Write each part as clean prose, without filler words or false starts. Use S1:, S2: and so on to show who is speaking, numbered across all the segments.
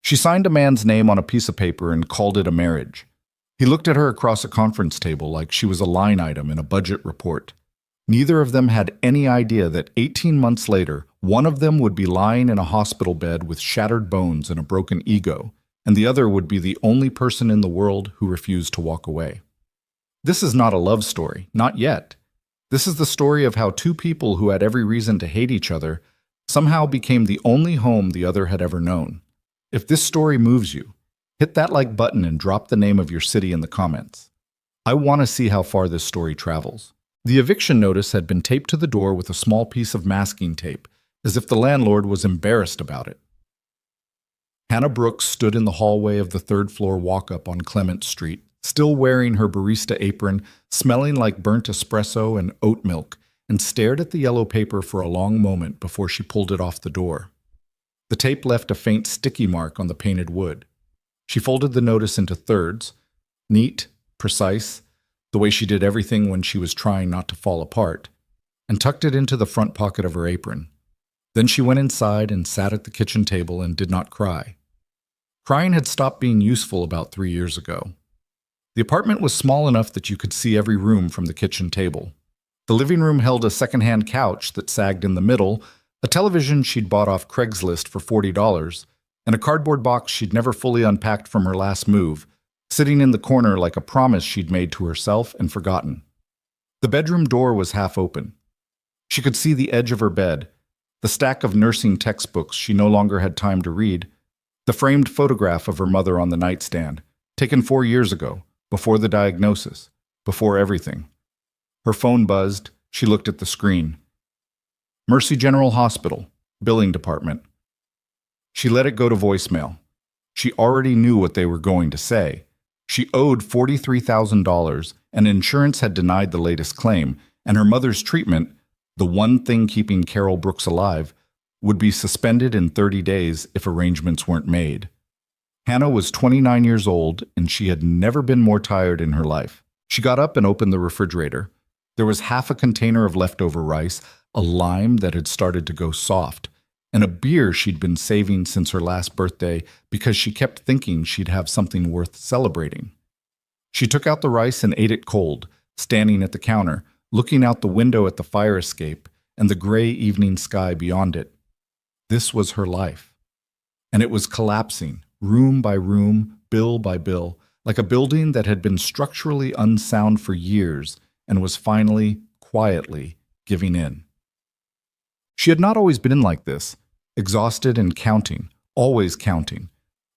S1: She signed a man's name on a piece of paper and called it a marriage. He looked at her across a conference table like she was a line item in a budget report. Neither of them had any idea that 18 months later, one of them would be lying in a hospital bed with shattered bones and a broken ego, and the other would be the only person in the world who refused to walk away. This is not a love story, not yet. This is the story of how two people who had every reason to hate each other somehow became the only home the other had ever known. If this story moves you, hit that like button and drop the name of your city in the comments. I want to see how far this story travels. The eviction notice had been taped to the door with a small piece of masking tape, as if the landlord was embarrassed about it. Hannah Brooks stood in the hallway of the third-floor walk-up on Clement Street, still wearing her barista apron, smelling like burnt espresso and oat milk, and stared at the yellow paper for a long moment before she pulled it off the door. The tape left a faint sticky mark on the painted wood. She folded the notice into thirds, neat, precise, the way she did everything when she was trying not to fall apart, and tucked it into the front pocket of her apron. Then she went inside and sat at the kitchen table and did not cry. Crying had stopped being useful about 3 years ago. The apartment was small enough that you could see every room from the kitchen table. The living room held a second-hand couch that sagged in the middle, a television she'd bought off Craigslist for $40, and a cardboard box she'd never fully unpacked from her last move, sitting in the corner like a promise she'd made to herself and forgotten. The bedroom door was half open. She could see the edge of her bed, the stack of nursing textbooks she no longer had time to read, the framed photograph of her mother on the nightstand, taken 4 years ago, before the diagnosis, before everything. Her phone buzzed. She looked at the screen. Mercy General Hospital, billing department. She let it go to voicemail. She already knew what they were going to say. She owed $43,000, and insurance had denied the latest claim, and her mother's treatment, the one thing keeping Carol Brooks alive, would be suspended in 30 days if arrangements weren't made. Hannah was 29 years old, and she had never been more tired in her life. She got up and opened the refrigerator. There was half a container of leftover rice, a lime that had started to go soft, and a beer she'd been saving since her last birthday because she kept thinking she'd have something worth celebrating. She took out the rice and ate it cold, standing at the counter, looking out the window at the fire escape and the gray evening sky beyond it. This was her life. And it was collapsing, room by room, bill by bill, like a building that had been structurally unsound for years and was finally, quietly, giving in. She had not always been like this, exhausted and counting, always counting.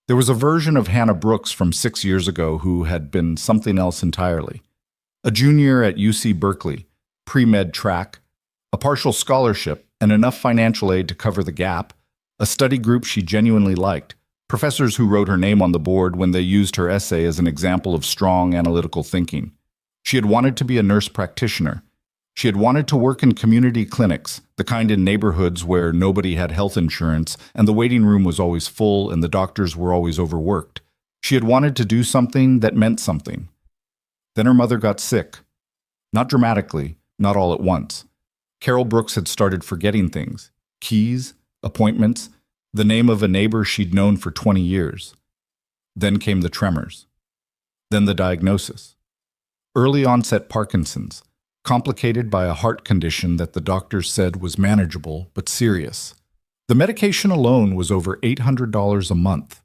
S1: There was a version of Hannah Brooks from 6 years ago who had been something else entirely. A junior at UC Berkeley, pre-med track, a partial scholarship, and enough financial aid to cover the gap, a study group she genuinely liked, professors who wrote her name on the board when they used her essay as an example of strong analytical thinking. She had wanted to be a nurse practitioner. She had wanted to work in community clinics, the kind in neighborhoods where nobody had health insurance and the waiting room was always full and the doctors were always overworked. She had wanted to do something that meant something. Then her mother got sick. Not dramatically, not all at once. Carol Brooks had started forgetting things, keys, appointments, the name of a neighbor she'd known for 20 years. Then came the tremors. Then the diagnosis. Early onset Parkinson's, complicated by a heart condition that the doctors said was manageable but serious. The medication alone was over $800 a month.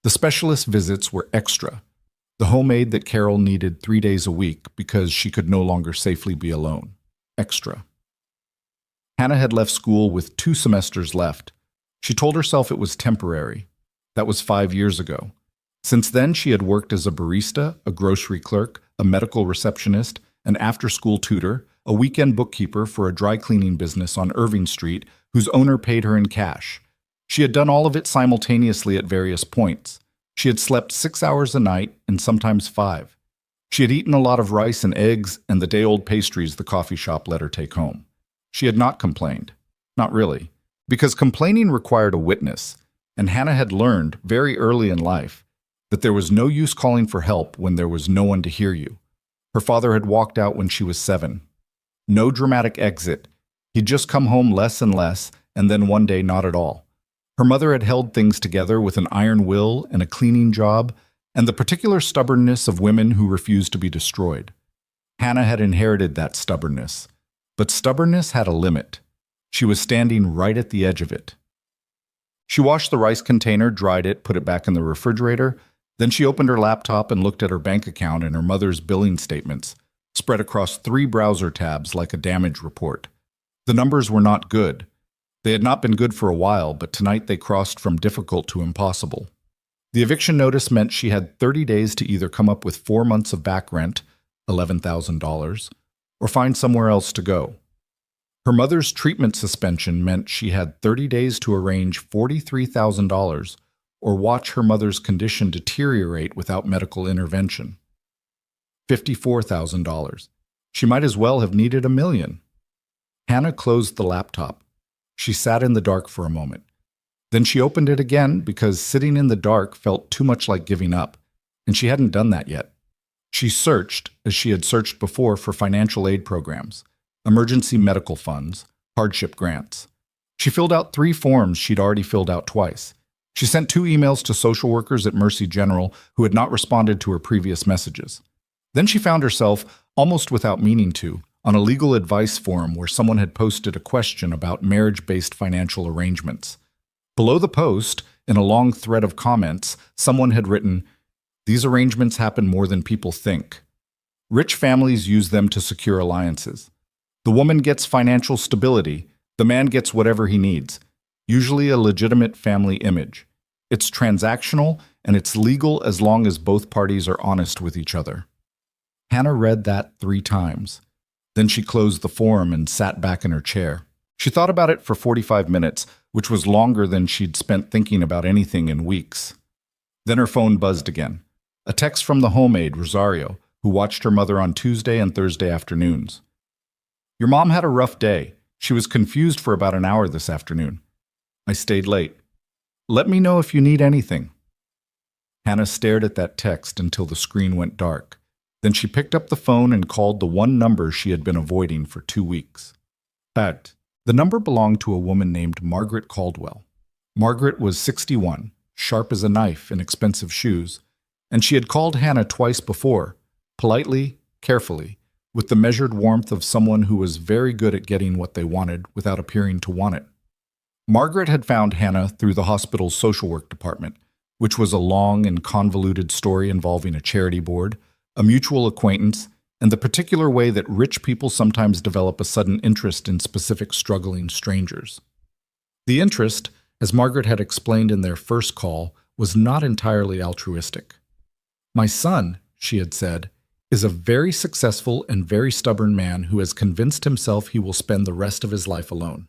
S1: The specialist visits were extra. The home aide that Carol needed 3 days a week because she could no longer safely be alone. Extra. Hannah had left school with 2 semesters left. She told herself it was temporary. That was 5 years ago. Since then, she had worked as a barista, a grocery clerk, a medical receptionist, an after-school tutor, a weekend bookkeeper for a dry cleaning business on Irving Street whose owner paid her in cash. She had done all of it simultaneously at various points. She had slept 6 hours a night and sometimes 5. She had eaten a lot of rice and eggs and the day-old pastries the coffee shop let her take home. She had not complained. Not really. Because complaining required a witness, and Hannah had learned very early in life that there was no use calling for help when there was no one to hear you. Her father had walked out when she was 7. No dramatic exit. He'd just come home less and less, and then one day not at all. Her mother had held things together with an iron will and a cleaning job, and the particular stubbornness of women who refused to be destroyed. Hannah had inherited that stubbornness, but stubbornness had a limit. She was standing right at the edge of it. She washed the rice container, dried it, put it back in the refrigerator. Then she opened her laptop and looked at her bank account and her mother's billing statements, spread across 3 browser tabs like a damage report. The numbers were not good. They had not been good for a while, but tonight they crossed from difficult to impossible. The eviction notice meant she had 30 days to either come up with 4 months of back rent, $11,000, or find somewhere else to go. Her mother's treatment suspension meant she had 30 days to arrange $43,000 or watch her mother's condition deteriorate without medical intervention. $54,000. She might as well have needed $1 million. Hannah closed the laptop. She sat in the dark for a moment. Then she opened it again because sitting in the dark felt too much like giving up, and she hadn't done that yet. She searched, as she had searched before, for financial aid programs, emergency medical funds, hardship grants. She filled out 3 forms she'd already filled out twice. She sent 2 emails to social workers at Mercy General who had not responded to her previous messages. Then she found herself, almost without meaning to, on a legal advice forum where someone had posted a question about marriage-based financial arrangements. Below the post, in a long thread of comments, someone had written, "These arrangements happen more than people think. Rich families use them to secure alliances. The woman gets financial stability, the man gets whatever he needs, usually a legitimate family image. It's transactional, and it's legal as long as both parties are honest with each other." Hannah read that 3 times. Then she closed the forum and sat back in her chair. She thought about it for 45 minutes, which was longer than she'd spent thinking about anything in weeks. Then her phone buzzed again. A text from the home aide, Rosario, who watched her mother on Tuesday and Thursday afternoons. "Your mom had a rough day. She was confused for about an hour this afternoon. I stayed late. Let me know if you need anything." Hannah stared at that text until the screen went dark. Then she picked up the phone and called the one number she had been avoiding for 2 weeks. The number belonged to a woman named Margaret Caldwell. Margaret was 61, sharp as a knife in expensive shoes, and she had called Hannah twice before, politely, carefully, with the measured warmth of someone who was very good at getting what they wanted without appearing to want it. Margaret had found Hannah through the hospital's social work department, which was a long and convoluted story involving a charity board, a mutual acquaintance, and the particular way that rich people sometimes develop a sudden interest in specific struggling strangers. The interest, as Margaret had explained in their first call, was not entirely altruistic. "My son," she had said, "is a very successful and very stubborn man who has convinced himself he will spend the rest of his life alone.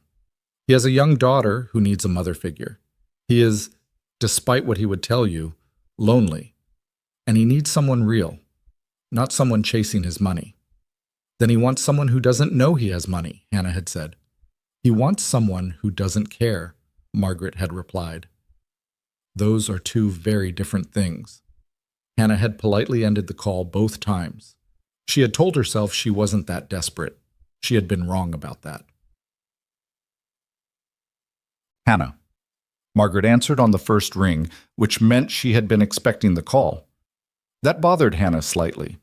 S1: He has a young daughter who needs a mother figure. He is, despite what he would tell you, lonely, and he needs someone real. Not someone chasing his money." "Then he wants someone who doesn't know he has money," Hannah had said. "He wants someone who doesn't care," Margaret had replied. Those are 2 very different things. Hannah had politely ended the call both times. She had told herself she wasn't that desperate. She had been wrong about that. "Hannah." Margaret answered on the first ring, which meant she had been expecting the call. That bothered Hannah slightly.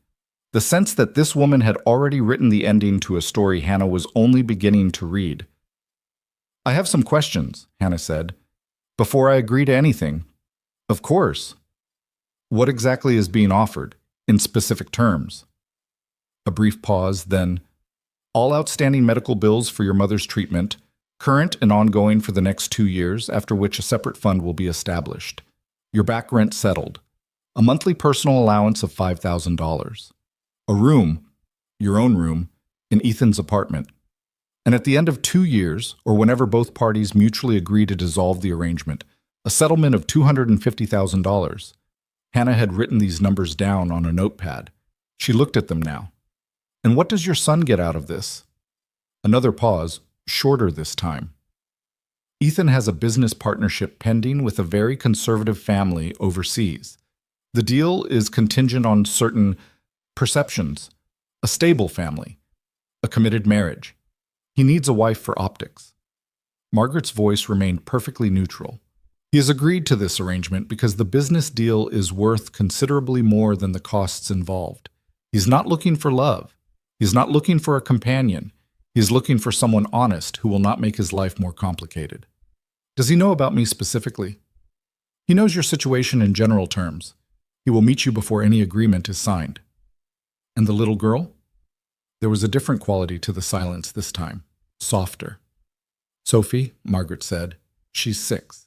S1: The sense that this woman had already written the ending to a story Hannah was only beginning to read. "I have some questions," Hannah said, "before I agree to anything." "Of course." "What exactly is being offered, in specific terms?" A brief pause, then, "All outstanding medical bills for your mother's treatment, current and ongoing for the next 2 years, after which a separate fund will be established. Your back rent settled. A monthly personal allowance of $5,000. A room, your own room, in Ethan's apartment. And at the end of 2 years, or whenever both parties mutually agree to dissolve the arrangement, a settlement of $250,000. Hannah had written these numbers down on a notepad. She looked at them now. "And what does your son get out of this?" Another pause, shorter this time. "Ethan has a business partnership pending with a very conservative family overseas. The deal is contingent on certain perceptions, a stable family, a committed marriage. He needs a wife for optics." Margaret's voice remained perfectly neutral. He has agreed to this arrangement because the business deal is worth considerably more than the costs involved. He's not looking for love. He's not looking for a companion. He's looking for someone honest who will not make his life more complicated. Does he know about me specifically? He knows your situation in general terms. He will meet you before any agreement is signed. And the little girl? There was a different quality to the silence this time, softer. Sophie, Margaret said, she's 6.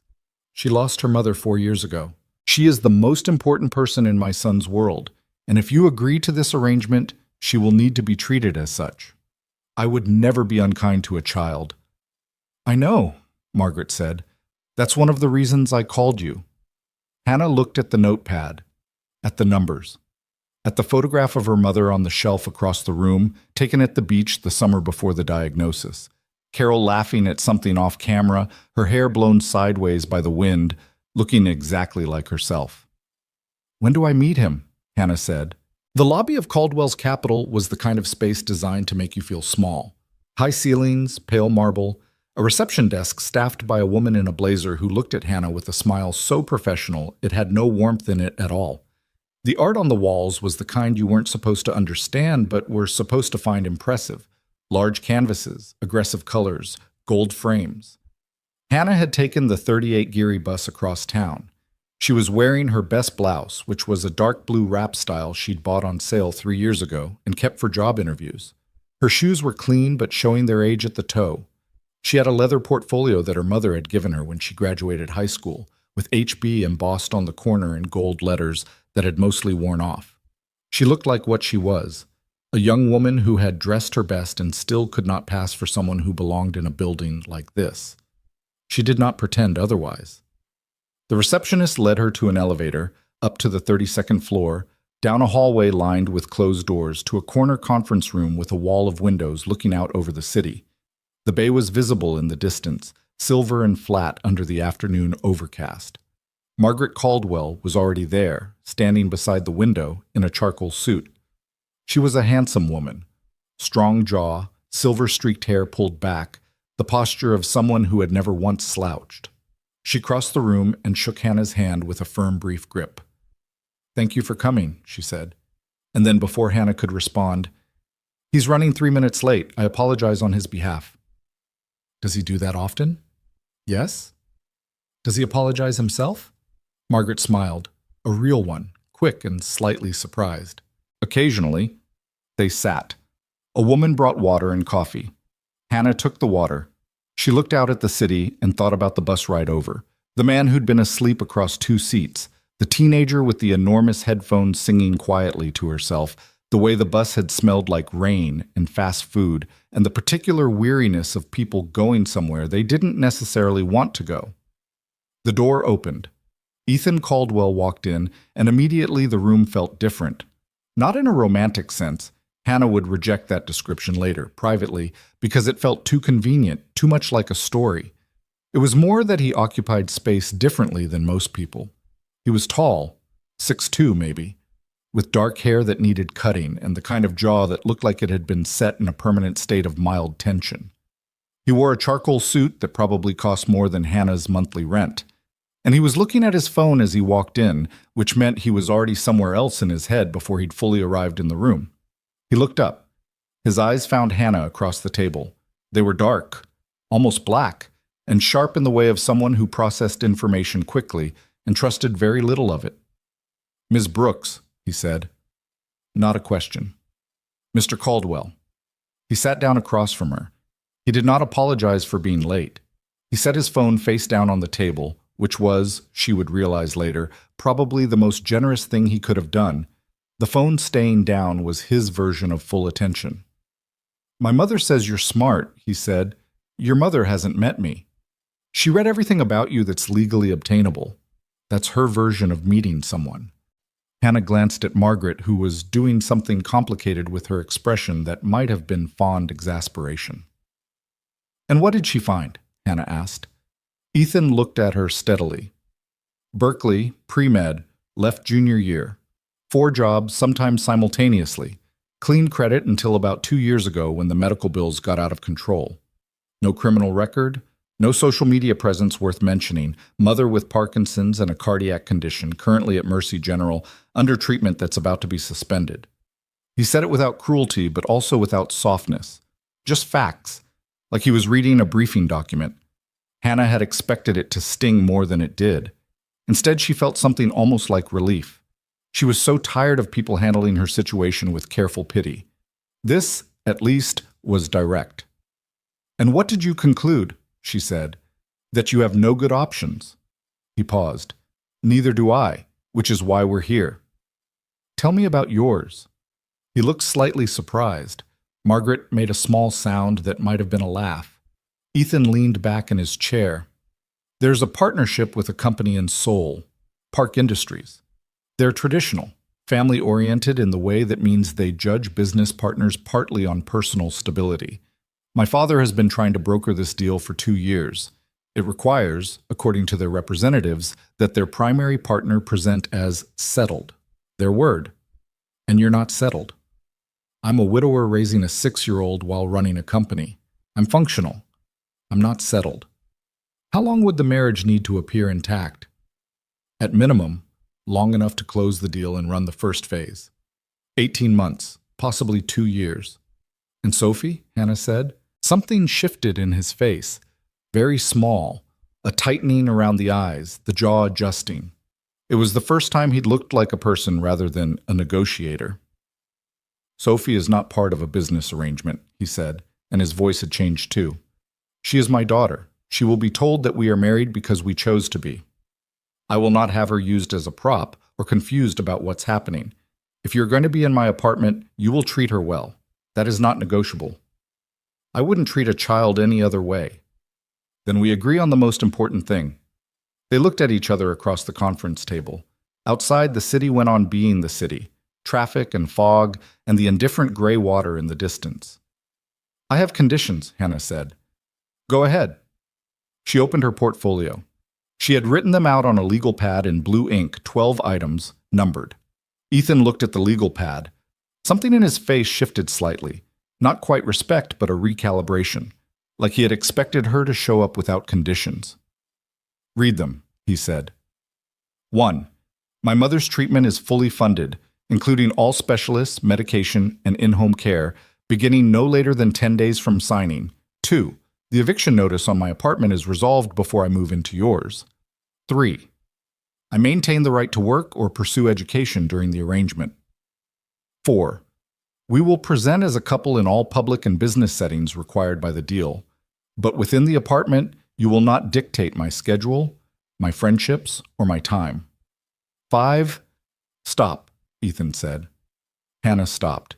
S1: She lost her mother 4 years ago. She is the most important person in my son's world, and if you agree to this arrangement, she will need to be treated as such. I would never be unkind to a child. I know, Margaret said. That's one of the reasons I called you. Hannah looked at the notepad, at the numbers, at the photograph of her mother on the shelf across the room, taken at the beach the summer before the diagnosis. Carol laughing at something off camera, her hair blown sideways by the wind, looking exactly like herself. When do I meet him? Hannah said. The lobby of Caldwell's Capitol was the kind of space designed to make you feel small. High ceilings, pale marble, a reception desk staffed by a woman in a blazer who looked at Hannah with a smile so professional it had no warmth in it at all. The art on the walls was the kind you weren't supposed to understand but were supposed to find impressive. Large canvases, aggressive colors, gold frames. Hannah had taken the 38 Geary bus across town. She was wearing her best blouse, which was a dark blue wrap style she'd bought on sale 3 years ago and kept for job interviews. Her shoes were clean but showing their age at the toe. She had a leather portfolio that her mother had given her when she graduated high school, with HB embossed on the corner in gold letters that had mostly worn off. She looked like what she was, a young woman who had dressed her best and still could not pass for someone who belonged in a building like this. She did not pretend otherwise. The receptionist led her to an elevator, up to the 32nd floor, down a hallway lined with closed doors to a corner conference room with a wall of windows looking out over the city. The bay was visible in the distance, silver and flat under the afternoon overcast. Margaret Caldwell was already there, standing beside the window in a charcoal suit. She was a handsome woman, strong jaw, silver-streaked hair pulled back, the posture of someone who had never once slouched. She crossed the room and shook Hannah's hand with a firm, brief grip. "Thank you for coming," she said. And then before Hannah could respond, "He's running 3 minutes late. I apologize on his behalf." "Does he do that often?" "Yes." "Does he apologize himself?" Margaret smiled, a real one, quick and slightly surprised. "Occasionally." They sat. A woman brought water and coffee. Hannah took the water. She looked out at the city and thought about the bus ride over, the man who'd been asleep across 2 seats, the teenager with the enormous headphones singing quietly to herself, the way the bus had smelled like rain and fast food, and the particular weariness of people going somewhere they didn't necessarily want to go. The door opened. Ethan Caldwell walked in, and immediately the room felt different. Not in a romantic sense. Hannah would reject that description later, privately, because it felt too convenient, too much like a story. It was more that he occupied space differently than most people. He was tall, 6'2" maybe, with dark hair that needed cutting and the kind of jaw that looked like it had been set in a permanent state of mild tension. He wore a charcoal suit that probably cost more than Hannah's monthly rent. And he was looking at his phone as he walked in, which meant he was already somewhere else in his head before he'd fully arrived in the room. He looked up. His eyes found Hannah across the table. They were dark, almost black, and sharp in the way of someone who processed information quickly and trusted very little of it. "Ms. Brooks," he said. Not a question. "Mr. Caldwell." He sat down across from her. He did not apologize for being late. He set his phone face down on the table, which was, she would realize later, probably the most generous thing he could have done. The phone staying down was his version of full attention. "My mother says you're smart," he said. "Your mother hasn't met me. She read everything about you that's legally obtainable. That's her version of meeting someone." Hannah glanced at Margaret, who was doing something complicated with her expression that might have been fond exasperation. "And what did she find?" Hannah asked. Ethan looked at her steadily. "Berkeley, pre-med, left junior year. 4 jobs, sometimes simultaneously. Clean credit until about 2 years ago when the medical bills got out of control. No criminal record, No social media presence worth mentioning, mother with Parkinson's and a cardiac condition, currently at Mercy General, under treatment that's about to be suspended. He said it without cruelty, but also without softness. Just facts, like he was reading a briefing document. Hannah had expected it to sting more than it did. Instead, she felt something almost like relief. She was so tired of people handling her situation with careful pity. This, at least, was direct. "And what did you conclude?" she said. "That you have no good options." He paused. "Neither do I, which is why we're here." "Tell me about yours." He looked slightly surprised. Margaret made a small sound that might have been a laugh. Ethan leaned back in his chair. "There's a partnership with a company in Seoul, Park Industries. They're traditional, family-oriented in the way that means they judge business partners partly on personal stability. My father has been trying to broker this deal for 2 years. It requires, according to their representatives, that their primary partner present as settled. Their word. And you're not settled. I'm a widower raising a 6-year-old while running a company. I'm functional. I'm not settled. How long would the marriage need to appear intact? At minimum, long enough to close the deal and run the first phase. 18 months, possibly 2 years. And Sophie, Hannah said, something shifted in his face, very small, a tightening around the eyes, the jaw adjusting. It was the first time he'd looked like a person rather than a negotiator. Sophie is not part of a business arrangement, he said, and his voice had changed too. She is my daughter. She will be told that we are married because we chose to be. I will not have her used as a prop or confused about what's happening. If you're going to be in my apartment, you will treat her well. That is not negotiable. I wouldn't treat a child any other way. Then we agree on the most important thing. They looked at each other across the conference table. Outside, the city went on being the city, traffic and fog and the indifferent gray water in the distance. I have conditions, Hannah said. Go ahead. She opened her portfolio. She had written them out on a legal pad in blue ink, 12 items, numbered. Ethan looked at the legal pad. Something in his face shifted slightly. Not quite respect, but a recalibration, like he had expected her to show up without conditions. Read them, he said. 1. My mother's treatment is fully funded, including all specialists, medication, and in-home care, beginning no later than 10 days from signing. 2. The eviction notice on my apartment is resolved before I move into yours. 3. I maintain the right to work or pursue education during the arrangement. 4. We will present as a couple in all public and business settings required by the deal, but within the apartment, you will not dictate my schedule, my friendships, or my time. 5. Stop, Ethan said. Hannah stopped.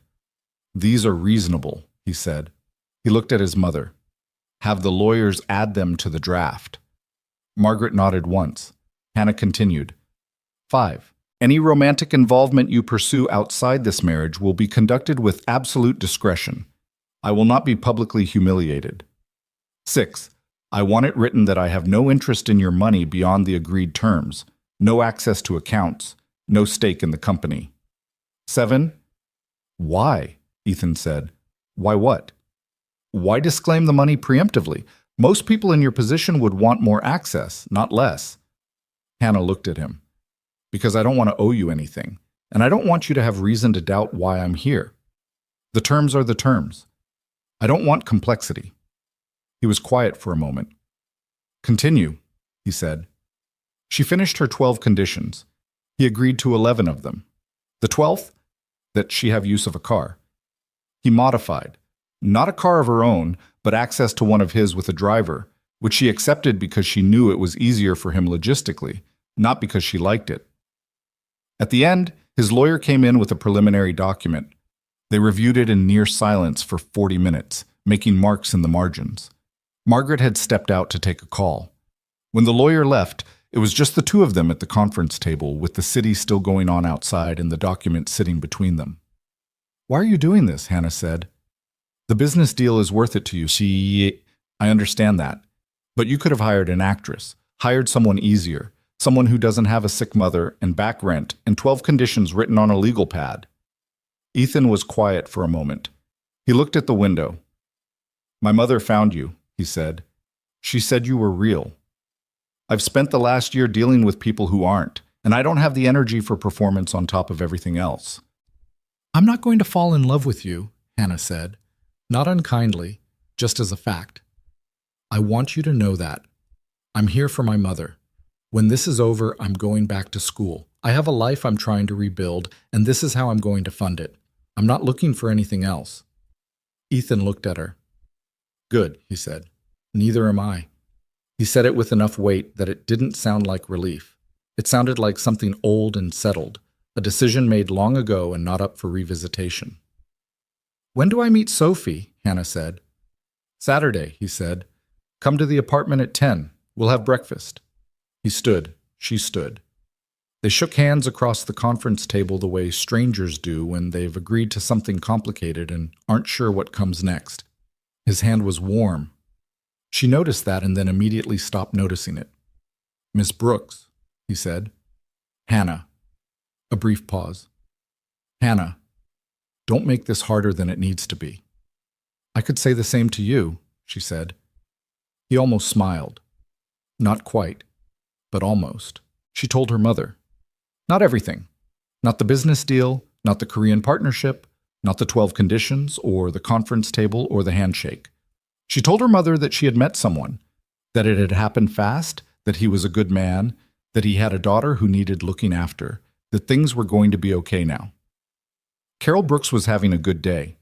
S1: These are reasonable, he said. He looked at his mother. Have the lawyers add them to the draft. Margaret nodded once. Hannah continued. 5. Any romantic involvement you pursue outside this marriage will be conducted with absolute discretion. I will not be publicly humiliated. 6. I want it written that I have no interest in your money beyond the agreed terms, no access to accounts, no stake in the company. 7. Why? Ethan said. Why what? Why disclaim the money preemptively? Most people in your position would want more access, not less. Hannah looked at him. Because I don't want to owe you anything, and I don't want you to have reason to doubt why I'm here. The terms are the terms. I don't want complexity. He was quiet for a moment. Continue, he said. She finished her 12 conditions. He agreed to 11 of them. The 12th? That she have use of a car. He modified. Not a car of her own, but access to one of his with a driver, which she accepted because she knew it was easier for him logistically, not because she liked it. At the end, his lawyer came in with a preliminary document. They reviewed it in near silence for 40 minutes, making marks in the margins. Margaret had stepped out to take a call. When the lawyer left, it was just the two of them at the conference table, with the city still going on outside and the document sitting between them. Why are you doing this? Hannah said. The business deal is worth it to you. I understand that. But you could have hired an actress, hired someone easier, someone who doesn't have a sick mother and back rent and 12 conditions written on a legal pad. Ethan was quiet for a moment. He looked at the window. My mother found you, he said. She said you were real. I've spent the last year dealing with people who aren't, and I don't have the energy for performance on top of everything else. I'm not going to fall in love with you, Hannah said, not unkindly, just as a fact. I want you to know that. I'm here for my mother. When this is over, I'm going back to school. I have a life I'm trying to rebuild, and this is how I'm going to fund it. I'm not looking for anything else. Ethan looked at her. Good, he said. Neither am I. He said it with enough weight that it didn't sound like relief. It sounded like something old and settled, a decision made long ago and not up for revisitation. When do I meet Sophie? Hannah said. Saturday, he said. Come to the apartment at 10. We'll have breakfast. He stood. She stood. They shook hands across the conference table the way strangers do when they've agreed to something complicated and aren't sure what comes next. His hand was warm. She noticed that and then immediately stopped noticing it. Miss Brooks, he said. Hannah. A brief pause. Hannah, don't make this harder than it needs to be. I could say the same to you, she said. He almost smiled. Not quite, but almost. She told her mother. Not everything. Not the business deal, not the Korean partnership, not the 12 conditions, or the conference table, or the handshake. She told her mother that she had met someone, that it had happened fast, that he was a good man, that he had a daughter who needed looking after, that things were going to be okay now. Carol Brooks was having a good day.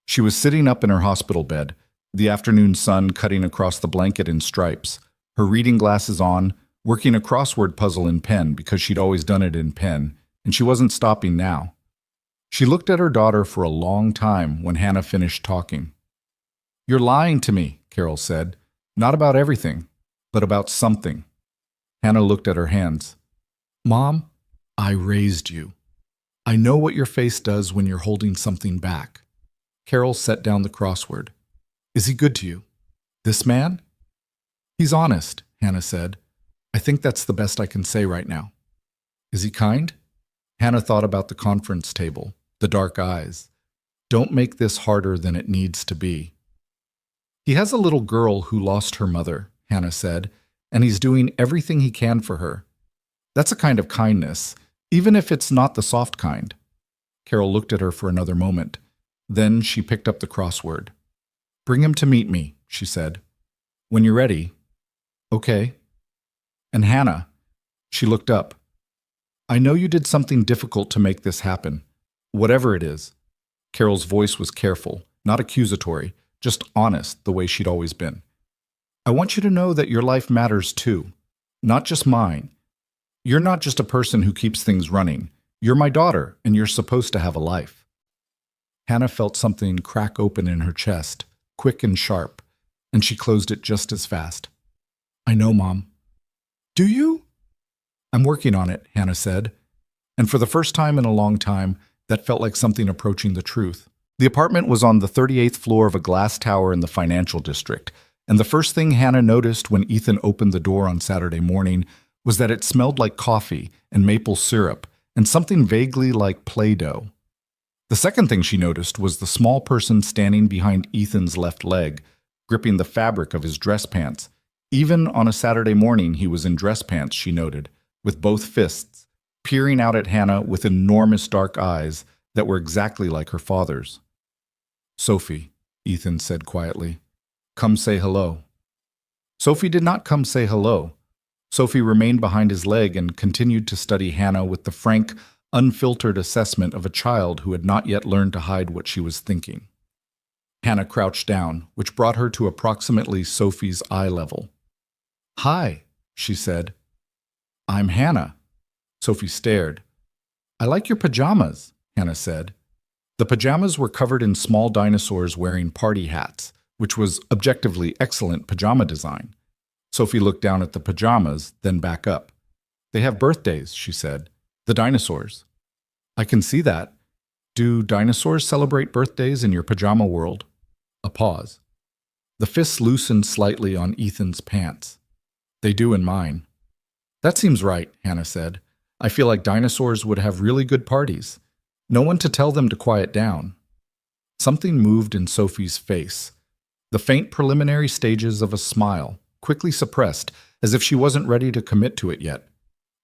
S1: She was sitting up in her hospital bed, the afternoon sun cutting across the blanket in stripes, her reading glasses on, working a crossword puzzle in pen because she'd always done it in pen, and she wasn't stopping now. She looked at her daughter for a long time when Hannah finished talking. You're lying to me, Carol said. Not about everything, but about something. Hannah looked at her hands. Mom, I raised you. I know what your face does when you're holding something back. Carol set down the crossword. Is he good to you? This man? He's honest, Hannah said. I think that's the best I can say right now. Is he kind? Hannah thought about the conference table, the dark eyes. Don't make this harder than it needs to be. He has a little girl who lost her mother, Hannah said, and he's doing everything he can for her. That's a kind of kindness, even if it's not the soft kind. Carol looked at her for another moment. Then she picked up the crossword. Bring him to meet me, she said. When you're ready. Okay. And Hannah, she looked up. I know you did something difficult to make this happen, whatever it is. Carol's voice was careful, not accusatory, just honest the way she'd always been. I want you to know that your life matters too, not just mine. You're not just a person who keeps things running. You're my daughter, and you're supposed to have a life. Hannah felt something crack open in her chest, quick and sharp, and she closed it just as fast. I know, Mom. Do you? I'm working on it, Hannah said. And for the first time in a long time, that felt like something approaching the truth. The apartment was on the 38th floor of a glass tower in the financial district, and the first thing Hannah noticed when Ethan opened the door on Saturday morning was that it smelled like coffee and maple syrup and something vaguely like Play-Doh. The second thing she noticed was the small person standing behind Ethan's left leg, gripping the fabric of his dress pants. Even on a Saturday morning, he was in dress pants, she noted, with both fists, peering out at Hannah with enormous dark eyes that were exactly like her father's. Sophie, Ethan said quietly, come say hello. Sophie did not come say hello. Sophie remained behind his leg and continued to study Hannah with the frank, unfiltered assessment of a child who had not yet learned to hide what she was thinking. Hannah crouched down, which brought her to approximately Sophie's eye level. Hi, she said. I'm Hannah. Sophie stared. I like your pajamas, Hannah said. The pajamas were covered in small dinosaurs wearing party hats, which was objectively excellent pajama design. Sophie looked down at the pajamas, then back up. They have birthdays, she said. The dinosaurs. I can see that. Do dinosaurs celebrate birthdays in your pajama world? A pause. The fists loosened slightly on Ethan's pants. They do in mine. That seems right, Hannah said. I feel like dinosaurs would have really good parties. No one to tell them to quiet down. Something moved in Sophie's face. The faint preliminary stages of a smile, quickly suppressed, as if she wasn't ready to commit to it yet.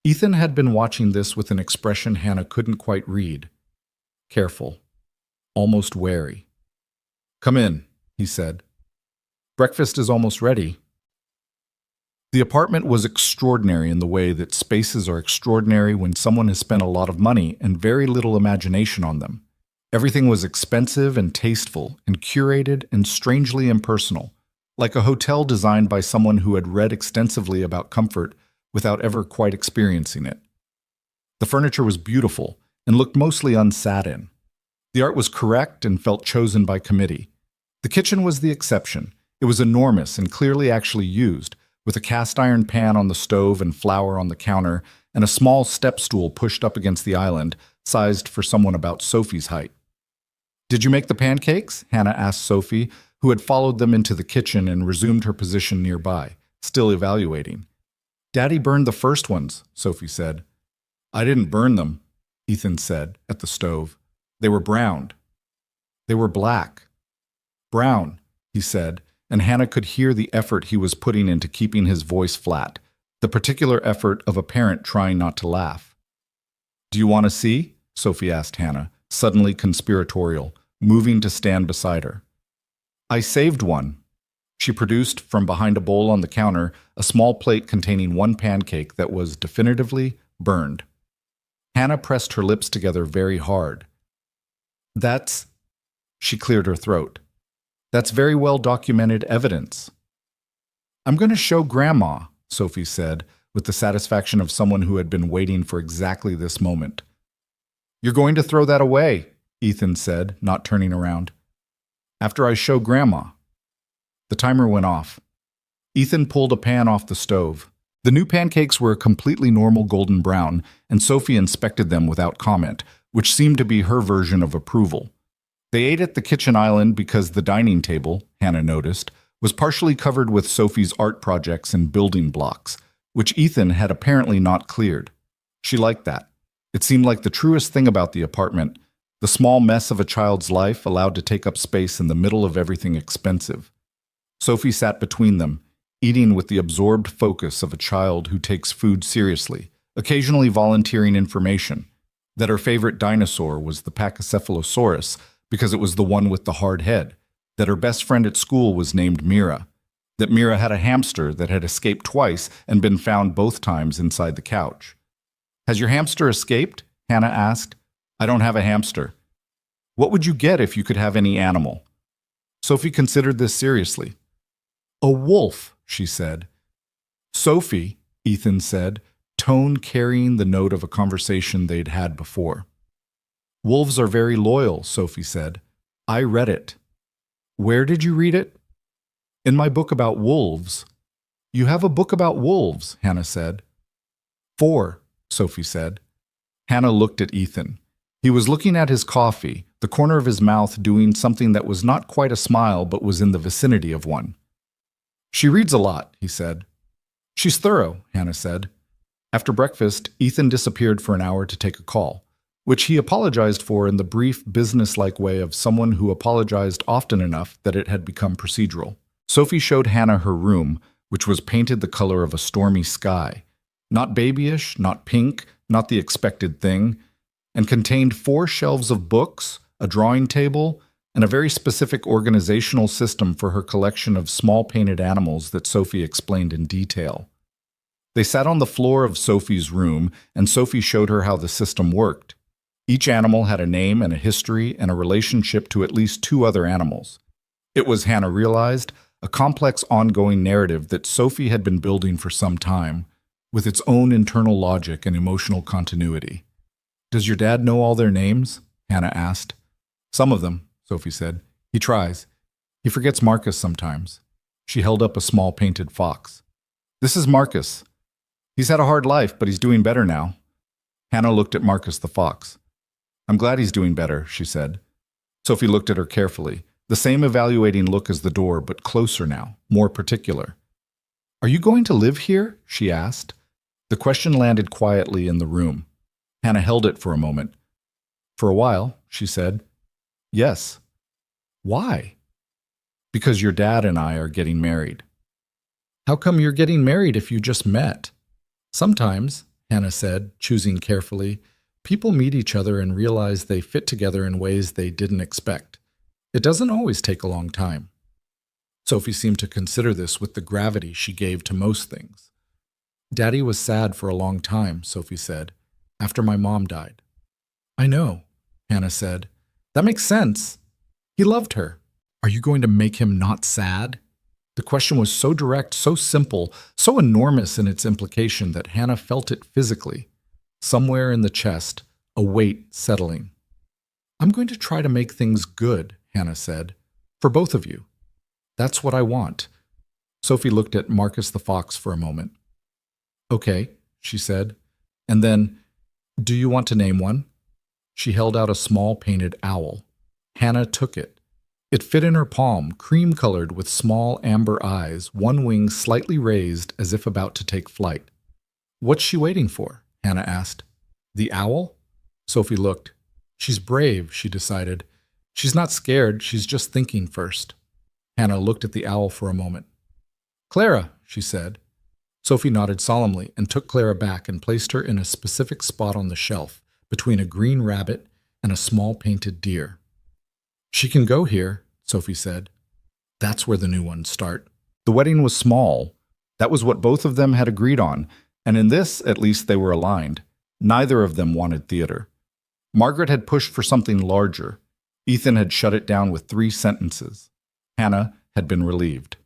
S1: Ethan had been watching this with an expression Hannah couldn't quite read. Careful, almost wary. "Come in," he said. "Breakfast is almost ready." The apartment was extraordinary in the way that spaces are extraordinary when someone has spent a lot of money and very little imagination on them. Everything was expensive and tasteful and curated and strangely impersonal, like a hotel designed by someone who had read extensively about comfort without ever quite experiencing it. The furniture was beautiful and looked mostly unsat in. The art was correct and felt chosen by committee. The kitchen was the exception. It was enormous and clearly actually used, with a cast iron pan on the stove and flour on the counter, and a small step stool pushed up against the island, sized for someone about Sophie's height. "Did you make the pancakes?" Hannah asked Sophie, who had followed them into the kitchen and resumed her position nearby, still evaluating. "Daddy burned the first ones," Sophie said. "I didn't burn them," Ethan said, at the stove. "They were browned." "They were black." "Brown," he said, and Hannah could hear the effort he was putting into keeping his voice flat, the particular effort of a parent trying not to laugh. "Do you want to see?" Sophie asked Hannah, suddenly conspiratorial, moving to stand beside her. "I saved one." She produced, from behind a bowl on the counter, a small plate containing one pancake that was definitively burned. Hannah pressed her lips together very hard. "That's—" She cleared her throat. "That's very well documented evidence." "I'm going to show Grandma," Sophie said, with the satisfaction of someone who had been waiting for exactly this moment. "You're going to throw that away," Ethan said, not turning around. "After I show Grandma." The timer went off. Ethan pulled a pan off the stove. The new pancakes were a completely normal golden brown, and Sophie inspected them without comment, which seemed to be her version of approval. They ate at the kitchen island because the dining table, Hannah noticed, was partially covered with Sophie's art projects and building blocks, which Ethan had apparently not cleared. She liked that. It seemed like the truest thing about the apartment, the small mess of a child's life allowed to take up space in the middle of everything expensive. Sophie sat between them, eating with the absorbed focus of a child who takes food seriously, occasionally volunteering information, that her favorite dinosaur was the Pachycephalosaurus because it was the one with the hard head, that her best friend at school was named Mira, that Mira had a hamster that had escaped twice and been found both times inside the couch. "Has your hamster escaped?" Hannah asked. "I don't have a hamster." "What would you get if you could have any animal?" Sophie considered this seriously. "A wolf," she said. "Sophie," Ethan said, tone carrying the note of a conversation they'd had before. "Wolves are very loyal," Sophie said. "I read it." "Where did you read it?" "In my book about wolves." "You have a book about wolves," Hannah said. "4," Sophie said. Hannah looked at Ethan. He was looking at his coffee, the corner of his mouth doing something that was not quite a smile but was in the vicinity of one. "She reads a lot," he said. "She's thorough," Hannah said. After breakfast, Ethan disappeared for an hour to take a call, which he apologized for in the brief, business-like way of someone who apologized often enough that it had become procedural. Sophie showed Hannah her room, which was painted the color of a stormy sky, not babyish, not pink, not the expected thing, and contained 4 shelves of books, a drawing table, and a very specific organizational system for her collection of small painted animals that Sophie explained in detail. They sat on the floor of Sophie's room, and Sophie showed her how the system worked. Each animal had a name and a history and a relationship to at least 2 other animals. It was, Hannah realized, a complex ongoing narrative that Sophie had been building for some time, with its own internal logic and emotional continuity. "Does your dad know all their names?" Hannah asked. "Some of them," Sophie said. "He tries. He forgets Marcus sometimes." She held up a small painted fox. "This is Marcus. He's had a hard life, but he's doing better now." Hannah looked at Marcus the fox. "I'm glad he's doing better," she said. Sophie looked at her carefully, the same evaluating look as the door, but closer now, more particular. "Are you going to live here?" she asked. The question landed quietly in the room. Hannah held it for a moment. "For a while," she said. "Yes." "Why?" "Because your dad and I are getting married." How come you're getting married if you just met? Sometimes, Hannah said, choosing carefully, people meet each other and realize they fit together in ways they didn't expect. It doesn't always take a long time. Sophie seemed to consider this with the gravity she gave to most things. Daddy was sad for a long time, Sophie said, after my mom died. I know, Hannah said. That makes sense. He loved her. Are you going to make him not sad? The question was so direct, so simple, so enormous in its implication that Hannah felt it physically. Somewhere in the chest, a weight settling. I'm going to try to make things good, Hannah said, for both of you. That's what I want. Sophie looked at Marcus the fox for a moment. Okay, she said, and then, do you want to name one? She held out a small painted owl. Hannah took it. It fit in her palm, cream-colored with small amber eyes, one wing slightly raised as if about to take flight. What's she waiting for? Hannah asked. The owl? Sophie looked. She's brave, she decided. She's not scared, she's just thinking first. Hannah looked at the owl for a moment. Clara, she said. Sophie nodded solemnly and took Clara back and placed her in a specific spot on the shelf, between a green rabbit and a small painted deer. She can go here, Sophie said. That's where the new ones start. The wedding was small. That was what both of them had agreed on, and in this, at least, they were aligned. Neither of them wanted theater. Margaret had pushed for something larger. Ethan had shut it down with 3 sentences. Hannah had been relieved.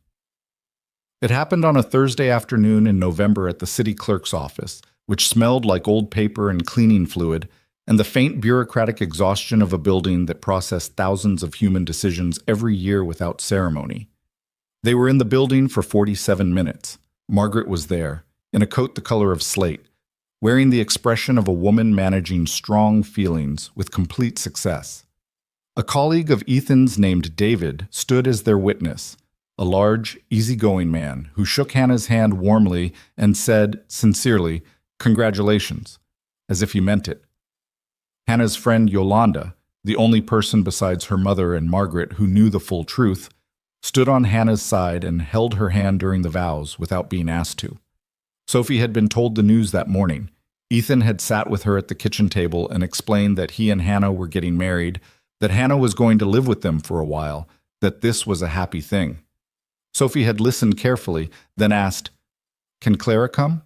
S1: It happened on a Thursday afternoon in November at the city clerk's office, which smelled like old paper and cleaning fluid, and the faint bureaucratic exhaustion of a building that processed thousands of human decisions every year without ceremony. They were in the building for 47 minutes. Margaret was there, in a coat the color of slate, wearing the expression of a woman managing strong feelings with complete success. A colleague of Ethan's named David stood as their witness, a large, easygoing man who shook Hannah's hand warmly and said, sincerely, "Congratulations," as if he meant it. Hannah's friend Yolanda, the only person besides her mother and Margaret who knew the full truth, stood on Hannah's side and held her hand during the vows without being asked to. Sophie had been told the news that morning. Ethan had sat with her at the kitchen table and explained that he and Hannah were getting married, that Hannah was going to live with them for a while, that this was a happy thing. Sophie had listened carefully, then asked, "Can Clara come?"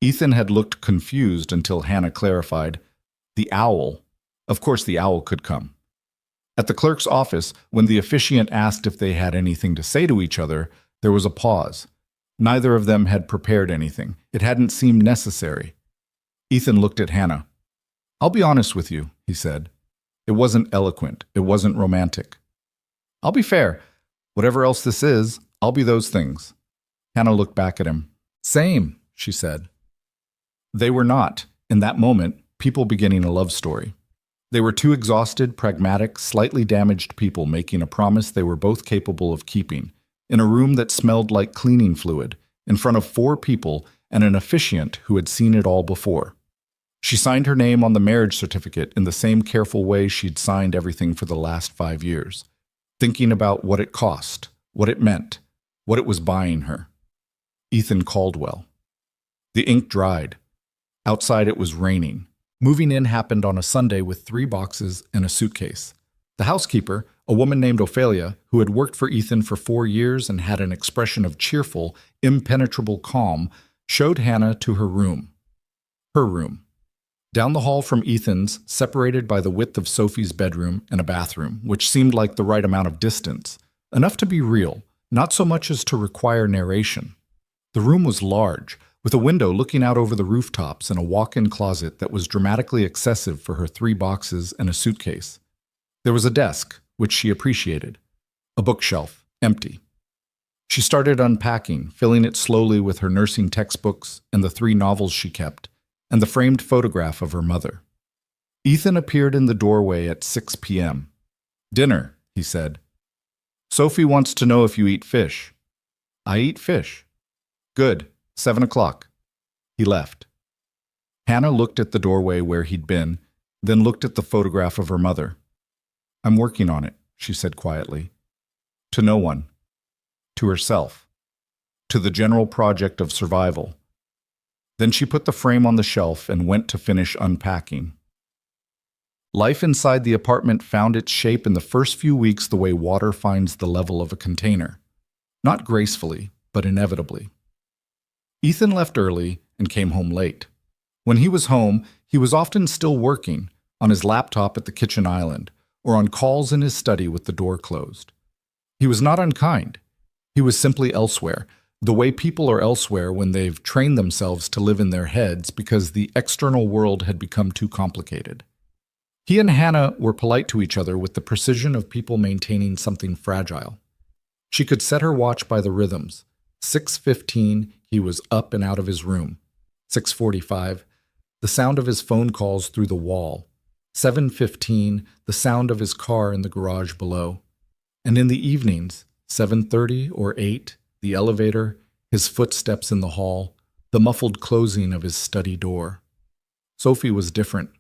S1: Ethan had looked confused until Hannah clarified, "The owl. Of course the owl could come." At the clerk's office, when the officiant asked if they had anything to say to each other, there was a pause. Neither of them had prepared anything. It hadn't seemed necessary. Ethan looked at Hannah. "I'll be honest with you," he said. "It wasn't eloquent. It wasn't romantic. I'll be fair. Whatever else this is, I'll be those things." Hannah looked back at him. "Same," she said. They were not, in that moment, people beginning a love story. They were 2 exhausted, pragmatic, slightly damaged people making a promise they were both capable of keeping, in a room that smelled like cleaning fluid, in front of 4 people and an officiant who had seen it all before. She signed her name on the marriage certificate in the same careful way she'd signed everything for the last 5 years, thinking about what it cost, what it meant, what it was buying her. Ethan Caldwell. The ink dried. Outside it was raining. Moving in happened on a Sunday with 3 boxes and a suitcase. The housekeeper, a woman named Ophelia, who had worked for Ethan for 4 years and had an expression of cheerful, impenetrable calm, showed Hannah to her room. Her room. Down the hall from Ethan's, separated by the width of Sophie's bedroom and a bathroom, which seemed like the right amount of distance, enough to be real, not so much as to require narration. The room was large, with a window looking out over the rooftops and a walk-in closet that was dramatically excessive for her 3 boxes and a suitcase. There was a desk, which she appreciated. A bookshelf, empty. She started unpacking, filling it slowly with her nursing textbooks and the 3 novels she kept, and the framed photograph of her mother. Ethan appeared in the doorway at 6 p.m. "Dinner," he said. "Sophie wants to know if you eat fish." "I eat fish." "Good. 7 o'clock. He left. Hannah looked at the doorway where he'd been, then looked at the photograph of her mother. "I'm working on it," she said quietly. To no one. To herself. to the general project of survival. Then she put the frame on the shelf and went to finish unpacking. Life inside the apartment found its shape in the first few weeks the way water finds the level of a container. Not gracefully, but inevitably. Ethan left early and came home late. When he was home, he was often still working, on his laptop at the kitchen island, or on calls in his study with the door closed. He was not unkind. He was simply elsewhere, the way people are elsewhere when they've trained themselves to live in their heads because the external world had become too complicated. He and Hannah were polite to each other with the precision of people maintaining something fragile. She could set her watch by the rhythms. 6:15, he was up and out of his room. 6:45, the sound of his phone calls through the wall. 7:15, the sound of his car in the garage below. And in the evenings, 7:30 or 8, the elevator, his footsteps in the hall, the muffled closing of his study door. Sophie was different.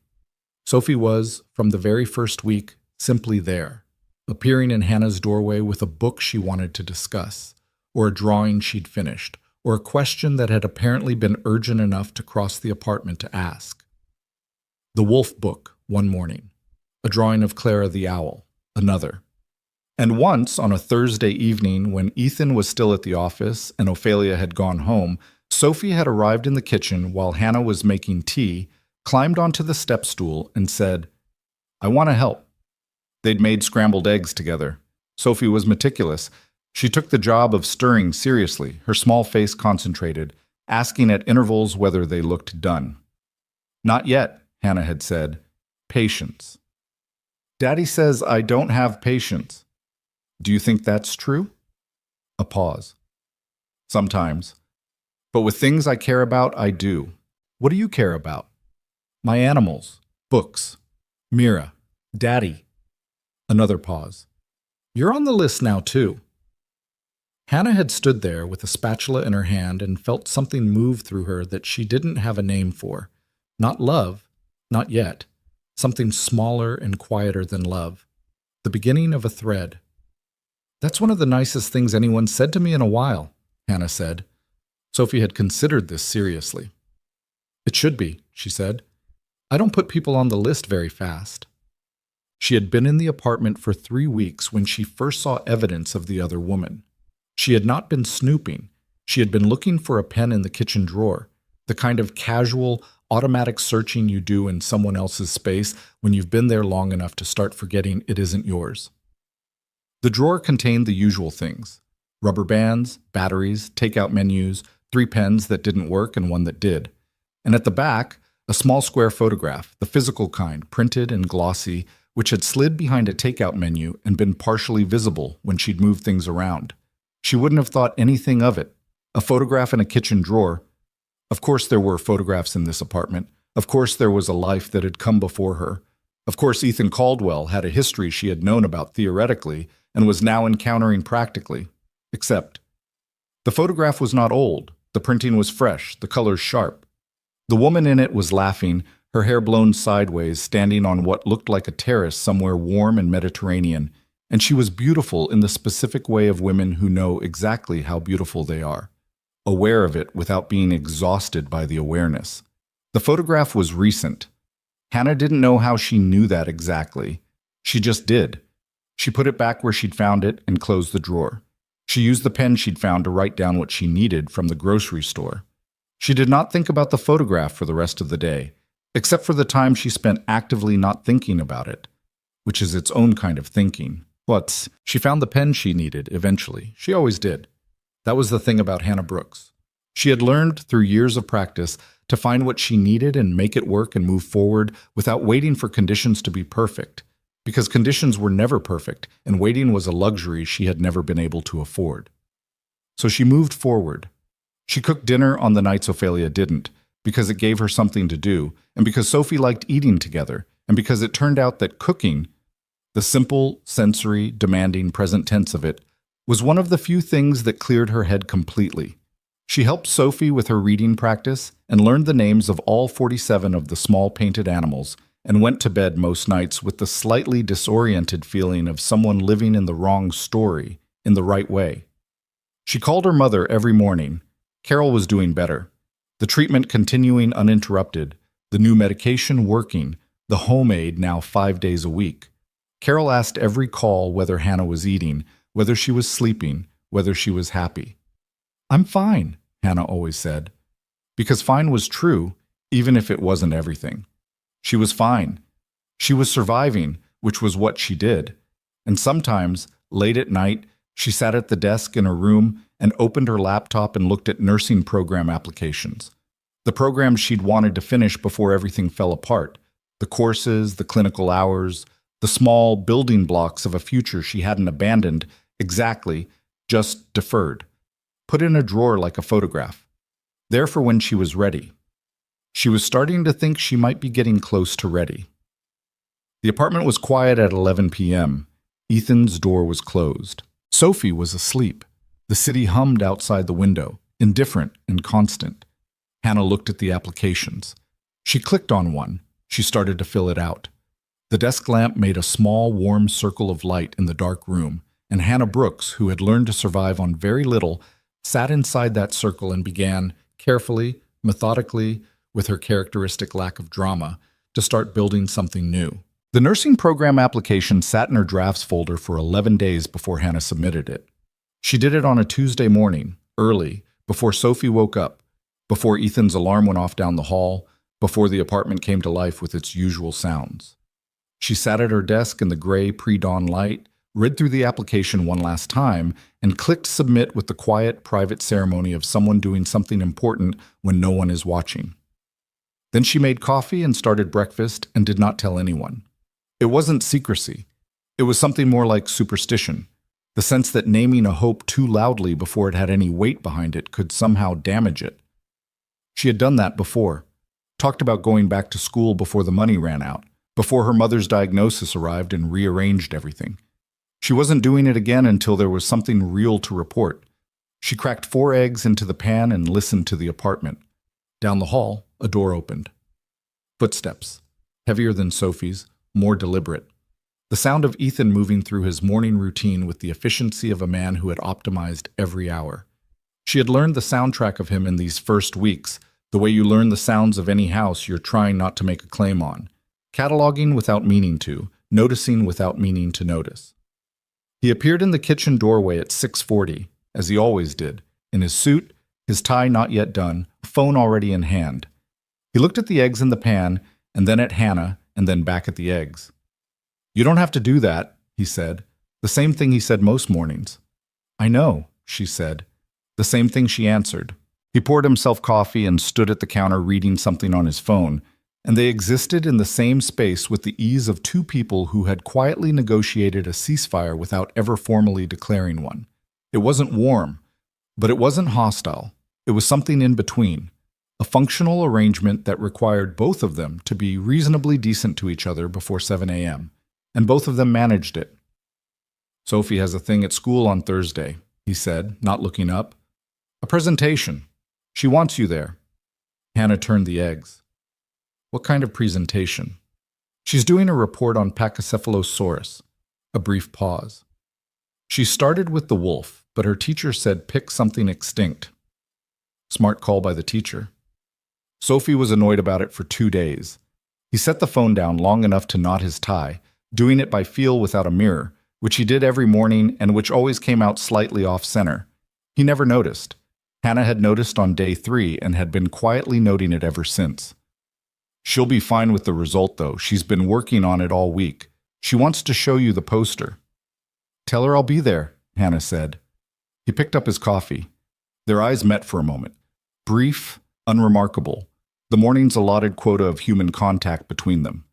S1: Sophie was, from the very first week, simply there, appearing in Hannah's doorway with a book she wanted to discuss, or a drawing she'd finished, or a question that had apparently been urgent enough to cross the apartment to ask. The Wolf book, one morning. A drawing of Clara the owl, another. And once, on a Thursday evening when Ethan was still at the office and Ophelia had gone home, Sophie had arrived in the kitchen while Hannah was making tea, climbed onto the step stool and said, "I want to help." They'd made scrambled eggs together. Sophie was meticulous. She took the job of stirring seriously, her small face concentrated, asking at intervals whether they looked done. "Not yet," Hannah had said. "Patience." "Daddy says I don't have patience." "Do you think that's true?" A pause. "Sometimes. But with things I care about, I do." "What do you care about?" "My animals, books, Mira, Daddy." Another pause. "You're on the list now, too." Hannah had stood there with a spatula in her hand and felt something move through her that she didn't have a name for. Not love, not yet. Something smaller and quieter than love. The beginning of a thread. "That's one of the nicest things anyone said to me in a while," Hannah said. Sophie had considered this seriously. "It should be," she said. "I don't put people on the list very fast." She had been in the apartment for 3 weeks when she first saw evidence of the other woman. She had not been snooping. She had been looking for a pen in the kitchen drawer, the kind of casual, automatic searching you do in someone else's space when you've been there long enough to start forgetting it isn't yours. The drawer contained the usual things: rubber bands, batteries, takeout menus, 3 pens that didn't work and one that did. And at the back, a small square photograph, the physical kind, printed and glossy, which had slid behind a takeout menu and been partially visible when she'd moved things around. She wouldn't have thought anything of it. A photograph in a kitchen drawer. Of course there were photographs in this apartment. Of course there was a life that had come before her. Of course Ethan Caldwell had a history she had known about theoretically and was now encountering practically. Except, the photograph was not old. The printing was fresh, the colors sharp. The woman in it was laughing, her hair blown sideways, standing on what looked like a terrace somewhere warm and Mediterranean, and she was beautiful in the specific way of women who know exactly how beautiful they are, aware of it without being exhausted by the awareness. The photograph was recent. Hannah didn't know how she knew that exactly. She just did. She put it back where she'd found it and closed the drawer. She used the pen she'd found to write down what she needed from the grocery store. She did not think about the photograph for the rest of the day, except for the time she spent actively not thinking about it, which is its own kind of thinking. She found the pen she needed eventually. She always did. That was the thing about Hannah Brooks. She had learned through years of practice to find what she needed and make it work and move forward without waiting for conditions to be perfect, because conditions were never perfect and waiting was a luxury she had never been able to afford. So she moved forward. She cooked dinner on the nights Ophelia didn't, because it gave her something to do, and because Sophie liked eating together, and because it turned out that cooking, the simple, sensory, demanding present tense of it, was one of the few things that cleared her head completely. She helped Sophie with her reading practice and learned the names of all 47 of the small painted animals and went to bed most nights with the slightly disoriented feeling of someone living in the wrong story in the right way. She called her mother every morning. Carol was doing better. The treatment continuing uninterrupted, the new medication working, the home aid now 5 days a week. Carol asked every call whether Hannah was eating, whether she was sleeping, whether she was happy. "I'm fine," Hannah always said. Because fine was true, even if it wasn't everything. She was fine. She was surviving, which was what she did. And sometimes, late at night, she sat at the desk in her room and opened her laptop and looked at nursing program applications. The programs she'd wanted to finish before everything fell apart. The courses, the clinical hours, the small building blocks of a future she hadn't abandoned exactly, just deferred. Put in a drawer like a photograph. There for when she was ready. She was starting to think she might be getting close to ready. The apartment was quiet at 11 p.m. Ethan's door was closed. Sophie was asleep. The city hummed outside the window, indifferent and constant. Hannah looked at the applications. She clicked on one. She started to fill it out. The desk lamp made a small, warm circle of light in the dark room, and Hannah Brooks, who had learned to survive on very little, sat inside that circle and began, carefully, methodically, with her characteristic lack of drama, to start building something new. The nursing program application sat in her drafts folder for 11 days before Hannah submitted it. She did it on a Tuesday morning, early, before Sophie woke up, before Ethan's alarm went off down the hall, before the apartment came to life with its usual sounds. She sat at her desk in the gray pre-dawn light, read through the application one last time, and clicked submit with the quiet, private ceremony of someone doing something important when no one is watching. Then she made coffee and started breakfast and did not tell anyone. It wasn't secrecy. It was something more like superstition, the sense that naming a hope too loudly before it had any weight behind it could somehow damage it. She had done that before, talked about going back to school before the money ran out, before her mother's diagnosis arrived and rearranged everything. She wasn't doing it again until there was something real to report. She cracked 4 eggs into the pan and listened to the apartment. Down the hall, a door opened. Footsteps, heavier than Sophie's, more deliberate. The sound of Ethan moving through his morning routine with the efficiency of a man who had optimized every hour. She had learned the soundtrack of him in these first weeks, the way you learn the sounds of any house you're trying not to make a claim on. Cataloging without meaning to, noticing without meaning to notice. He appeared in the kitchen doorway at 6:40, as he always did, in his suit, his tie not yet done, a phone already in hand. He looked at the eggs in the pan, and then at Hannah, and then back at the eggs. "You don't have to do that," he said, the same thing he said most mornings. "I know," she said, the same thing she answered. He poured himself coffee and stood at the counter reading something on his phone, and they existed in the same space with the ease of 2 people who had quietly negotiated a ceasefire without ever formally declaring one. It wasn't warm, but it wasn't hostile. It was something in between, a functional arrangement that required both of them to be reasonably decent to each other before 7 a.m., and both of them managed it. "Sophie has a thing at school on Thursday," he said, not looking up. "A presentation. She wants you there." Hannah turned the eggs. "What kind of presentation?" "She's doing a report on Pachycephalosaurus." A brief pause. "She started with the wolf, but her teacher said pick something extinct." Smart call by the teacher. Sophie was annoyed about it for 2 days. He set the phone down long enough to knot his tie, doing it by feel without a mirror, which he did every morning and which always came out slightly off-center. He never noticed. Hannah had noticed on day 3 and had been quietly noting it ever since. "She'll be fine with the result, though. She's been working on it all week. She wants to show you the poster." "Tell her I'll be there," Hannah said. He picked up his coffee. Their eyes met for a moment. Brief, unremarkable, the morning's allotted quota of human contact between them.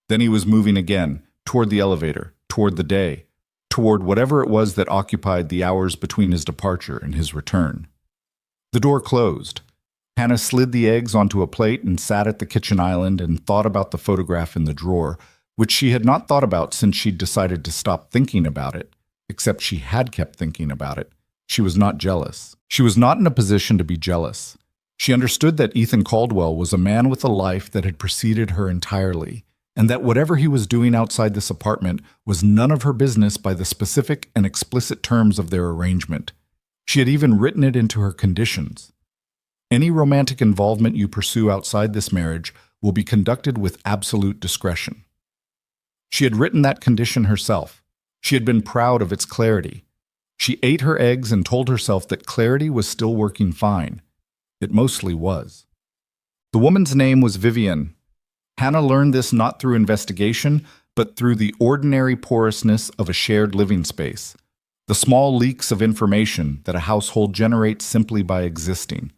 S1: Then he was moving again, toward the elevator, toward the day, toward whatever it was that occupied the hours between his departure and his return. The door closed. Hannah slid the eggs onto a plate and sat at the kitchen island and thought about the photograph in the drawer, which she had not thought about since she'd decided to stop thinking about it, except she had kept thinking about it. She was not jealous. She was not in a position to be jealous. She understood that Ethan Caldwell was a man with a life that had preceded her entirely, and that whatever he was doing outside this apartment was none of her business by the specific and explicit terms of their arrangement. She had even written it into her conditions. Any romantic involvement you pursue outside this marriage will be conducted with absolute discretion. She had written that condition herself. She had been proud of its clarity. She ate her eggs and told herself that clarity was still working fine. It mostly was. The woman's name was Vivian. Hannah learned this not through investigation, but through the ordinary porousness of a shared living space, the small leaks of information that a household generates simply by existing.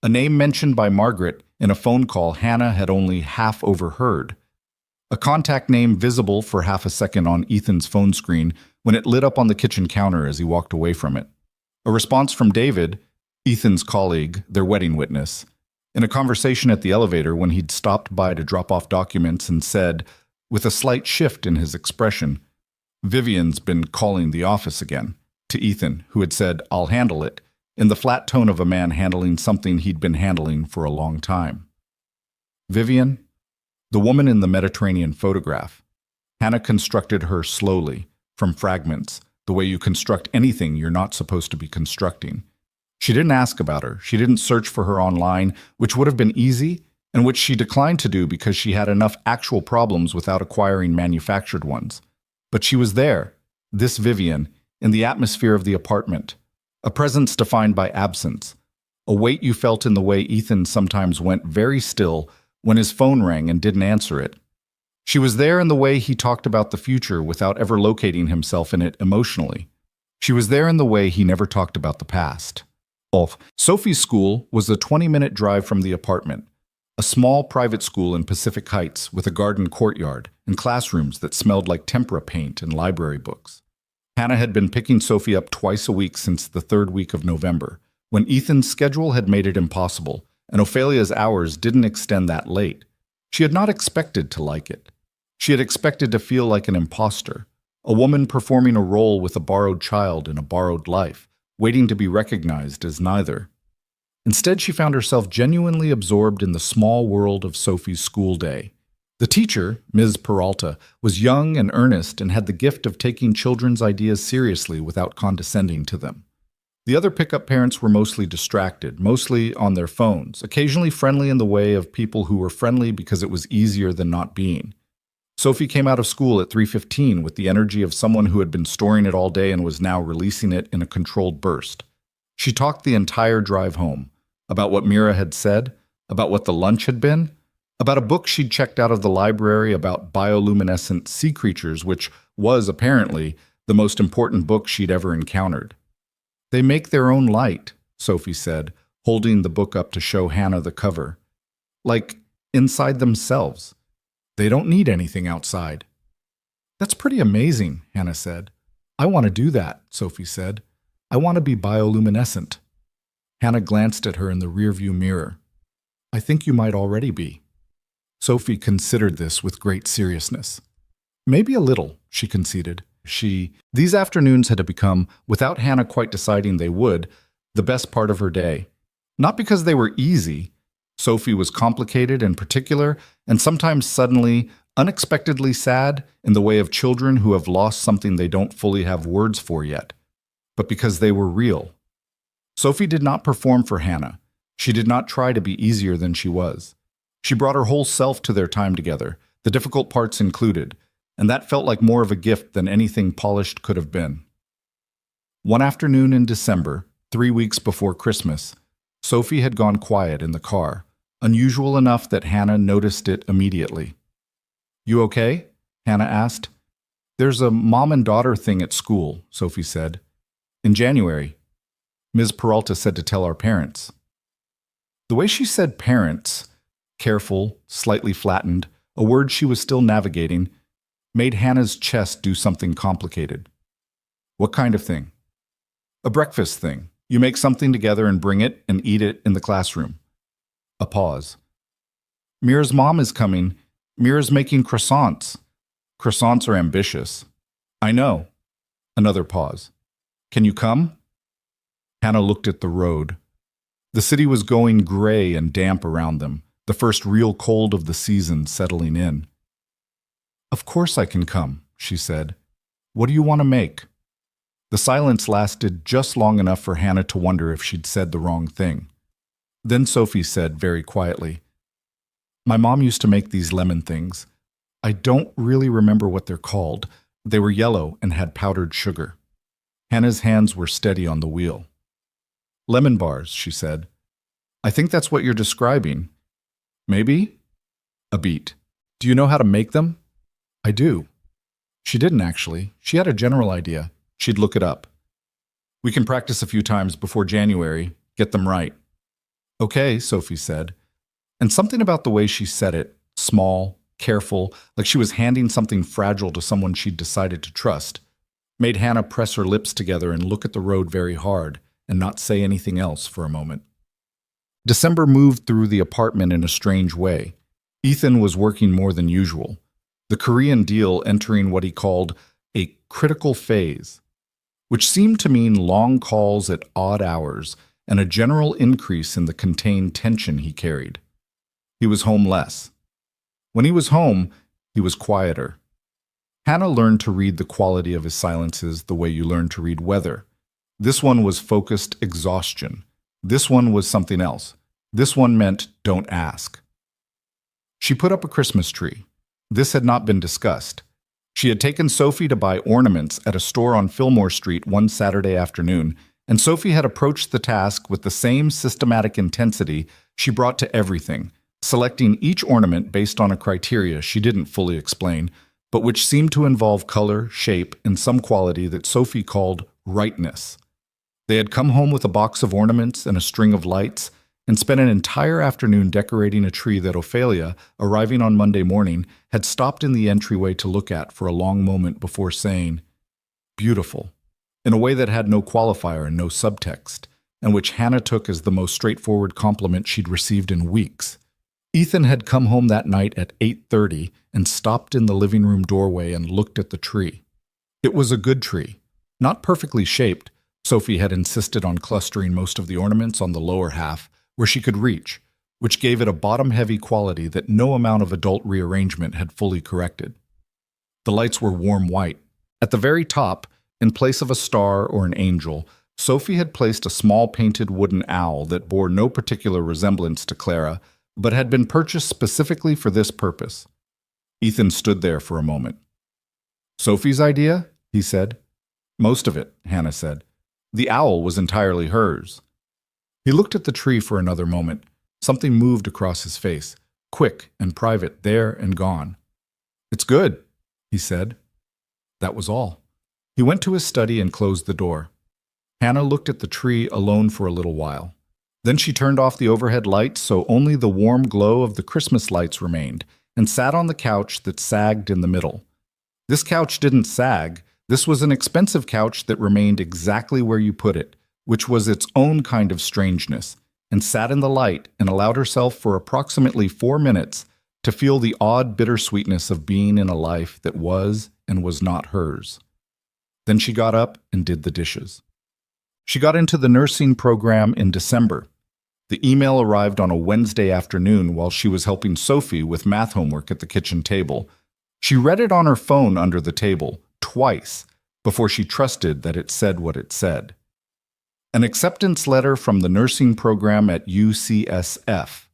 S1: A name mentioned by Margaret in a phone call Hannah had only half overheard. A contact name visible for half a second on Ethan's phone screen when it lit up on the kitchen counter as he walked away from it. A response from David, Ethan's colleague, their wedding witness, in a conversation at the elevator when he'd stopped by to drop off documents and said, with a slight shift in his expression, "Vivian's been calling the office again," to Ethan, who had said, "I'll handle it," in the flat tone of a man handling something he'd been handling for a long time. Vivian, the woman in the Mediterranean photograph. Hannah constructed her slowly, from fragments, the way you construct anything you're not supposed to be constructing. She didn't ask about her. She didn't search for her online, which would have been easy, and which she declined to do because she had enough actual problems without acquiring manufactured ones. But she was there, this Vivian, in the atmosphere of the apartment, a presence defined by absence, a weight you felt in the way Ethan sometimes went very still when his phone rang and didn't answer it. She was there in the way he talked about the future without ever locating himself in it emotionally. She was there in the way he never talked about the past. Sophie's school was a 20-minute drive from the apartment, a small private school in Pacific Heights with a garden courtyard and classrooms that smelled like tempera paint and library books. Hannah had been picking Sophie up twice a week since the third week of November, when Ethan's schedule had made it impossible, and Ophelia's hours didn't extend that late. She had not expected to like it. She had expected to feel like an imposter, a woman performing a role with a borrowed child in a borrowed life, waiting to be recognized as neither. Instead, she found herself genuinely absorbed in the small world of Sophie's school day. The teacher, Ms. Peralta, was young and earnest and had the gift of taking children's ideas seriously without condescending to them. The other pickup parents were mostly distracted, mostly on their phones, occasionally friendly in the way of people who were friendly because it was easier than not being. Sophie came out of school at 3:15 with the energy of someone who had been storing it all day and was now releasing it in a controlled burst. She talked the entire drive home, about what Mira had said, about what the lunch had been, about a book she'd checked out of the library about bioluminescent sea creatures, which was, apparently, the most important book she'd ever encountered. "They make their own light," Sophie said, holding the book up to show Hannah the cover. "Like, inside themselves. They don't need anything outside." "That's pretty amazing," Hannah said. "I want to do that," Sophie said. "I want to be bioluminescent." Hannah glanced at her in the rearview mirror. "I think you might already be." Sophie considered this with great seriousness. "Maybe a little," she conceded. These afternoons had become, without Hannah quite deciding they would, the best part of her day. Not because they were easy. Sophie was complicated and particular, and sometimes suddenly, unexpectedly sad in the way of children who have lost something they don't fully have words for yet, but because they were real. Sophie did not perform for Hannah. She did not try to be easier than she was. She brought her whole self to their time together, the difficult parts included, and that felt like more of a gift than anything polished could have been. One afternoon in December, 3 weeks before Christmas, Sophie had gone quiet in the car, unusual enough that Hannah noticed it immediately. "You okay?" Hannah asked. "There's a mom and daughter thing at school," Sophie said. "In January. Ms. Peralta said to tell our parents." The way she said parents, careful, slightly flattened, a word she was still navigating, made Hannah's chest do something complicated. "What kind of thing?" "A breakfast thing. You make something together and bring it and eat it in the classroom." A pause. "Mira's mom is coming. Mira's making croissants." "Croissants are ambitious." "I know." Another pause. "Can you come?" Hannah looked at the road. The city was going gray and damp around them, the first real cold of the season settling in. "Of course I can come," she said. "What do you want to make?" The silence lasted just long enough for Hannah to wonder if she'd said the wrong thing. Then Sophie said very quietly, "My mom used to make these lemon things. I don't really remember what they're called. They were yellow and had powdered sugar." Hannah's hands were steady on the wheel. "Lemon bars," she said. "I think that's what you're describing." "Maybe?" "A beat. Do you know how to make them?" "I do." She didn't actually. She had a general idea. She'd look it up. "We can practice a few times before January. Get them right." "Okay," Sophie said. And something about the way she said it, small, careful, like she was handing something fragile to someone she'd decided to trust, made Hannah press her lips together and look at the road very hard and not say anything else for a moment. December moved through the apartment in a strange way. Ethan was working more than usual, the Korean deal entering what he called a critical phase, which seemed to mean long calls at odd hours and a general increase in the contained tension he carried. He was home less. When he was home, he was quieter. Hannah learned to read the quality of his silences the way you learn to read weather. This one was focused exhaustion. This one was something else. This one meant don't ask. She put up a Christmas tree. This had not been discussed. She had taken Sophie to buy ornaments at a store on Fillmore Street one Saturday afternoon, and Sophie had approached the task with the same systematic intensity she brought to everything, selecting each ornament based on a criteria she didn't fully explain, but which seemed to involve color, shape, and some quality that Sophie called rightness. They had come home with a box of ornaments and a string of lights, and spent an entire afternoon decorating a tree that Ophelia, arriving on Monday morning, had stopped in the entryway to look at for a long moment before saying, "Beautiful," in a way that had no qualifier and no subtext, and which Hannah took as the most straightforward compliment she'd received in weeks. Ethan had come home that night at 8:30 and stopped in the living room doorway and looked at the tree. It was a good tree, not perfectly shaped. Sophie had insisted on clustering most of the ornaments on the lower half, where she could reach, which gave it a bottom-heavy quality that no amount of adult rearrangement had fully corrected. The lights were warm white. At the very top, in place of a star or an angel, Sophie had placed a small painted wooden owl that bore no particular resemblance to Clara, but had been purchased specifically for this purpose. Ethan stood there for a moment. "Sophie's idea?" he said. "Most of it," Hannah said. "The owl was entirely hers." He looked at the tree for another moment. Something moved across his face, quick and private, there and gone. "It's good," he said. That was all. He went to his study and closed the door. Hannah looked at the tree alone for a little while. Then she turned off the overhead lights so only the warm glow of the Christmas lights remained, and sat on the couch that sagged in the middle. This couch didn't sag. This was an expensive couch that remained exactly where you put it, which was its own kind of strangeness, and sat in the light and allowed herself for approximately 4 minutes to feel the odd bittersweetness of being in a life that was and was not hers. Then she got up and did the dishes. She got into the nursing program in December. The email arrived on a Wednesday afternoon while she was helping Sophie with math homework at the kitchen table. She read it on her phone under the table, twice, before she trusted that it said what it said. An acceptance letter from the nursing program at UCSF,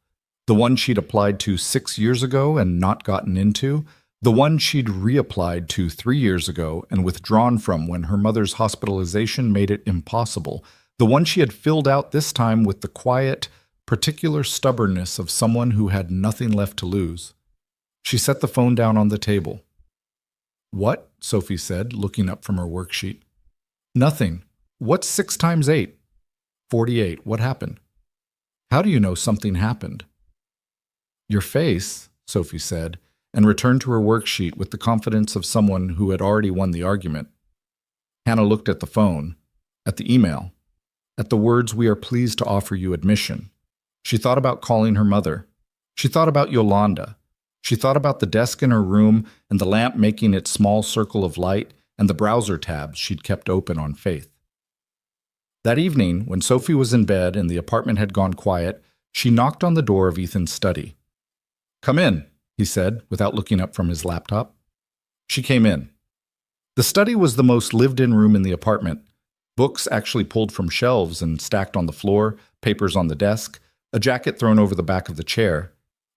S1: the one she'd applied to 6 years ago and not gotten into, the one she'd reapplied to 3 years ago and withdrawn from when her mother's hospitalization made it impossible, the one she had filled out this time with the quiet, particular stubbornness of someone who had nothing left to lose. She set the phone down on the table. "What?" Sophie said, looking up from her worksheet. "Nothing. What's 6 times 8? 48. What happened?" "How do you know something happened?" "Your face," Sophie said, and returned to her worksheet with the confidence of someone who had already won the argument. Hannah looked at the phone, at the email, at the words, "We are pleased to offer you admission." She thought about calling her mother. She thought about Yolanda. She thought about the desk in her room and the lamp making its small circle of light and the browser tabs she'd kept open on Faith. That evening, when Sophie was in bed and the apartment had gone quiet, she knocked on the door of Ethan's study. "Come in," he said, without looking up from his laptop. She came in. The study was the most lived-in room in the apartment, Books actually pulled from shelves and stacked on the floor, papers on the desk, a jacket thrown over the back of the chair.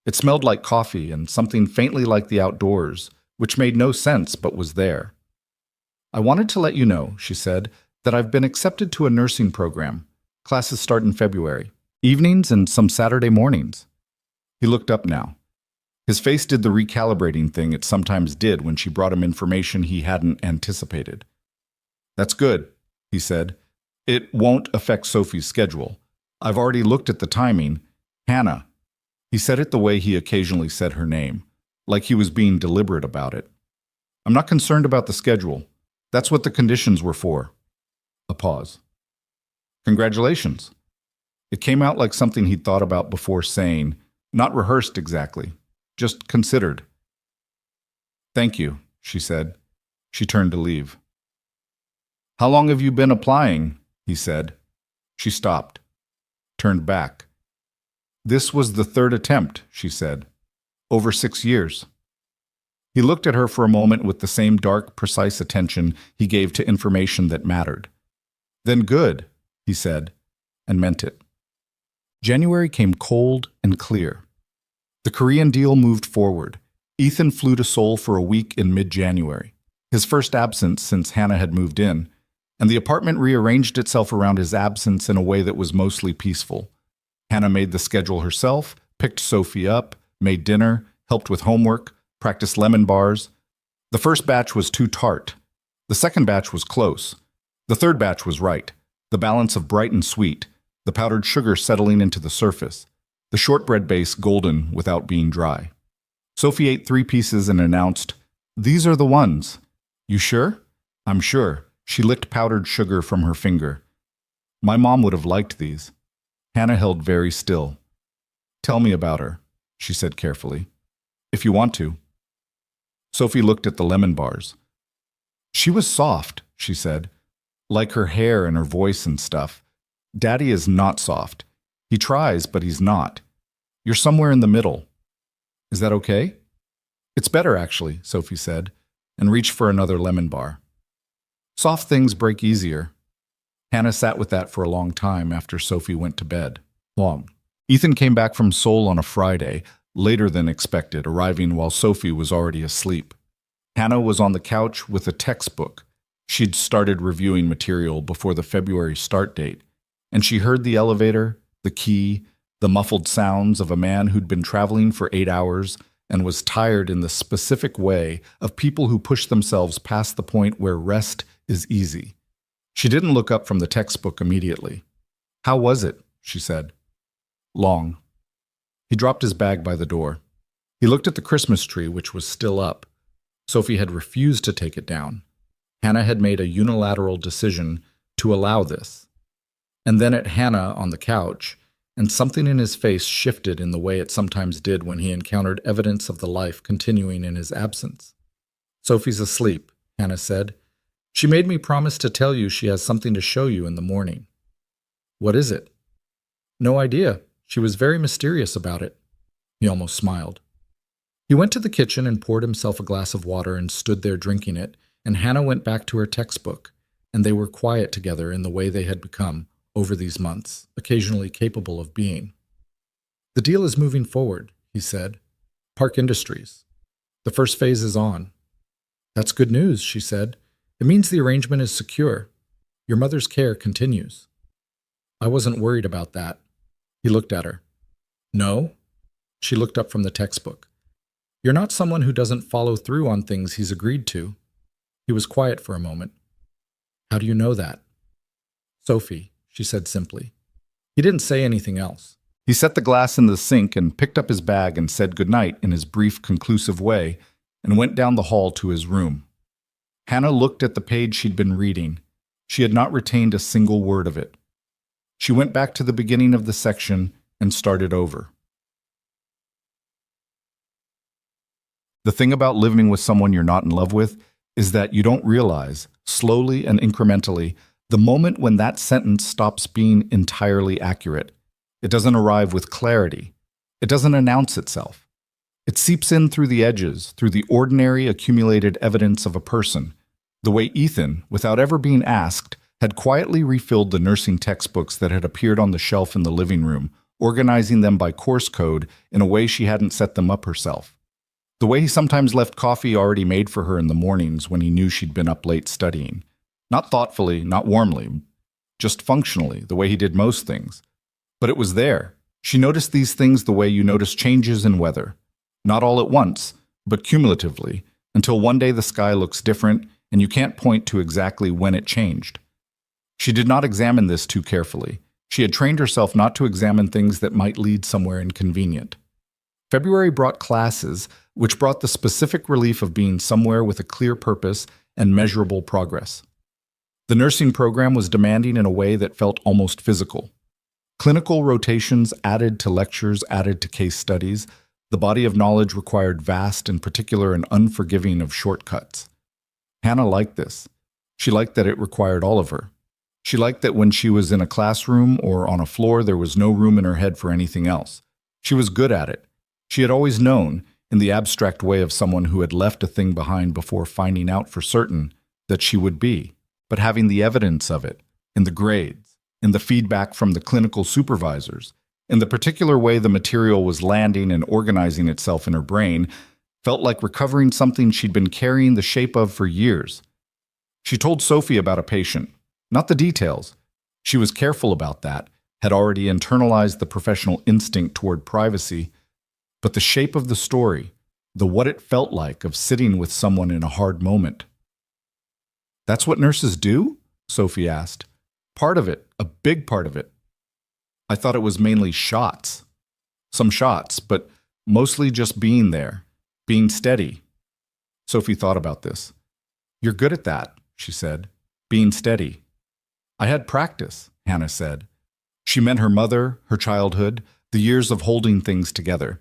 S1: It smelled like coffee and something faintly like the outdoors, which made no sense but was there. "I wanted to let you know," she said, "that I've been accepted to a nursing program. Classes start in February. Evenings and some Saturday mornings." He looked up now. His face did the recalibrating thing it sometimes did when she brought him information he hadn't anticipated. "That's good," he said. "It won't affect Sophie's schedule. I've already looked at the timing. Hannah." He said it the way he occasionally said her name, like he was being deliberate about it. "I'm not concerned about the schedule. That's what the conditions were for." A pause. "Congratulations." It came out like something he'd thought about before saying, not rehearsed exactly, just considered. "Thank you," she said. She turned to leave. "How long have you been applying?" he said. She stopped, turned back. "This was the third attempt," she said. "Over 6 years." He looked at her for a moment with the same dark, precise attention he gave to information that mattered. "Then good," he said, and meant it. January came cold and clear. The Korean deal moved forward. Ethan flew to Seoul for a week in mid-January, his first absence since Hannah had moved in, and the apartment rearranged itself around his absence in a way that was mostly peaceful. Hannah made the schedule herself, picked Sophie up, made dinner, helped with homework, practiced lemon bars. The first batch was too tart. The second batch was close. The third batch was right, the balance of bright and sweet, the powdered sugar settling into the surface, the shortbread base golden without being dry. Sophie ate 3 pieces and announced, "These are the ones." "You sure?" "I'm sure." She licked powdered sugar from her finger. "My mom would have liked these." Hannah held very still. "Tell me about her," she said carefully. "If you want to." Sophie looked at the lemon bars. "She was soft," she said, "like her hair and her voice and stuff. Daddy is not soft. He tries, but he's not. You're somewhere in the middle. Is that okay?" "It's better, actually," Sophie said, and reached for another lemon bar. "Soft things break easier." Hannah sat with that for a long time after Sophie went to bed. Long. Ethan came back from Seoul on a Friday, later than expected, arriving while Sophie was already asleep. Hannah was on the couch with a textbook. She'd started reviewing material before the February start date, and she heard the elevator, the key, the muffled sounds of a man who'd been traveling for 8 hours and was tired in the specific way of people who push themselves past the point where rest is easy. She didn't look up from the textbook immediately. "How was it?" she said. "Long." He dropped his bag by the door. He looked at the Christmas tree, which was still up. Sophie had refused to take it down. Hannah had made a unilateral decision to allow this. And then at Hannah on the couch, and something in his face shifted in the way it sometimes did when he encountered evidence of the life continuing in his absence. "Sophie's asleep," Hannah said. "She made me promise to tell you she has something to show you in the morning." "What is it?" "No idea. She was very mysterious about it." He almost smiled. He went to the kitchen and poured himself a glass of water and stood there drinking it, and Hannah went back to her textbook, and they were quiet together in the way they had become over these months, occasionally capable of being. "The deal is moving forward," he said. "Park Industries. The first phase is on." "That's good news," she said. "It means the arrangement is secure. Your mother's care continues." "I wasn't worried about that." He looked at her. "No?" She looked up from the textbook. "You're not someone who doesn't follow through on things he's agreed to." He was quiet for a moment. "How do you know that?" "Sophie," she said simply. He didn't say anything else. He set the glass in the sink and picked up his bag and said goodnight in his brief, conclusive way and went down the hall to his room. Hannah looked at the page she'd been reading. She had not retained a single word of it. She went back to the beginning of the section and started over. The thing about living with someone you're not in love with is that you don't realize, slowly and incrementally, the moment when that sentence stops being entirely accurate. It doesn't arrive with clarity. It doesn't announce itself. It seeps in through the edges, through the ordinary accumulated evidence of a person, the way Ethan, without ever being asked, had quietly refilled the nursing textbooks that had appeared on the shelf in the living room, organizing them by course code in a way she hadn't set them up herself. The way he sometimes left coffee already made for her in the mornings when he knew she'd been up late studying. Not thoughtfully, not warmly, just functionally, the way he did most things. But it was there. She noticed these things the way you notice changes in weather. Not all at once, but cumulatively, until one day the sky looks different and you can't point to exactly when it changed. She did not examine this too carefully. She had trained herself not to examine things that might lead somewhere inconvenient. February brought classes, which brought the specific relief of being somewhere with a clear purpose and measurable progress. The nursing program was demanding in a way that felt almost physical. Clinical rotations added to lectures, added to case studies. The body of knowledge required vast and particular and unforgiving of shortcuts. Hannah liked this. She liked that it required all of her. She liked that when she was in a classroom or on a floor, there was no room in her head for anything else. She was good at it. She had always known, in the abstract way of someone who had left a thing behind before finding out for certain that she would be, but having the evidence of it, in the grades, in the feedback from the clinical supervisors, in the particular way the material was landing and organizing itself in her brain, felt like recovering something she'd been carrying the shape of for years. She told Sophie about a patient. Not the details. She was careful about that, had already internalized the professional instinct toward privacy, but the shape of the story, the what it felt like of sitting with someone in a hard moment. That's what nurses do? Sophie asked. Part of it, a big part of it. I thought it was mainly shots. Some shots, but mostly just being there, being steady. Sophie thought about this. You're good at that, she said, being steady. I had practice, Hannah said. She meant her mother, her childhood, the years of holding things together.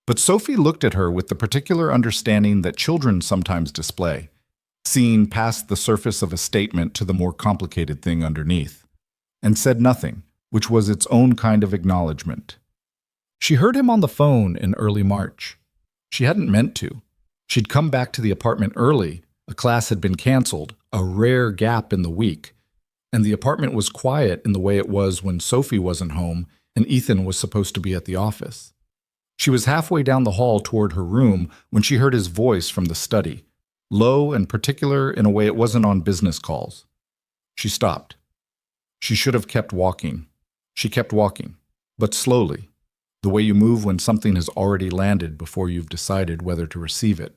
S1: But Sophie looked at her with the particular understanding that children sometimes display, seeing past the surface of a statement to the more complicated thing underneath, and said nothing, which was its own kind of acknowledgement. She heard him on the phone in early March. She hadn't meant to. She'd come back to the apartment early, a class had been canceled, a rare gap in the week, and the apartment was quiet in the way it was when Sophie wasn't home and Ethan was supposed to be at the office. She was halfway down the hall toward her room when she heard his voice from the study, low and particular in a way it wasn't on business calls. She stopped. She should have kept walking. She kept walking, but slowly, the way you move when something has already landed before you've decided whether to receive it.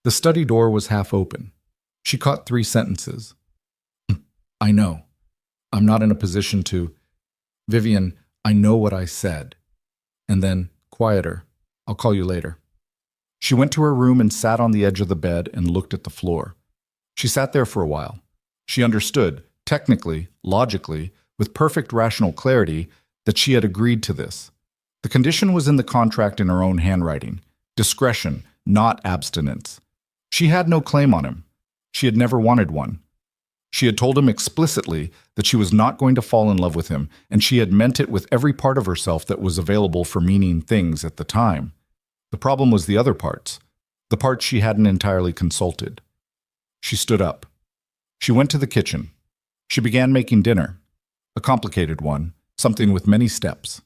S1: The study door was half open. She caught 3 sentences. I know. I'm not in a position to... Vivian, I know what I said. And then, quieter. I'll call you later. She went to her room and sat on the edge of the bed and looked at the floor. She sat there for a while. She understood, technically, logically, with perfect rational clarity, that she had agreed to this. The condition was in the contract in her own handwriting. Discretion, not abstinence. She had no claim on him. She had never wanted one. She had told him explicitly that she was not going to fall in love with him, and she had meant it with every part of herself that was available for meaning things at the time. The problem was the other parts, the parts she hadn't entirely consulted. She stood up. She went to the kitchen. She began making dinner, a complicated one, something with many steps.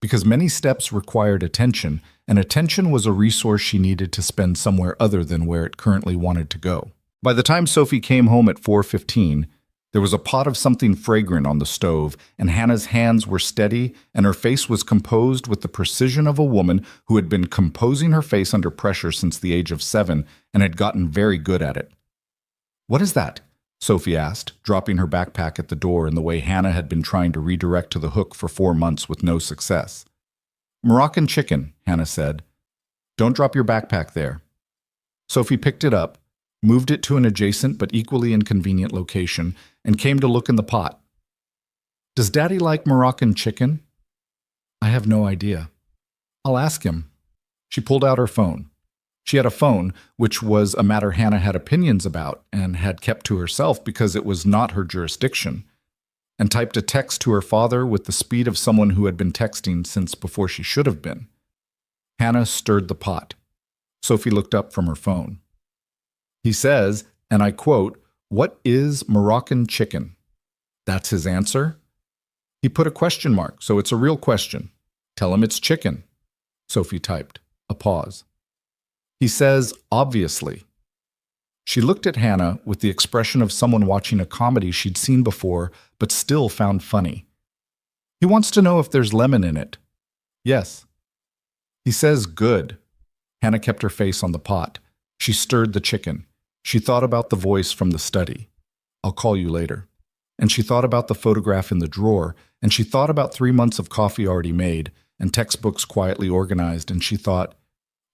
S1: Because many steps required attention, and attention was a resource she needed to spend somewhere other than where it currently wanted to go. By the time Sophie came home at 4:15, there was a pot of something fragrant on the stove, and Hannah's hands were steady, and her face was composed with the precision of a woman who had been composing her face under pressure since the age of 7 and had gotten very good at it. "What is that?" Sophie asked, dropping her backpack at the door in the way Hannah had been trying to redirect to the hook for 4 months with no success. "Moroccan chicken," Hannah said. "Don't drop your backpack there." Sophie picked it up, moved it to an adjacent but equally inconvenient location, and came to look in the pot. "Does Daddy like Moroccan chicken?" "I have no idea. I'll ask him." She pulled out her phone. She had a phone, which was a matter Hannah had opinions about and had kept to herself because it was not her jurisdiction, and typed a text to her father with the speed of someone who had been texting since before she should have been. Hannah stirred the pot. Sophie looked up from her phone. "He says, and I quote, 'What is Moroccan chicken?' That's his answer? He put a question mark, so it's a real question. Tell him it's chicken. Sophie typed. A pause. He says, obviously. She looked at Hannah with the expression of someone watching a comedy she'd seen before but still found funny. He wants to know if there's lemon in it. Yes. He says good. Hannah kept her face on the pot. She stirred the chicken. She thought about the voice from the study. I'll call you later. And she thought about the photograph in the drawer, and she thought about 3 months of coffee already made, and textbooks quietly organized, and she thought,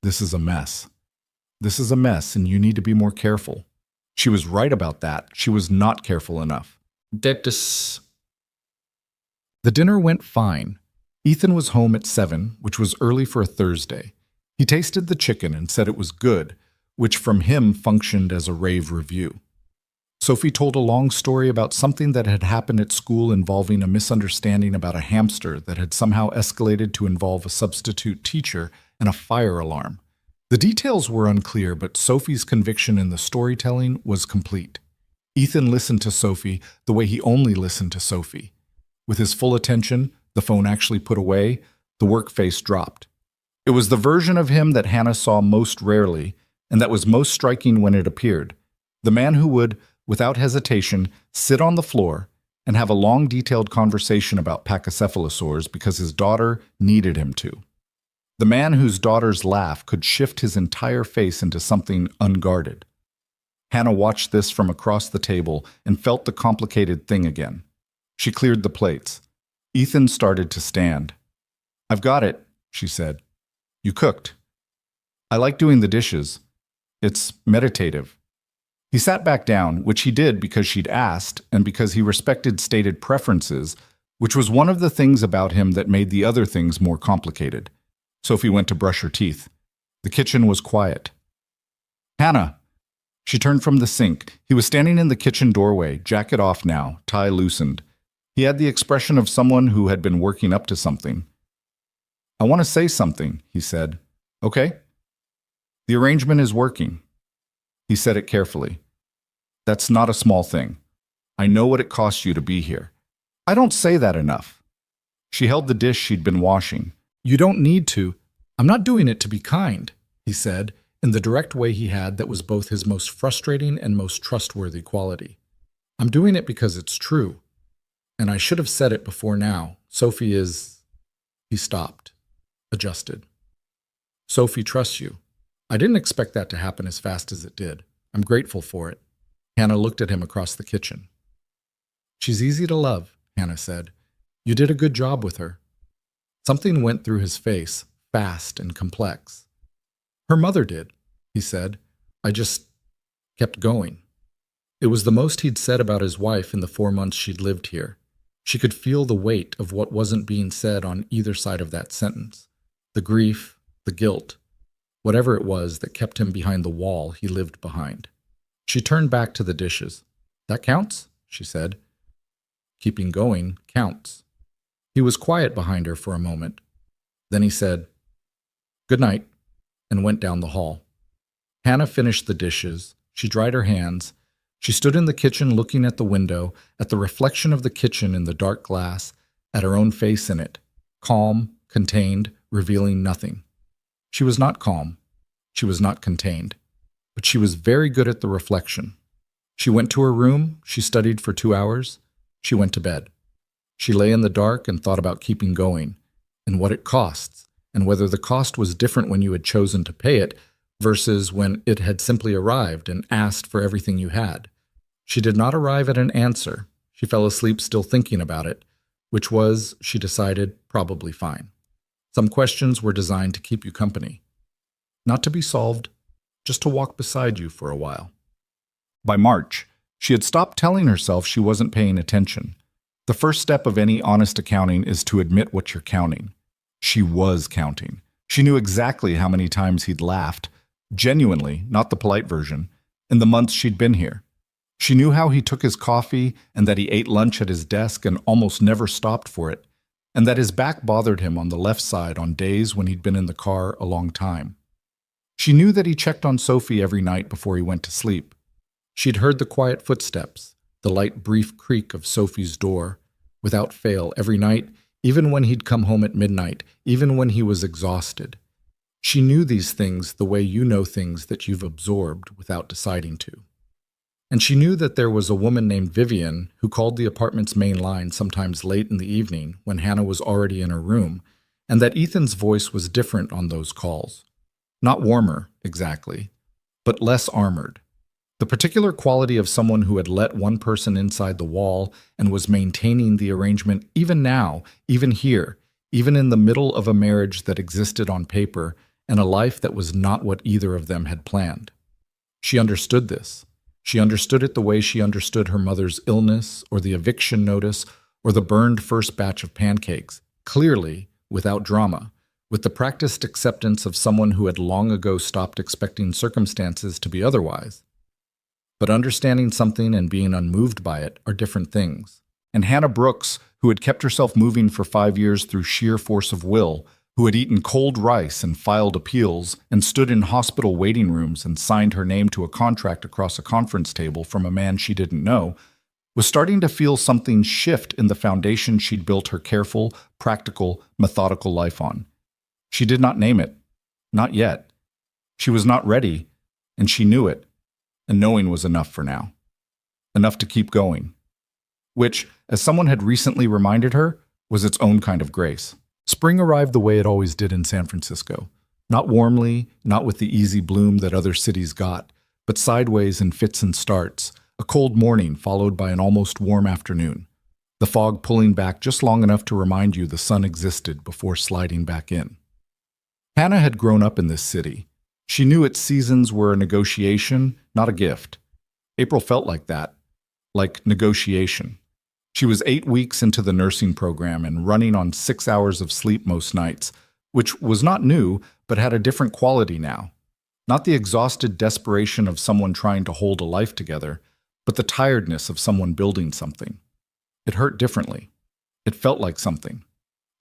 S1: this is a mess. This is a mess, and you need to be more careful. She was right about that. She was not careful enough. The dinner went fine. Ethan was home at 7, which was early for a Thursday. He tasted the chicken and said it was good, which from him functioned as a rave review. Sophie told a long story about something that had happened at school involving a misunderstanding about a hamster that had somehow escalated to involve a substitute teacher and a fire alarm. The details were unclear, but Sophie's conviction in the storytelling was complete. Ethan listened to Sophie the way he only listened to Sophie. With his full attention, the phone actually put away, the work face dropped. It was the version of him that Hannah saw most rarely, and that was most striking when it appeared. The man who would, without hesitation, sit on the floor and have a long, detailed conversation about pachycephalosaurs because his daughter needed him to. The man whose daughter's laugh could shift his entire face into something unguarded. Hannah watched this from across the table and felt the complicated thing again. She cleared the plates. Ethan started to stand. I've got it, she said. You cooked. I like doing the dishes. It's meditative. He sat back down, which he did because she'd asked and because he respected stated preferences, which was one of the things about him that made the other things more complicated. Sophie went to brush her teeth. The kitchen was quiet. Hannah! She turned from the sink. He was standing in the kitchen doorway, jacket off now, tie loosened. He had the expression of someone who had been working up to something. I want to say something, he said. Okay? The arrangement is working. He said it carefully. That's not a small thing. I know what it costs you to be here. I don't say that enough. She held the dish she'd been washing. You don't need to. I'm not doing it to be kind, he said, in the direct way he had that was both his most frustrating and most trustworthy quality. I'm doing it because it's true. And I should have said it before now. Sophie is... He stopped, adjusted. Sophie trusts you. I didn't expect that to happen as fast as it did. I'm grateful for it. Hannah looked at him across the kitchen. She's easy to love, Hannah said. You did a good job with her. Something went through his face, fast and complex. Her mother did, he said. I just kept going. It was the most he'd said about his wife in the 4 months she'd lived here. She could feel the weight of what wasn't being said on either side of that sentence. The grief, the guilt, whatever it was that kept him behind the wall he lived behind. She turned back to the dishes. That counts, she said. Keeping going counts. He was quiet behind her for a moment. Then he said, Good night, and went down the hall. Hannah finished the dishes. She dried her hands. She stood in the kitchen looking at the window, at the reflection of the kitchen in the dark glass, at her own face in it, calm, contained, revealing nothing. She was not calm. She was not contained. But she was very good at the reflection. She went to her room. She studied for 2 hours. She went to bed. She lay in the dark and thought about keeping going, and what it costs, and whether the cost was different when you had chosen to pay it versus when it had simply arrived and asked for everything you had. She did not arrive at an answer. She fell asleep still thinking about it, which was, she decided, probably fine. Some questions were designed to keep you company. Not to be solved, just to walk beside you for a while. By March, she had stopped telling herself she wasn't paying attention. The first step of any honest accounting is to admit what you're counting. She was counting. She knew exactly how many times he'd laughed, genuinely, not the polite version, in the months she'd been here. She knew how he took his coffee and that he ate lunch at his desk and almost never stopped for it, and that his back bothered him on the left side on days when he'd been in the car a long time. She knew that he checked on Sophie every night before he went to sleep. She'd heard the quiet footsteps, the light brief creak of Sophie's door, without fail, every night, even when he'd come home at midnight, even when he was exhausted. She knew these things the way you know things that you've absorbed without deciding to. And she knew that there was a woman named Vivian who called the apartment's main line sometimes late in the evening when Hannah was already in her room, and that Ethan's voice was different on those calls. Not warmer, exactly, but less armored. The particular quality of someone who had let one person inside the wall and was maintaining the arrangement even now, even here, even in the middle of a marriage that existed on paper and a life that was not what either of them had planned. She understood this. She understood it the way she understood her mother's illness or the eviction notice or the burned first batch of pancakes, clearly, without drama, with the practiced acceptance of someone who had long ago stopped expecting circumstances to be otherwise. But understanding something and being unmoved by it are different things. And Hannah Brooks, who had kept herself moving for 5 years through sheer force of will, who had eaten cold rice and filed appeals and stood in hospital waiting rooms and signed her name to a contract across a conference table from a man she didn't know, was starting to feel something shift in the foundation she'd built her careful, practical, methodical life on. She did not name it. Not yet. She was not ready, and she knew it, and knowing was enough for now. Enough to keep going. Which, as someone had recently reminded her, was its own kind of grace. Spring arrived the way it always did in San Francisco. Not warmly, not with the easy bloom that other cities got, but sideways in fits and starts, a cold morning followed by an almost warm afternoon, the fog pulling back just long enough to remind you the sun existed before sliding back in. Hannah had grown up in this city. She knew its seasons were a negotiation, not a gift. April felt like that, like negotiation. She was 8 weeks into the nursing program and running on 6 hours of sleep most nights, which was not new, but had a different quality now. Not the exhausted desperation of someone trying to hold a life together, but the tiredness of someone building something. It hurt differently. It felt like something.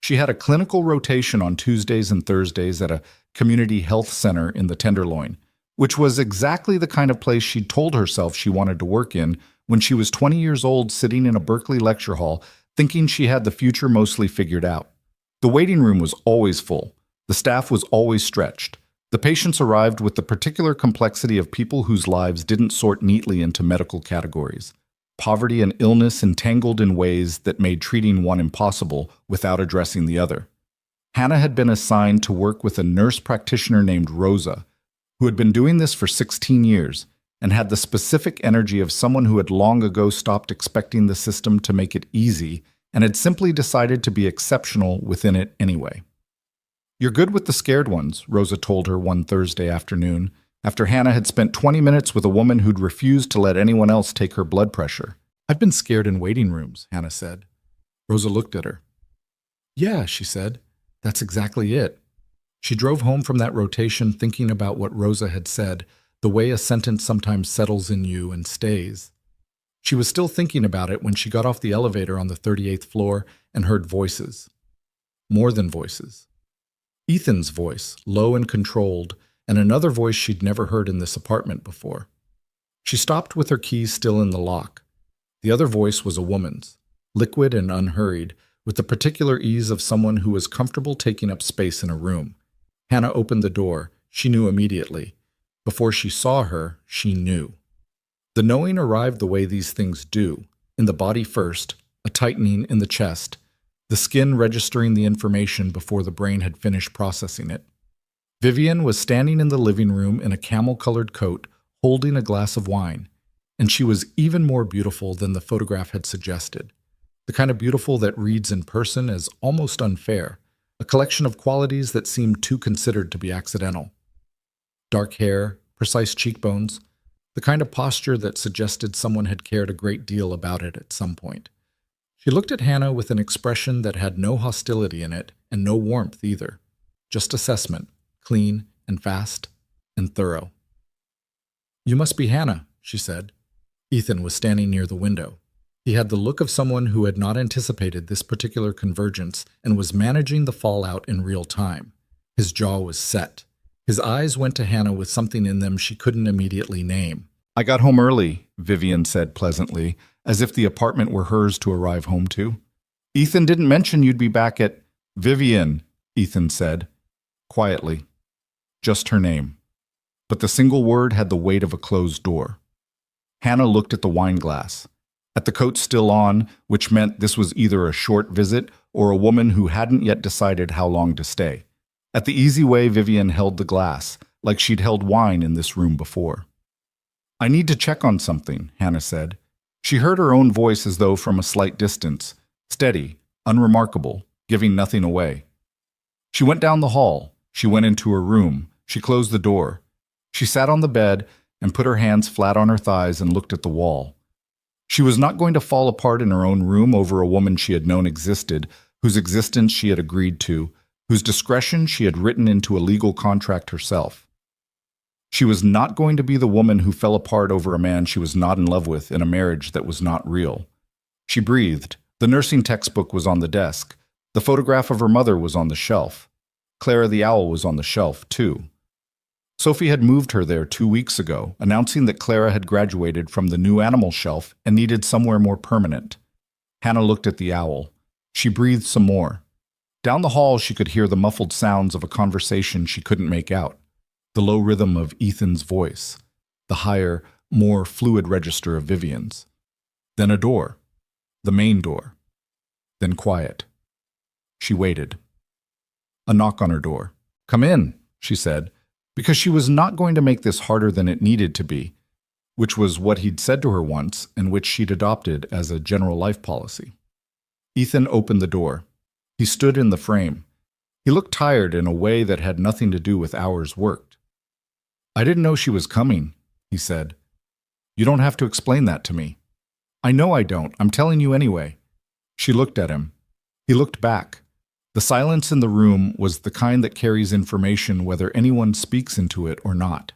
S1: She had a clinical rotation on Tuesdays and Thursdays at a community health center in the Tenderloin, which was exactly the kind of place she'd told herself she wanted to work in when she was 20 years old sitting in a Berkeley lecture hall thinking she had the future mostly figured out. The waiting room was always full. The staff was always stretched. The patients arrived with the particular complexity of people whose lives didn't sort neatly into medical categories. Poverty and illness entangled in ways that made treating one impossible without addressing the other. Hannah had been assigned to work with a nurse practitioner named Rosa, who had been doing this for 16 years, and had the specific energy of someone who had long ago stopped expecting the system to make it easy and had simply decided to be exceptional within it anyway. "You're good with the scared ones," Rosa told her one Thursday afternoon, after Hannah had spent 20 minutes with a woman who'd refused to let anyone else take her blood pressure. "I've been scared in waiting rooms," Hannah said. Rosa looked at her. "Yeah," she said, "that's exactly it." She drove home from that rotation thinking about what Rosa had said, the way a sentence sometimes settles in you and stays. She was still thinking about it when she got off the elevator on the 38th floor and heard voices. More than voices. Ethan's voice, low and controlled, and another voice she'd never heard in this apartment before. She stopped with her keys still in the lock. The other voice was a woman's, liquid and unhurried, with the particular ease of someone who was comfortable taking up space in a room. Hannah opened the door. She knew immediately. Before she saw her, she knew. The knowing arrived the way these things do, in the body first, a tightening in the chest, the skin registering the information before the brain had finished processing it. Vivian was standing in the living room in a camel-colored coat, holding a glass of wine, and she was even more beautiful than the photograph had suggested, the kind of beautiful that reads in person as almost unfair, a collection of qualities that seemed too considered to be accidental. Dark hair, precise cheekbones, the kind of posture that suggested someone had cared a great deal about it at some point. She looked at Hannah with an expression that had no hostility in it and no warmth either, just assessment, clean and fast and thorough. "You must be Hannah," she said. Ethan was standing near the window. He had the look of someone who had not anticipated this particular convergence and was managing the fallout in real time. His jaw was set. His eyes went to Hannah with something in them she couldn't immediately name. "I got home early," Vivian said pleasantly, as if the apartment were hers to arrive home to. Ethan didn't mention you'd be back at Vivian, Ethan said, quietly. Just her name. But the single word had the weight of a closed door. Hannah looked at the wine glass, at the coat still on, which meant this was either a short visit or a woman who hadn't yet decided how long to stay. At the easy way Vivian held the glass, like she'd held wine in this room before. I need to check on something, Hannah said. She heard her own voice as though from a slight distance, steady, unremarkable, giving nothing away. She went down the hall. She went into her room. She closed the door. She sat on the bed and put her hands flat on her thighs and looked at the wall. She was not going to fall apart in her own room over a woman she had known existed, whose existence she had agreed to, whose discretion she had written into a legal contract herself. She was not going to be the woman who fell apart over a man she was not in love with in a marriage that was not real. She breathed. The nursing textbook was on the desk. The photograph of her mother was on the shelf. Clara the owl was on the shelf, too. Sophie had moved her there 2 weeks ago, announcing that Clara had graduated from the new animal shelf and needed somewhere more permanent. Hannah looked at the owl. She breathed some more. Down the hall she could hear the muffled sounds of a conversation she couldn't make out, the low rhythm of Ethan's voice, the higher, more fluid register of Vivian's. Then a door, the main door. Then quiet. She waited. A knock on her door. "Come in," she said, because she was not going to make this harder than it needed to be, which was what he'd said to her once and which she'd adopted as a general life policy. Ethan opened the door. He stood in the frame. He looked tired in a way that had nothing to do with hours worked. "I didn't know she was coming," he said. "You don't have to explain that to me." "I know I don't. I'm telling you anyway." She looked at him. He looked back. The silence in the room was the kind that carries information whether anyone speaks into it or not.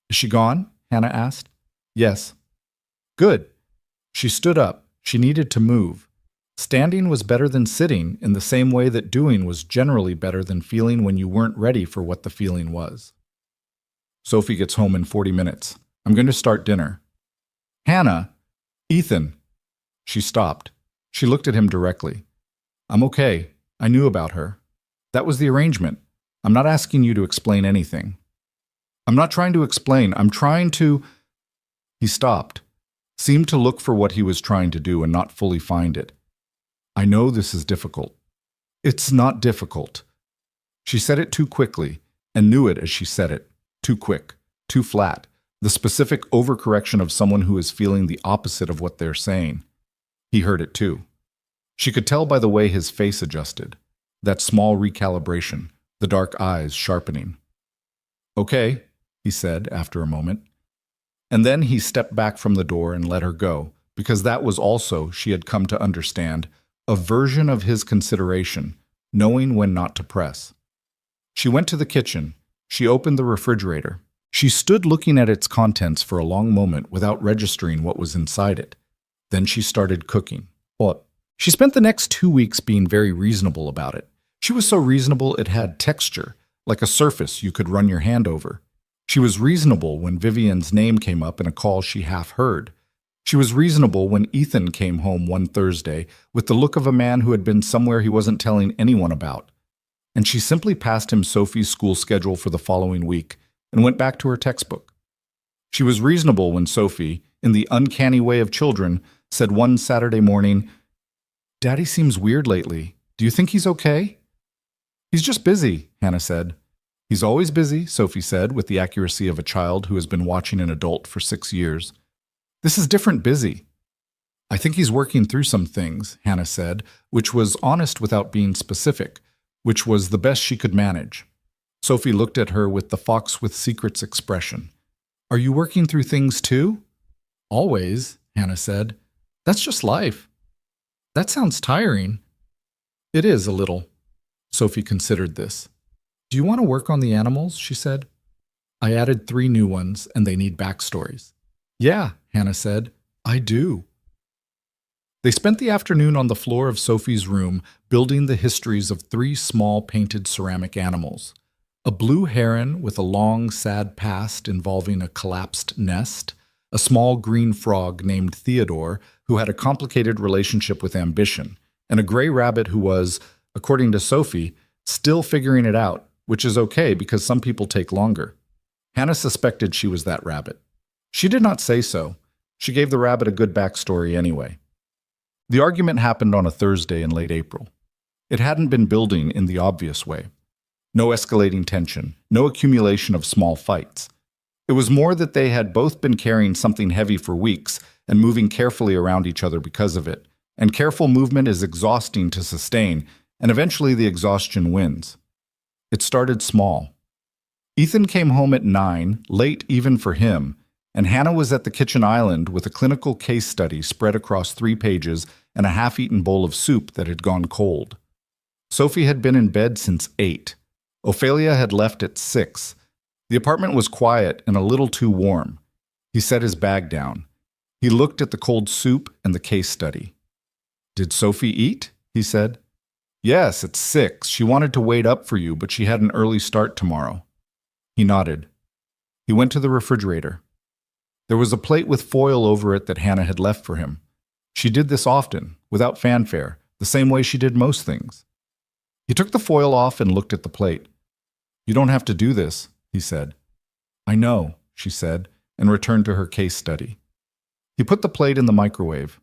S1: "Is she gone?" Hannah asked. "Yes." "Good." She stood up. She needed to move. Standing was better than sitting in the same way that doing was generally better than feeling when you weren't ready for what the feeling was. "Sophie gets home in 40 minutes. I'm going to start dinner." "Hannah!" "Ethan!" She stopped. She looked at him directly. "I'm okay. I knew about her. That was the arrangement. I'm not asking you to explain anything." "I'm not trying to explain. I'm trying to—" He stopped, seemed to look for what he was trying to do and not fully find it. "I know this is difficult." "It's not difficult." She said it too quickly, and knew it as she said it. Too quick, too flat, the specific overcorrection of someone who is feeling the opposite of what they're saying. He heard it too. She could tell by the way his face adjusted, that small recalibration, the dark eyes sharpening. "Okay," he said after a moment. And then he stepped back from the door and let her go, because that was also, she had come to understand, a version of his consideration, knowing when not to press. She went to the kitchen. She opened the refrigerator. She stood looking at its contents for a long moment without registering what was inside it. Then she started cooking. What? She spent the next 2 weeks being very reasonable about it. She was so reasonable it had texture, like a surface you could run your hand over. She was reasonable when Vivian's name came up in a call she half heard. She was reasonable when Ethan came home one Thursday with the look of a man who had been somewhere he wasn't telling anyone about. And she simply passed him Sophie's school schedule for the following week and went back to her textbook. She was reasonable when Sophie, in the uncanny way of children, said one Saturday morning, "Daddy seems weird lately. Do you think he's okay?" "He's just busy," Hannah said. "He's always busy," Sophie said, with the accuracy of a child who has been watching an adult for 6 years. "This is different busy." "I think he's working through some things," Hannah said, which was honest without being specific, which was the best she could manage. Sophie looked at her with the fox with secrets expression. "Are you working through things too?" "Always," Hannah said. "That's just life." "That sounds tiring." "It is a little." Sophie considered this. "Do you want to work on the animals?" she said. "I added 3 new ones, and they need backstories." "Yeah," Hannah said. "I do." They spent the afternoon on the floor of Sophie's room building the histories of 3 small painted ceramic animals. A blue heron with a long, sad past involving a collapsed nest, a small green frog named Theodore, who had a complicated relationship with ambition, and a gray rabbit who was, according to Sophie, still figuring it out, which is okay because some people take longer. Hannah suspected she was that rabbit. She did not say so. She gave the rabbit a good backstory anyway. The argument happened on a Thursday in late April. It hadn't been building in the obvious way. No escalating tension, no accumulation of small fights. It was more that they had both been carrying something heavy for weeks and moving carefully around each other because of it. And careful movement is exhausting to sustain, and eventually the exhaustion wins. It started small. Ethan came home at 9, late even for him, and Hannah was at the kitchen island with a clinical case study spread across 3 pages and a half-eaten bowl of soup that had gone cold. Sophie had been in bed since 8. Ophelia had left at 6. The apartment was quiet and a little too warm. He set his bag down. He looked at the cold soup and the case study. "Did Sophie eat?" he said. "Yes, at 6. She wanted to wait up for you, but she had an early start tomorrow." He nodded. He went to the refrigerator. There was a plate with foil over it that Hannah had left for him. She did this often, without fanfare, the same way she did most things. He took the foil off and looked at the plate. "You don't have to do this," he said. "I know," she said, and returned to her case study. He put the plate in the microwave.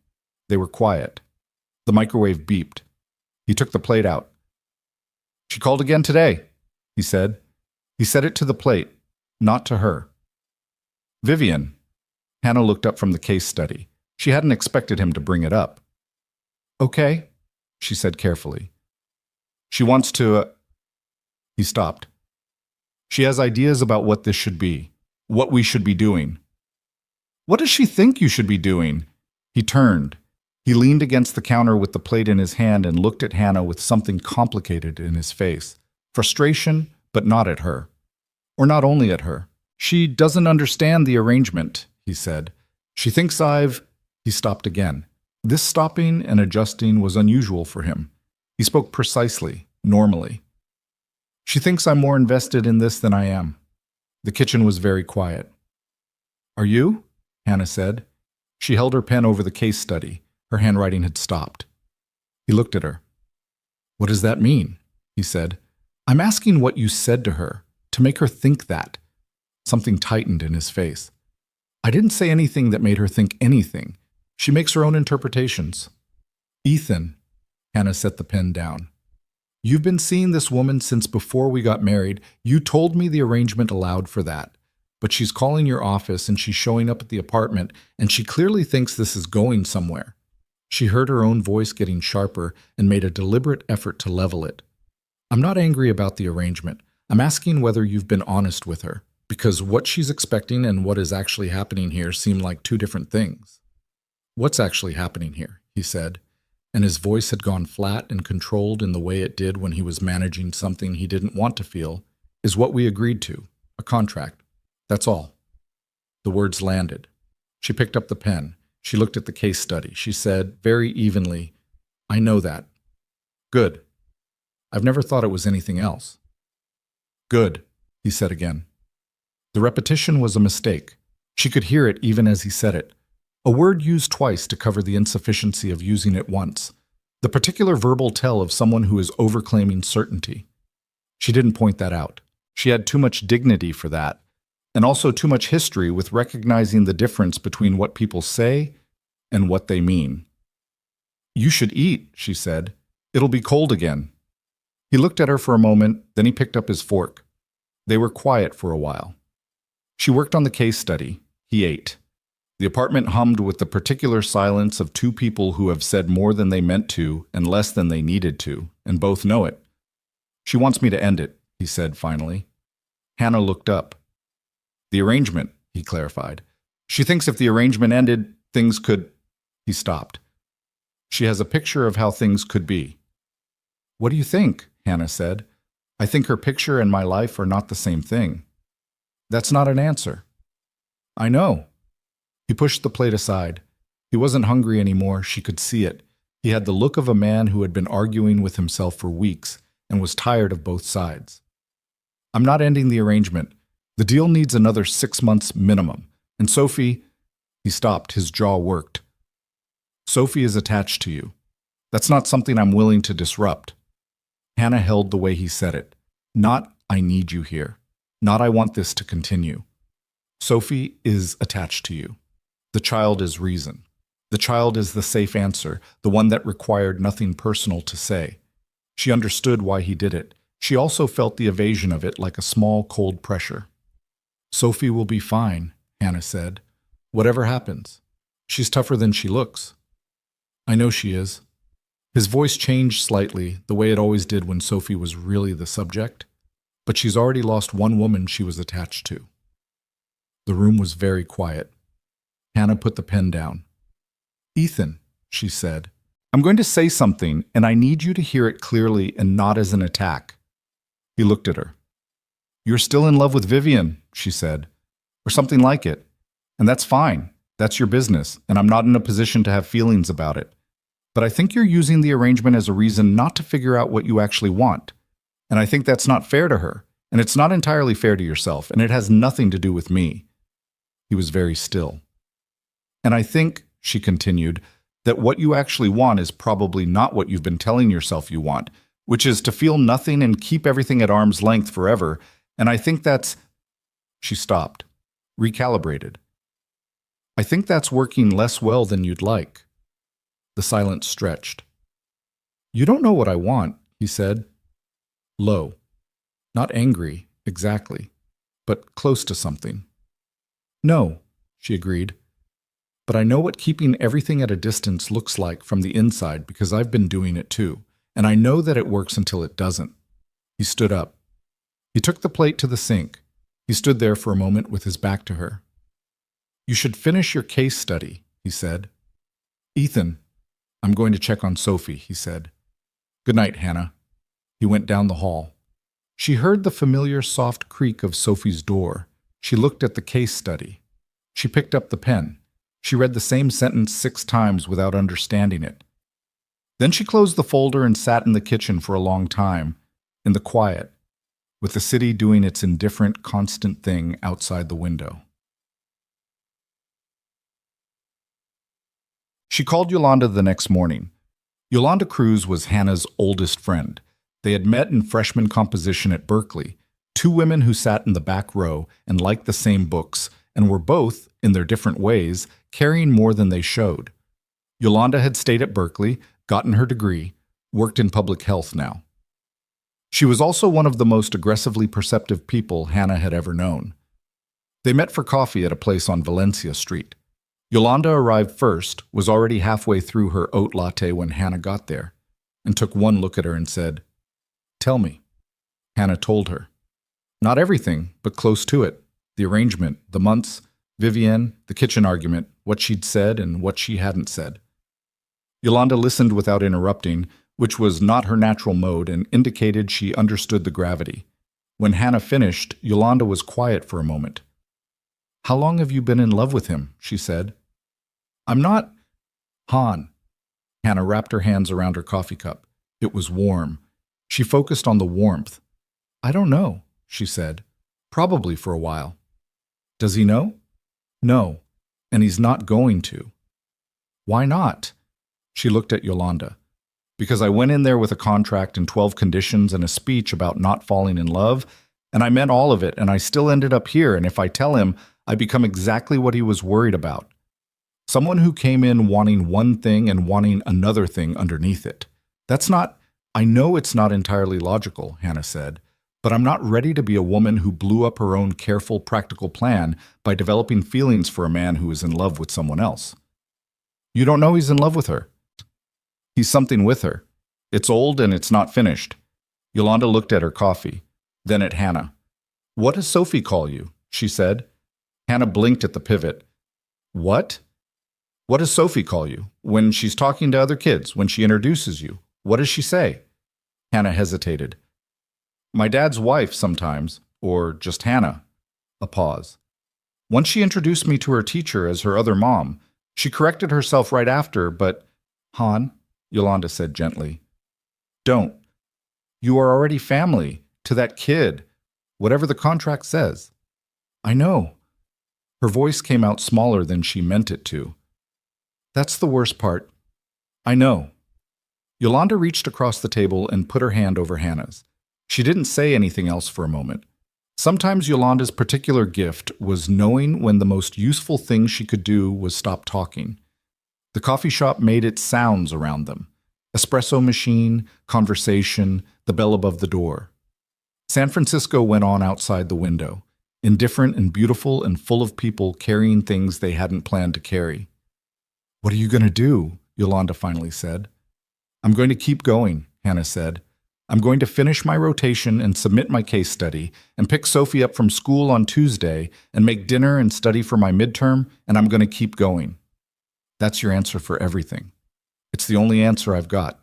S1: They were quiet. The microwave beeped. He took the plate out. "She called again today," he said. He set it to the plate, not to her. "Vivian." Hannah looked up from the case study. She hadn't expected him to bring it up. "Okay," she said carefully. "She wants to..." He stopped. "She has ideas about what this should be, what we should be doing." "What does she think you should be doing?" He turned. He leaned against the counter with the plate in his hand and looked at Hannah with something complicated in his face. Frustration, but not at her. Or not only at her. "She doesn't understand the arrangement," he said. "She thinks I've..." He stopped again. This stopping and adjusting was unusual for him. He spoke precisely, normally. "She thinks I'm more invested in this than I am." The kitchen was very quiet. "Are you?" Hannah said. She held her pen over the case study. Her handwriting had stopped. He looked at her. "What does that mean?" he said. "I'm asking what you said to her, to make her think that." Something tightened in his face. "I didn't say anything that made her think anything. She makes her own interpretations." "Ethan," Hannah set the pen down. "You've been seeing this woman since before we got married. You told me the arrangement allowed for that. But she's calling your office and she's showing up at the apartment, and she clearly thinks this is going somewhere." She heard her own voice getting sharper and made a deliberate effort to level it. "I'm not angry about the arrangement. I'm asking whether you've been honest with her, because what she's expecting and what is actually happening here seem like 2 different things." "What's actually happening here?" he said, and his voice had gone flat and controlled in the way it did when he was managing something he didn't want to feel, "is what we agreed to, a contract. That's all." The words landed. She picked up the pen. She looked at the case study. She said, very evenly, "I know that." "Good. I've never thought it was anything else." "Good," he said again. The repetition was a mistake. She could hear it even as he said it. A word used twice to cover the insufficiency of using it once. The particular verbal tell of someone who is overclaiming certainty. She didn't point that out. She had too much dignity for that, and also too much history with recognizing the difference between what people say and what they mean. "You should eat," she said. "It'll be cold again." He looked at her for a moment, then he picked up his fork. They were quiet for a while. She worked on the case study. He ate. The apartment hummed with the particular silence of 2 people who have said more than they meant to and less than they needed to, and both know it. "She wants me to end it," he said finally. Hannah looked up. "The arrangement," he clarified. "She thinks if the arrangement ended, things could..." He stopped. "She has a picture of how things could be." "What do you think?" Hannah said. "I think her picture and my life are not the same thing." "That's not an answer." "I know." He pushed the plate aside. He wasn't hungry anymore. She could see it. He had the look of a man who had been arguing with himself for weeks and was tired of both sides. "I'm not ending the arrangement. The deal needs another 6 months minimum. And Sophie..." He stopped. His jaw worked. Sophie is attached to you. That's not something I'm willing to disrupt. Hannah held the way he said it. Not, I need you here. Not, I want this to continue. Sophie is attached to you. The child is reason. The child is the safe answer, the one that required nothing personal to say. She understood why he did it. She also felt the evasion of it like a small, cold pressure. Sophie will be fine, Hannah said. Whatever happens. She's tougher than she looks. I know she is. His voice changed slightly, the way it always did when Sophie was really the subject. But she's already lost one woman she was attached to. The room was very quiet. Hannah put the pen down. Ethan, she said, I'm going to say something, and I need you to hear it clearly and not as an attack. He looked at her. You're still in love with Vivian, she said, or something like it. And that's fine. That's your business, and I'm not in a position to have feelings about it. But I think you're using the arrangement as a reason not to figure out what you actually want. And I think that's not fair to her, and it's not entirely fair to yourself, and it has nothing to do with me. He was very still. And I think, she continued, that what you actually want is probably not what you've been telling yourself you want, which is to feel nothing and keep everything at arm's length forever. And I think that's... She stopped, recalibrated. I think that's working less well than you'd like. The silence stretched. You don't know what I want, he said. Low. Not angry, exactly, but close to something. No, she agreed. But I know what keeping everything at a distance looks like from the inside because I've been doing it too, and I know that it works until it doesn't. He stood up. He took the plate to the sink. He stood there for a moment with his back to her. You should finish your case study, he said. Ethan, I'm going to check on Sophie, he said. Good night, Hannah. He went down the hall. She heard the familiar soft creak of Sophie's door. She looked at the case study. She picked up the pen. She read the same sentence 6 times without understanding it. Then she closed the folder and sat in the kitchen for a long time, in the quiet, with the city doing its indifferent, constant thing outside the window. She called Yolanda the next morning. Yolanda Cruz was Hannah's oldest friend. They had met in freshman composition at Berkeley, 2 women who sat in the back row and liked the same books, and were both, in their different ways, carrying more than they showed. Yolanda had stayed at Berkeley, gotten her degree, worked in public health now. She was also one of the most aggressively perceptive people Hannah had ever known. They met for coffee at a place on Valencia Street. Yolanda arrived first, was already halfway through her oat latte when Hannah got there, and took one look at her and said, Tell me. Hannah told her. Not everything, but close to it. The arrangement, the months, Vivienne, the kitchen argument, what she'd said and what she hadn't said. Yolanda listened without interrupting, which was not her natural mode and indicated she understood the gravity. When Hannah finished, Yolanda was quiet for a moment. How long have you been in love with him? She said. I'm not... Han. Hannah wrapped her hands around her coffee cup. It was warm. She focused on the warmth. I don't know, she said. Probably for a while. Does he know? No, and he's not going to. Why not? She looked at Yolanda. Because I went in there with a contract and 12 conditions and a speech about not falling in love, and I meant all of it, and I still ended up here, and if I tell him, I become exactly what he was worried about. Someone who came in wanting one thing and wanting another thing underneath it. That's not... I know it's not entirely logical, Hannah said, but I'm not ready to be a woman who blew up her own careful, practical plan by developing feelings for a man who is in love with someone else. You don't know he's in love with her. He's something with her. It's old and it's not finished. Yolanda looked at her coffee, then at Hannah. What does Sophie call you? She said. Hannah blinked at the pivot. What? What does Sophie call you? When she's talking to other kids, when she introduces you, what does she say? Hannah hesitated. My dad's wife sometimes, or just Hannah. A pause. Once she introduced me to her teacher as her other mom. She corrected herself right after, but... Han, Yolanda said gently. Don't. You are already family, to that kid, whatever the contract says. I know. Her voice came out smaller than she meant it to. That's the worst part, I know. Yolanda reached across the table and put her hand over Hannah's. She didn't say anything else for a moment. Sometimes Yolanda's particular gift was knowing when the most useful thing she could do was stop talking. The coffee shop made its sounds around them. Espresso machine, conversation, the bell above the door. San Francisco went on outside the window, indifferent and beautiful and full of people carrying things they hadn't planned to carry. "What are you going to do?" Yolanda finally said. "I'm going to keep going," Hannah said. "I'm going to finish my rotation and submit my case study and pick Sophie up from school on Tuesday and make dinner and study for my midterm, and I'm going to keep going." "That's your answer for everything." "It's the only answer I've got."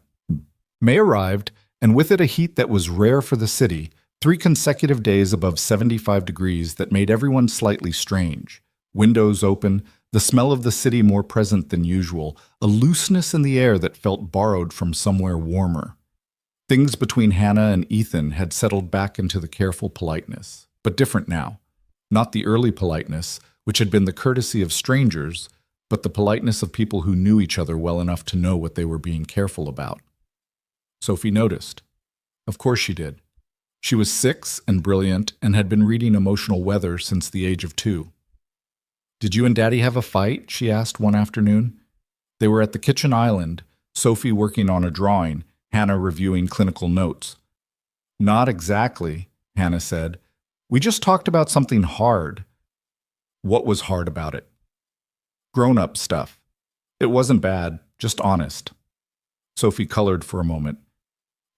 S1: May arrived, and with it a heat that was rare for the city, 3 consecutive days above 75 degrees that made everyone slightly strange. Windows open, the smell of the city more present than usual, a looseness in the air that felt borrowed from somewhere warmer. Things between Hannah and Ethan had settled back into the careful politeness, but different now. Not the early politeness, which had been the courtesy of strangers, but the politeness of people who knew each other well enough to know what they were being careful about. Sophie noticed. Of course she did. She was 6 and brilliant and had been reading emotional weather since the age of 2. "Did you and Daddy have a fight?" she asked one afternoon. They were at the kitchen island, Sophie working on a drawing, Hannah reviewing clinical notes. "Not exactly," Hannah said. "We just talked about something hard." "What was hard about it?" "Grown-up stuff. It wasn't bad, just honest." Sophie colored for a moment.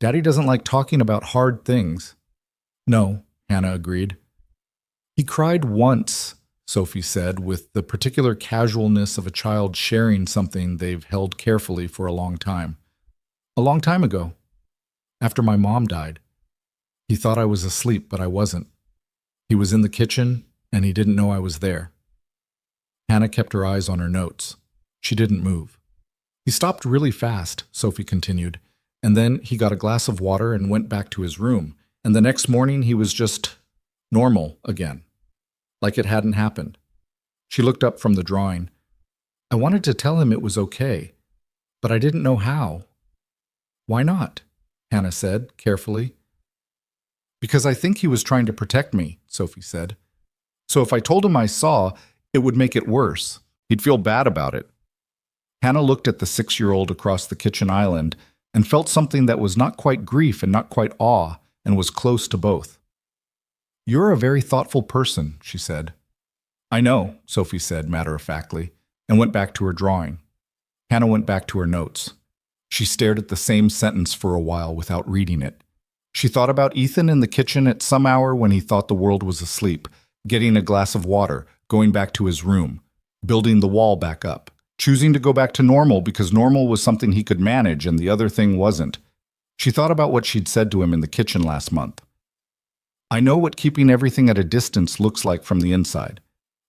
S1: "Daddy doesn't like talking about hard things." "No," Hannah agreed. "He cried once," Sophie said, with the particular casualness of a child sharing something they've held carefully for a long time. "A long time ago. After my mom died. He thought I was asleep, but I wasn't. He was in the kitchen, and he didn't know I was there." Hannah kept her eyes on her notes. She didn't move. "He stopped really fast," Sophie continued, "and then he got a glass of water and went back to his room, and the next morning he was just normal again. Like it hadn't happened." She looked up from the drawing. "I wanted to tell him it was okay, but I didn't know how." "Why not?" Hannah said, carefully. "Because I think he was trying to protect me," Sophie said. "So if I told him I saw, it would make it worse. He'd feel bad about it." Hannah looked at the 6-year-old across the kitchen island and felt something that was not quite grief and not quite awe and was close to both. "You're a very thoughtful person," she said. "I know," Sophie said matter-of-factly, and went back to her drawing. Hannah went back to her notes. She stared at the same sentence for a while without reading it. She thought about Ethan in the kitchen at some hour when he thought the world was asleep, getting a glass of water, going back to his room, building the wall back up, choosing to go back to normal because normal was something he could manage and the other thing wasn't. She thought about what she'd said to him in the kitchen last month. "I know what keeping everything at a distance looks like from the inside."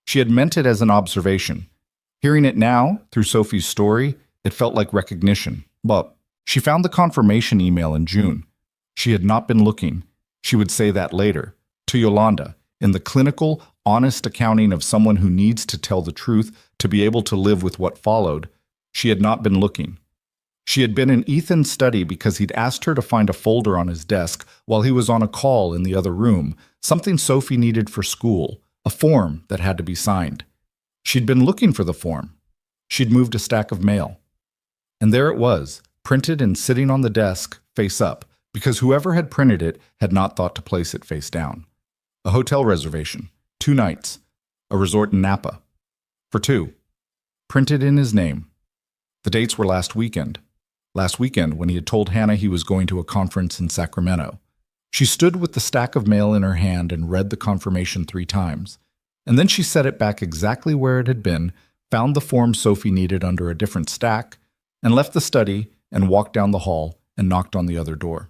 S1: She had meant it as an observation. Hearing it now, through Sophie's story, it felt like recognition. But she found the confirmation email in June. She had not been looking. She would say that later, to Yolanda, in the clinical, honest accounting of someone who needs to tell the truth to be able to live with what followed. She had not been looking. She had been in Ethan's study because he'd asked her to find a folder on his desk while he was on a call in the other room, something Sophie needed for school, a form that had to be signed. She'd been looking for the form. She'd moved a stack of mail. And there it was, printed and sitting on the desk, face up, because whoever had printed it had not thought to place it face down. A hotel reservation, 2 nights, a resort in Napa. For 2. Printed in his name. The dates were last weekend when he had told Hannah he was going to a conference in Sacramento. She stood with the stack of mail in her hand and read the confirmation 3 times. And then she set it back exactly where it had been, found the form Sophie needed under a different stack, and left the study and walked down the hall and knocked on the other door.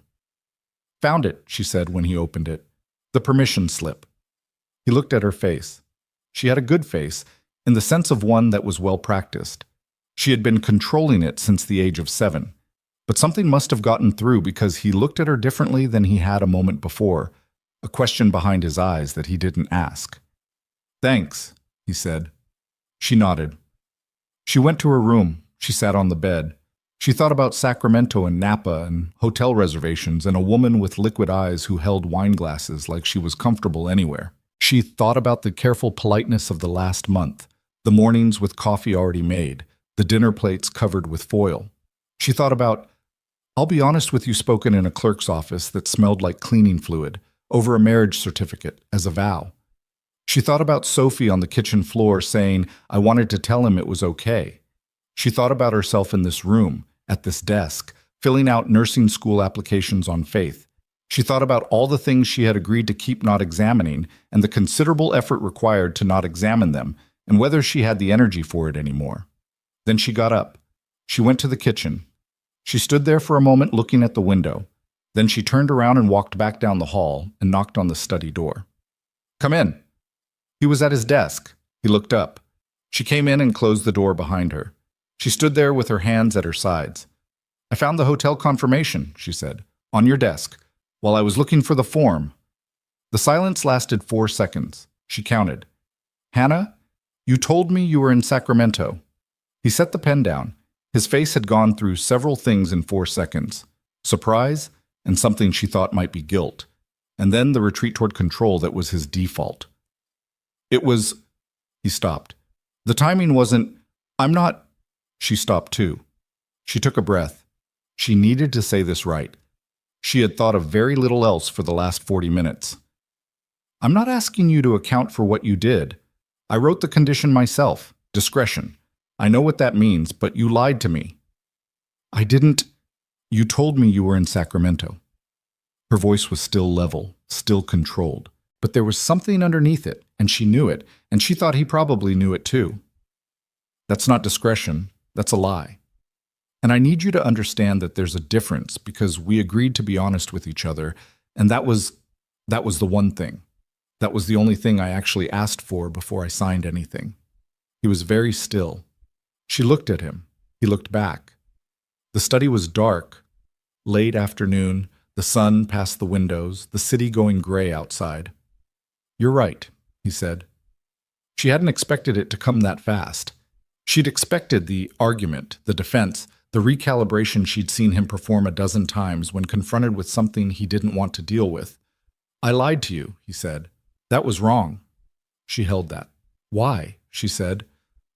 S1: "Found it," she said when he opened it. "The permission slip." He looked at her face. She had a good face, in the sense of one that was well practiced. She had been controlling it since the age of 7. But something must have gotten through because he looked at her differently than he had a moment before, a question behind his eyes that he didn't ask. "Thanks," he said. She nodded. She went to her room. She sat on the bed. She thought about Sacramento and Napa and hotel reservations and a woman with liquid eyes who held wine glasses like she was comfortable anywhere. She thought about the careful politeness of the last month, the mornings with coffee already made, the dinner plates covered with foil. She thought about, "I'll be honest with you," spoken in a clerk's office that smelled like cleaning fluid, over a marriage certificate, as a vow. She thought about Sophie on the kitchen floor saying, "I wanted to tell him it was okay." She thought about herself in this room, at this desk, filling out nursing school applications on faith. She thought about all the things she had agreed to keep not examining and the considerable effort required to not examine them, and whether she had the energy for it anymore. Then she got up. She went to the kitchen. She stood there for a moment looking at the window. Then she turned around and walked back down the hall and knocked on the study door. "Come in." He was at his desk. He looked up. She came in and closed the door behind her. She stood there with her hands at her sides. "I found the hotel confirmation," she said, "on your desk, while I was looking for the form." The silence lasted 4 seconds. She counted. "Hannah, you told me you were in Sacramento." He set the pen down. His face had gone through several things in 4 seconds. Surprise, and something she thought might be guilt. And then the retreat toward control that was his default. It was... He stopped. The timing wasn't... "I'm not..." She stopped too. She took a breath. She needed to say this right. She had thought of very little else for the last 40 minutes. "I'm not asking you to account for what you did. I wrote the condition myself. Discretion. I know what that means, but you lied to me." "I didn't..." "You told me you were in Sacramento." Her voice was still level, still controlled, but there was something underneath it, and she knew it, and she thought he probably knew it too. "That's not discretion. That's a lie. And I need you to understand that there's a difference because we agreed to be honest with each other, and that was the one thing. That was the only thing I actually asked for before I signed anything." He was very still. She looked at him. He looked back. The study was dark. Late afternoon, the sun past the windows, the city going gray outside. "You're right," he said. She hadn't expected it to come that fast. She'd expected the argument, the defense, the recalibration she'd seen him perform a dozen times when confronted with something he didn't want to deal with. "I lied to you," he said. "That was wrong." She held that. "Why?" she said.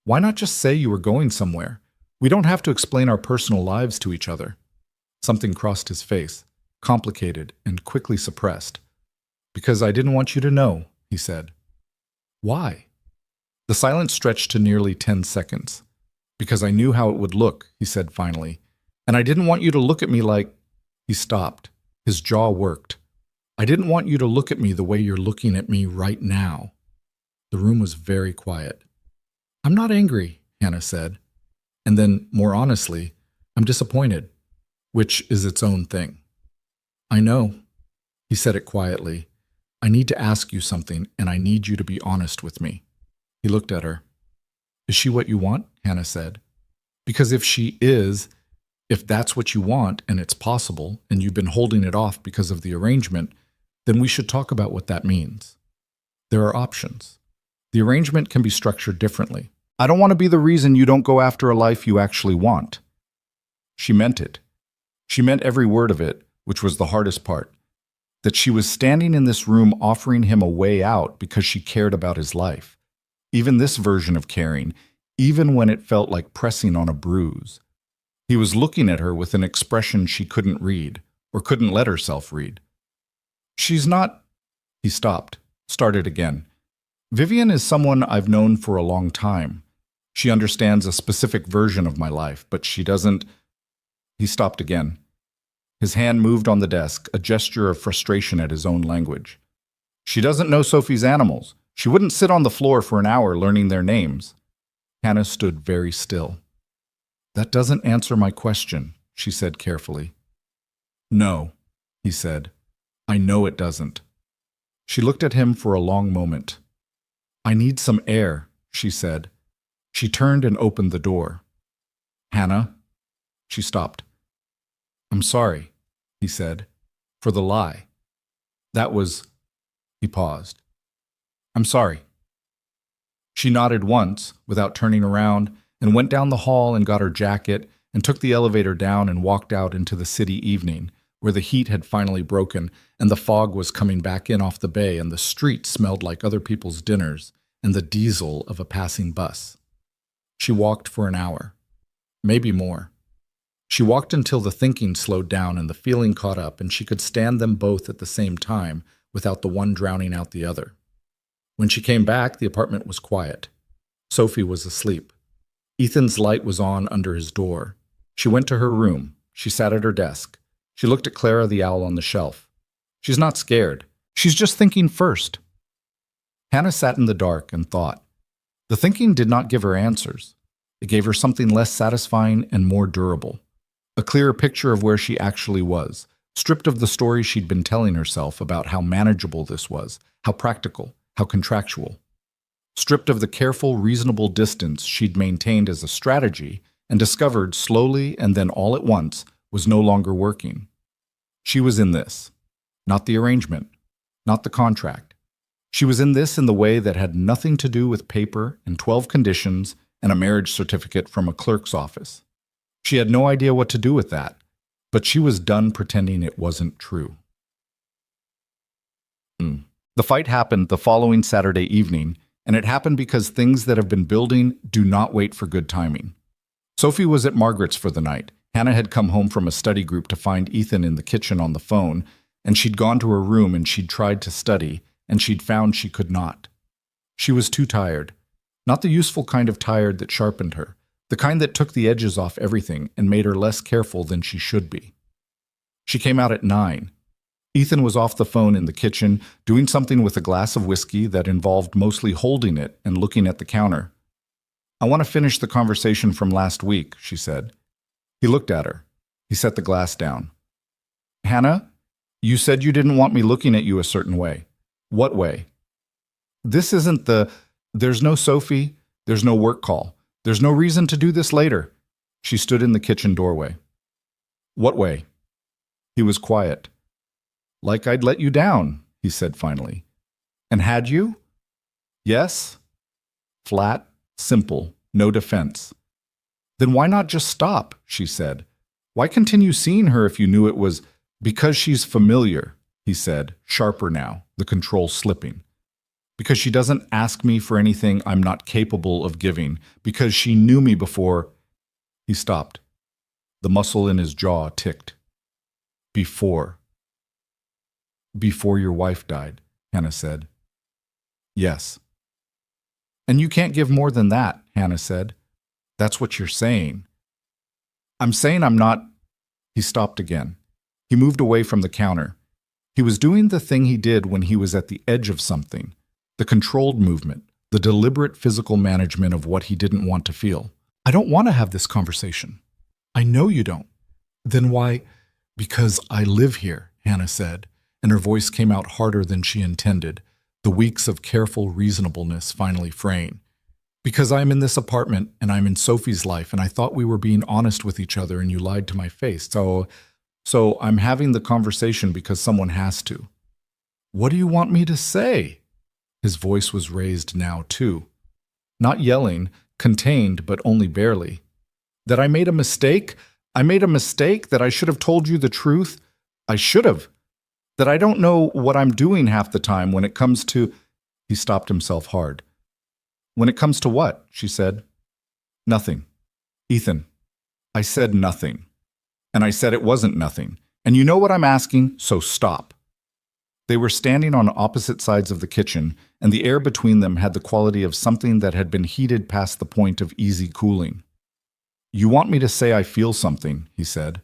S1: "Why not just say you were going somewhere? We don't have to explain our personal lives to each other." Something crossed his face, complicated and quickly suppressed. "Because I didn't want you to know," he said. "Why?" The silence stretched to nearly 10 seconds. "Because I knew how it would look," he said finally. "And I didn't want you to look at me like..." He stopped. His jaw worked. "I didn't want you to look at me the way you're looking at me right now." The room was very quiet. "I'm not angry," Hannah said. And then, more honestly, "I'm disappointed," which is its own thing. "I know." He said it quietly. "I need to ask you something, and I need you to be honest with me." He looked at her. "Is she what you want?" Hannah said. "Because if she is, if that's what you want, and it's possible, and you've been holding it off because of the arrangement, then we should talk about what that means. There are options. The arrangement can be structured differently. I don't want to be the reason you don't go after a life you actually want." She meant it. She meant every word of it, which was the hardest part. That she was standing in this room offering him a way out because she cared about his life. Even this version of caring, even when it felt like pressing on a bruise. He was looking at her with an expression she couldn't read, or couldn't let herself read. "She's not..." He stopped, started again. "Vivian is someone I've known for a long time. She understands a specific version of my life, but she doesn't..." He stopped again. His hand moved on the desk, a gesture of frustration at his own language. "She doesn't know Sophie's animals. She wouldn't sit on the floor for an hour learning their names." Hannah stood very still. "That doesn't answer my question," she said carefully. "No," he said. "I know it doesn't." She looked at him for a long moment. "I need some air," she said. She turned and opened the door. "Hannah?" She stopped. "I'm sorry," he said, "for the lie. That was..." He paused. "I'm sorry." She nodded once, without turning around, and went down the hall and got her jacket and took the elevator down and walked out into the city evening, where the heat had finally broken and the fog was coming back in off the bay and the street smelled like other people's dinners and the diesel of a passing bus. She walked for an hour, maybe more. She walked until the thinking slowed down and the feeling caught up, and she could stand them both at the same time without the one drowning out the other. When she came back, the apartment was quiet. Sophie was asleep. Ethan's light was on under his door. She went to her room. She sat at her desk. She looked at Clara the owl on the shelf. She's not scared. She's just thinking first. Hannah sat in the dark and thought. The thinking did not give her answers. It gave her something less satisfying and more durable. A clearer picture of where she actually was, stripped of the story she'd been telling herself about how manageable this was, how practical, how contractual. Stripped of the careful, reasonable distance she'd maintained as a strategy and discovered slowly and then all at once was no longer working. She was in this, not the arrangement, not the contract. She was in this in the way that had nothing to do with paper and 12 conditions and a marriage certificate from a clerk's office. She had no idea what to do with that, but she was done pretending it wasn't true. The fight happened the following Saturday evening, and it happened because things that have been building do not wait for good timing. Sophie was at Margaret's for the night. Hannah had come home from a study group to find Ethan in the kitchen on the phone, and she'd gone to her room and she'd tried to study, and she'd found she could not. She was too tired. Not the useful kind of tired that sharpened her, the kind that took the edges off everything and made her less careful than she should be. She came out at 9. Ethan was off the phone in the kitchen, doing something with a glass of whiskey that involved mostly holding it and looking at the counter. I want to finish the conversation from last week, she said. He looked at her. He set the glass down. Hannah, you said you didn't want me looking at you a certain way. What way? This isn't there's no Sophie, there's no work call. There's no reason to do this later. She stood in the kitchen doorway. What way? He was quiet. Like I'd let you down, he said finally. And had you? Yes. Flat, simple, no defense. Then why not just stop, she said. Why continue seeing her if you knew it was because she's familiar, he said, sharper now, the control slipping. Because she doesn't ask me for anything I'm not capable of giving, because she knew me before. He stopped. The muscle in his jaw ticked. Before your wife died, Hannah said. Yes. And you can't give more than that, Hannah said. That's what you're saying. I'm saying I'm not. He stopped again. He moved away from the counter. He was doing the thing he did when he was at the edge of something. The controlled movement, the deliberate physical management of what he didn't want to feel. I don't want to have this conversation. I know you don't. Then why? Because I live here, Hannah said, and her voice came out harder than she intended, the weeks of careful reasonableness finally fraying. Because I'm in this apartment and I'm in Sophie's life and I thought we were being honest with each other and you lied to my face. So I'm having the conversation because someone has to. What do you want me to say? His voice was raised now, too. Not yelling, contained, but only barely. That I made a mistake? I made a mistake? That I should have told you the truth? I should have. That I don't know what I'm doing half the time when it comes to... He stopped himself hard. When it comes to what? She said. Nothing. Ethan, I said nothing. And I said it wasn't nothing. And you know what I'm asking, so stop. They were standing on opposite sides of the kitchen, and the air between them had the quality of something that had been heated past the point of easy cooling. You want me to say I feel something, he said.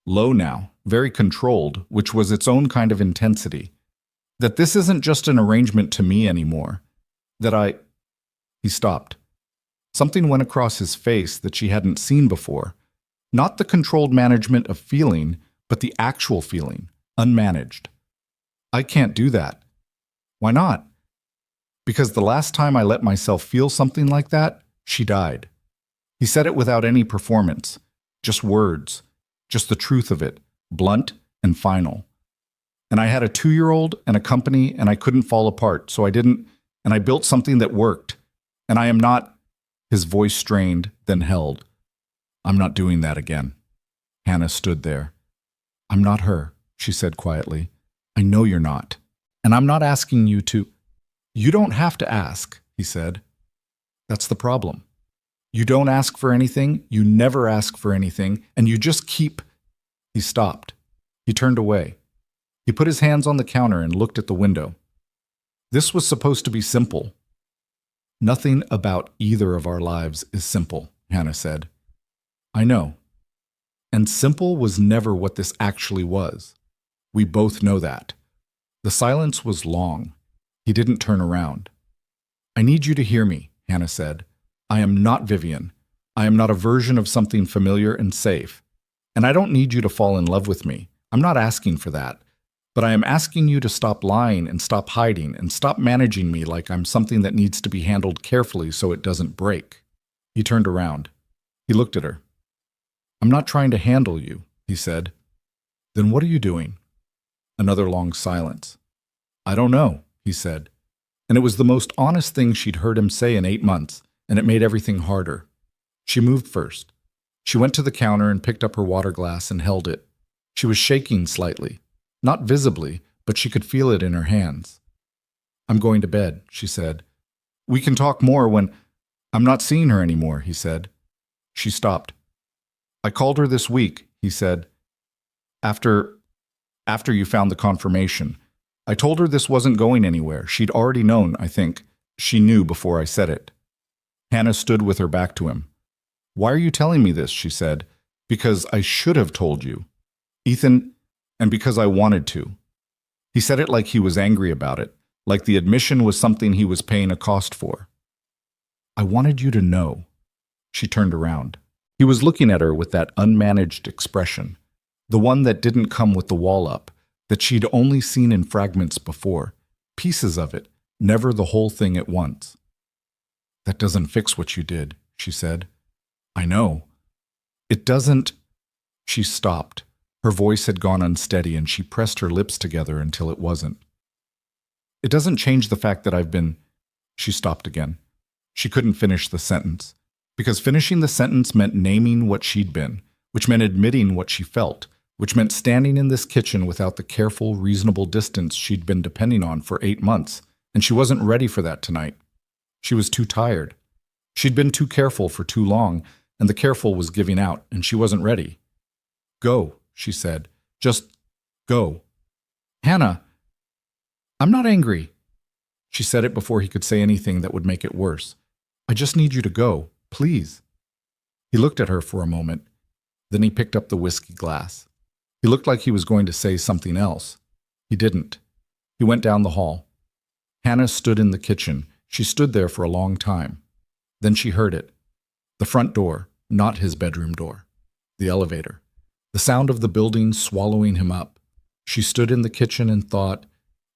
S1: Low now, very controlled, which was its own kind of intensity. That this isn't just an arrangement to me anymore. That I... He stopped. Something went across his face that she hadn't seen before. Not the controlled management of feeling, but the actual feeling, unmanaged. I can't do that. Why not? Because the last time I let myself feel something like that, she died. He said it without any performance, just words, just the truth of it, blunt and final. And I had a 2-year-old and a company and I couldn't fall apart, so I didn't, and I built something that worked. And I am not, his voice strained, then held. I'm not doing that again. Hannah stood there. I'm not her, she said quietly. I know you're not. And I'm not asking you to. You don't have to ask, he said. That's the problem. You don't ask for anything, you never ask for anything, and you just keep. He stopped. He turned away. He put his hands on the counter and looked at the window. This was supposed to be simple. Nothing about either of our lives is simple, Hannah said. I know. And simple was never what this actually was. We both know that. The silence was long. He didn't turn around. I need you to hear me, Hannah said. I am not Vivian. I am not a version of something familiar and safe. And I don't need you to fall in love with me. I'm not asking for that. But I am asking you to stop lying and stop hiding and stop managing me like I'm something that needs to be handled carefully so it doesn't break. He turned around. He looked at her. I'm not trying to handle you, he said. Then what are you doing? Another long silence. I don't know, he said. And it was the most honest thing she'd heard him say in 8 months, and it made everything harder. She moved first. She went to the counter and picked up her water glass and held it. She was shaking slightly. Not visibly, but she could feel it in her hands. I'm going to bed, she said. We can talk more when... I'm not seeing her anymore, he said. She stopped. I called her this week, he said. After you found the confirmation. I told her this wasn't going anywhere. She'd already known, I think. She knew before I said it. Hannah stood with her back to him. Why are you telling me this, she said. Because I should have told you. Ethan, and because I wanted to. He said it like he was angry about it, like the admission was something he was paying a cost for. I wanted you to know. She turned around. He was looking at her with that unmanaged expression, the one that didn't come with the wall up, that she'd only seen in fragments before, pieces of it, never the whole thing at once. That doesn't fix what you did, she said. I know. It doesn't. She stopped. Her voice had gone unsteady and she pressed her lips together until it wasn't. It doesn't change the fact that I've been... She stopped again. She couldn't finish the sentence, because finishing the sentence meant naming what she'd been, which meant admitting what she felt, which meant standing in this kitchen without the careful, reasonable distance she'd been depending on for 8 months, and she wasn't ready for that tonight. She was too tired. She'd been too careful for too long, and the careful was giving out, and she wasn't ready. Go, she said. Just go. Hannah, I'm not angry. She said it before he could say anything that would make it worse. I just need you to go, please. He looked at her for a moment. Then he picked up the whiskey glass. He looked like he was going to say something else. He didn't. He went down the hall. Hannah stood in the kitchen. She stood there for a long time. Then she heard it. The front door, not his bedroom door. The elevator. The sound of the building swallowing him up. She stood in the kitchen and thought,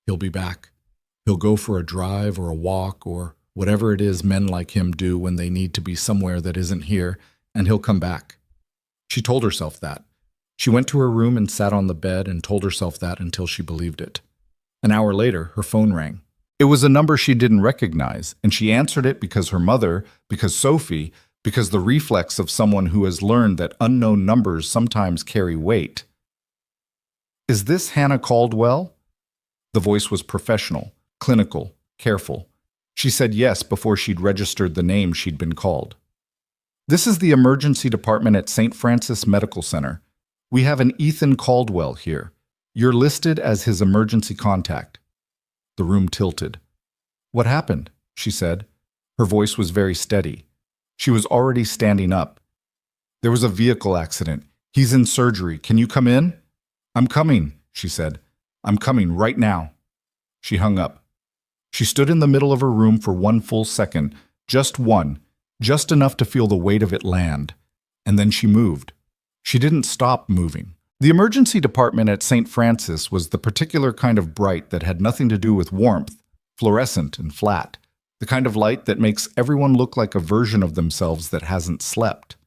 S1: he'll be back. He'll go for a drive or a walk or whatever it is men like him do when they need to be somewhere that isn't here, and he'll come back. She told herself that. She went to her room and sat on the bed and told herself that until she believed it. An hour later, her phone rang. It was a number she didn't recognize, and she answered it because her mother, because Sophie, because the reflex of someone who has learned that unknown numbers sometimes carry weight. Is this Hannah Caldwell? The voice was professional, clinical, careful. She said yes before she'd registered the name she'd been called. This is the emergency department at St. Francis Medical Center. We have an Ethan Caldwell here. You're listed as his emergency contact. The room tilted. What happened? She said. Her voice was very steady. She was already standing up. There was a vehicle accident. He's in surgery. Can you come in? I'm coming, she said. I'm coming right now. She hung up. She stood in the middle of her room for 1 full second, just one, just enough to feel the weight of it land. And then she moved. She didn't stop moving. The emergency department at St. Francis was the particular kind of bright that had nothing to do with warmth, fluorescent and flat, the kind of light that makes everyone look like a version of themselves that hasn't slept.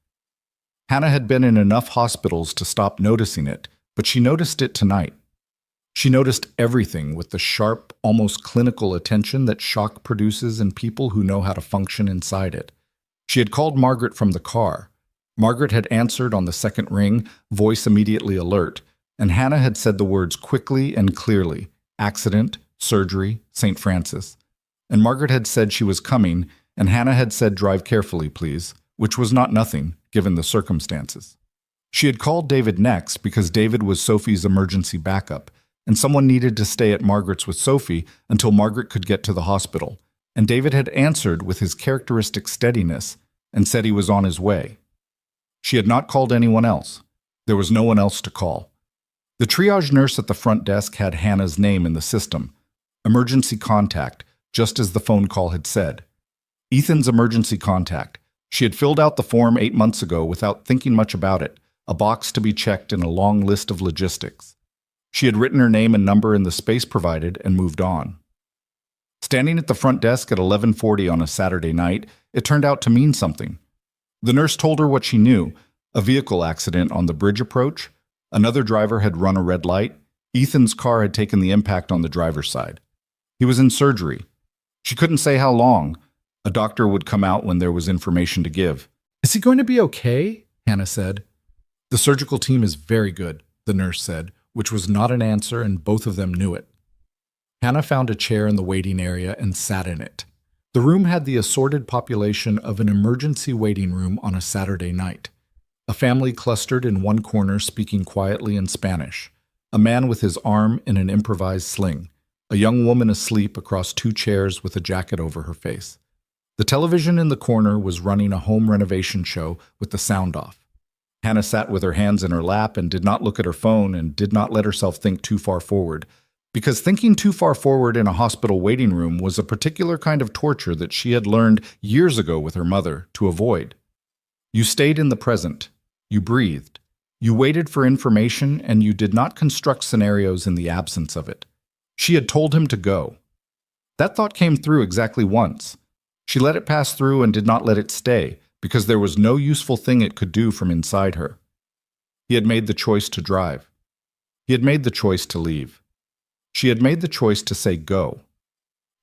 S1: Hannah had been in enough hospitals to stop noticing it, but she noticed it tonight. She noticed everything with the sharp, almost clinical attention that shock produces in people who know how to function inside it. She had called Margaret from the car. Margaret had answered on the second ring, voice immediately alert, and Hannah had said the words quickly and clearly: accident, surgery, St. Francis. And Margaret had said she was coming, and Hannah had said drive carefully, please, which was not nothing, given the circumstances. She had called David next because David was Sophie's emergency backup, and someone needed to stay at Margaret's with Sophie until Margaret could get to the hospital, and David had answered with his characteristic steadiness and said he was on his way. She had not called anyone else. There was no one else to call. The triage nurse at the front desk had Hannah's name in the system. Emergency contact, just as the phone call had said. Ethan's emergency contact. She had filled out the form 8 months ago without thinking much about it, a box to be checked in a long list of logistics. She had written her name and number in the space provided and moved on. Standing at the front desk at 11:40 on a Saturday night, it turned out to mean something. The nurse told her what she knew: a vehicle accident on the bridge approach, another driver had run a red light, Ethan's car had taken the impact on the driver's side. He was in surgery. She couldn't say how long. A doctor would come out when there was information to give. "Is he going to be okay?" Hannah said. "The surgical team is very good," the nurse said, which was not an answer, and both of them knew it. Hannah found a chair in the waiting area and sat in it. The room had the assorted population of an emergency waiting room on a Saturday night. A family clustered in one corner speaking quietly in Spanish, a man with his arm in an improvised sling, a young woman asleep across 2 chairs with a jacket over her face. The television in the corner was running a home renovation show with the sound off. Hannah sat with her hands in her lap and did not look at her phone and did not let herself think too far forward, because thinking too far forward in a hospital waiting room was a particular kind of torture that she had learned years ago with her mother to avoid. You stayed in the present. You breathed. You waited for information, and you did not construct scenarios in the absence of it. She had told him to go. That thought came through exactly once. She let it pass through and did not let it stay, because there was no useful thing it could do from inside her. He had made the choice to drive. He had made the choice to leave. She had made the choice to say go.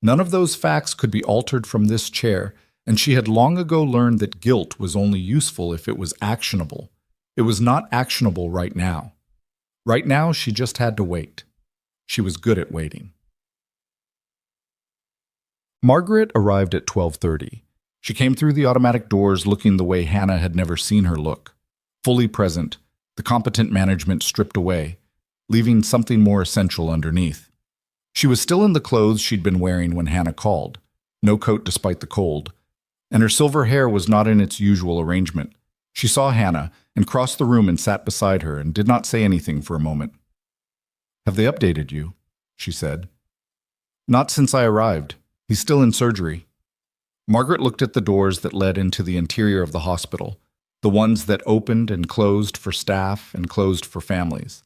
S1: None of those facts could be altered from this chair, and she had long ago learned that guilt was only useful if it was actionable. It was not actionable right now. Right now, she just had to wait. She was good at waiting. Margaret arrived at 12:30. She came through the automatic doors looking the way Hannah had never seen her look. Fully present, the competent management stripped away, leaving something more essential underneath. She was still in the clothes she'd been wearing when Hannah called, no coat despite the cold, and her silver hair was not in its usual arrangement. She saw Hannah and crossed the room and sat beside her and did not say anything for a moment. "Have they updated you?" she said. "Not since I arrived. He's still in surgery." Margaret looked at the doors that led into the interior of the hospital, the ones that opened and closed for staff and closed for families.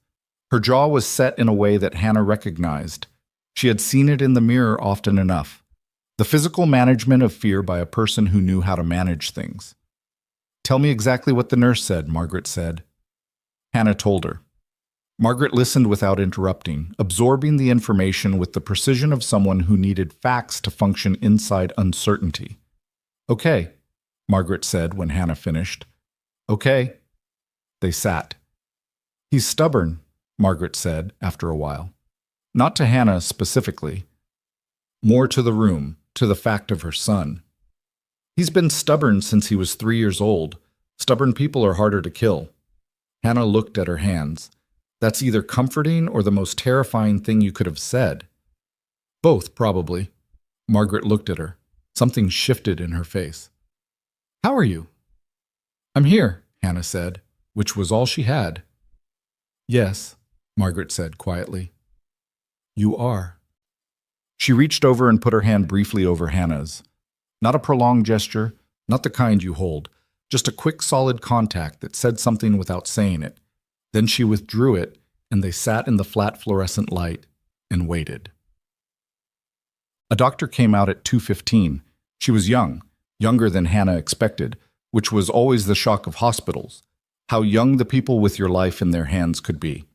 S1: Her jaw was set in a way that Hannah recognized. She had seen it in the mirror often enough. The physical management of fear by a person who knew how to manage things. "Tell me exactly what the nurse said," Margaret said. Hannah told her. Margaret listened without interrupting, absorbing the information with the precision of someone who needed facts to function inside uncertainty. "Okay," Margaret said when Hannah finished. "Okay." They sat. "He's stubborn," Margaret said after a while. Not to Hannah specifically. More to the room, to the fact of her son. "He's been stubborn since he was 3 years old. Stubborn people are harder to kill." Hannah looked at her hands. "That's either comforting or the most terrifying thing you could have said." "Both, probably." Margaret looked at her. Something shifted in her face. "How are you?" "I'm here," Hannah said, which was all she had. "Yes," Margaret said quietly. "You are." She reached over and put her hand briefly over Hannah's. Not a prolonged gesture, not the kind you hold, just a quick, solid contact that said something without saying it. Then she withdrew it, and they sat in the flat fluorescent light and waited. A doctor came out at 2:15. She was young, younger than Hannah expected, which was always the shock of hospitals, how young the people with your life in their hands could be.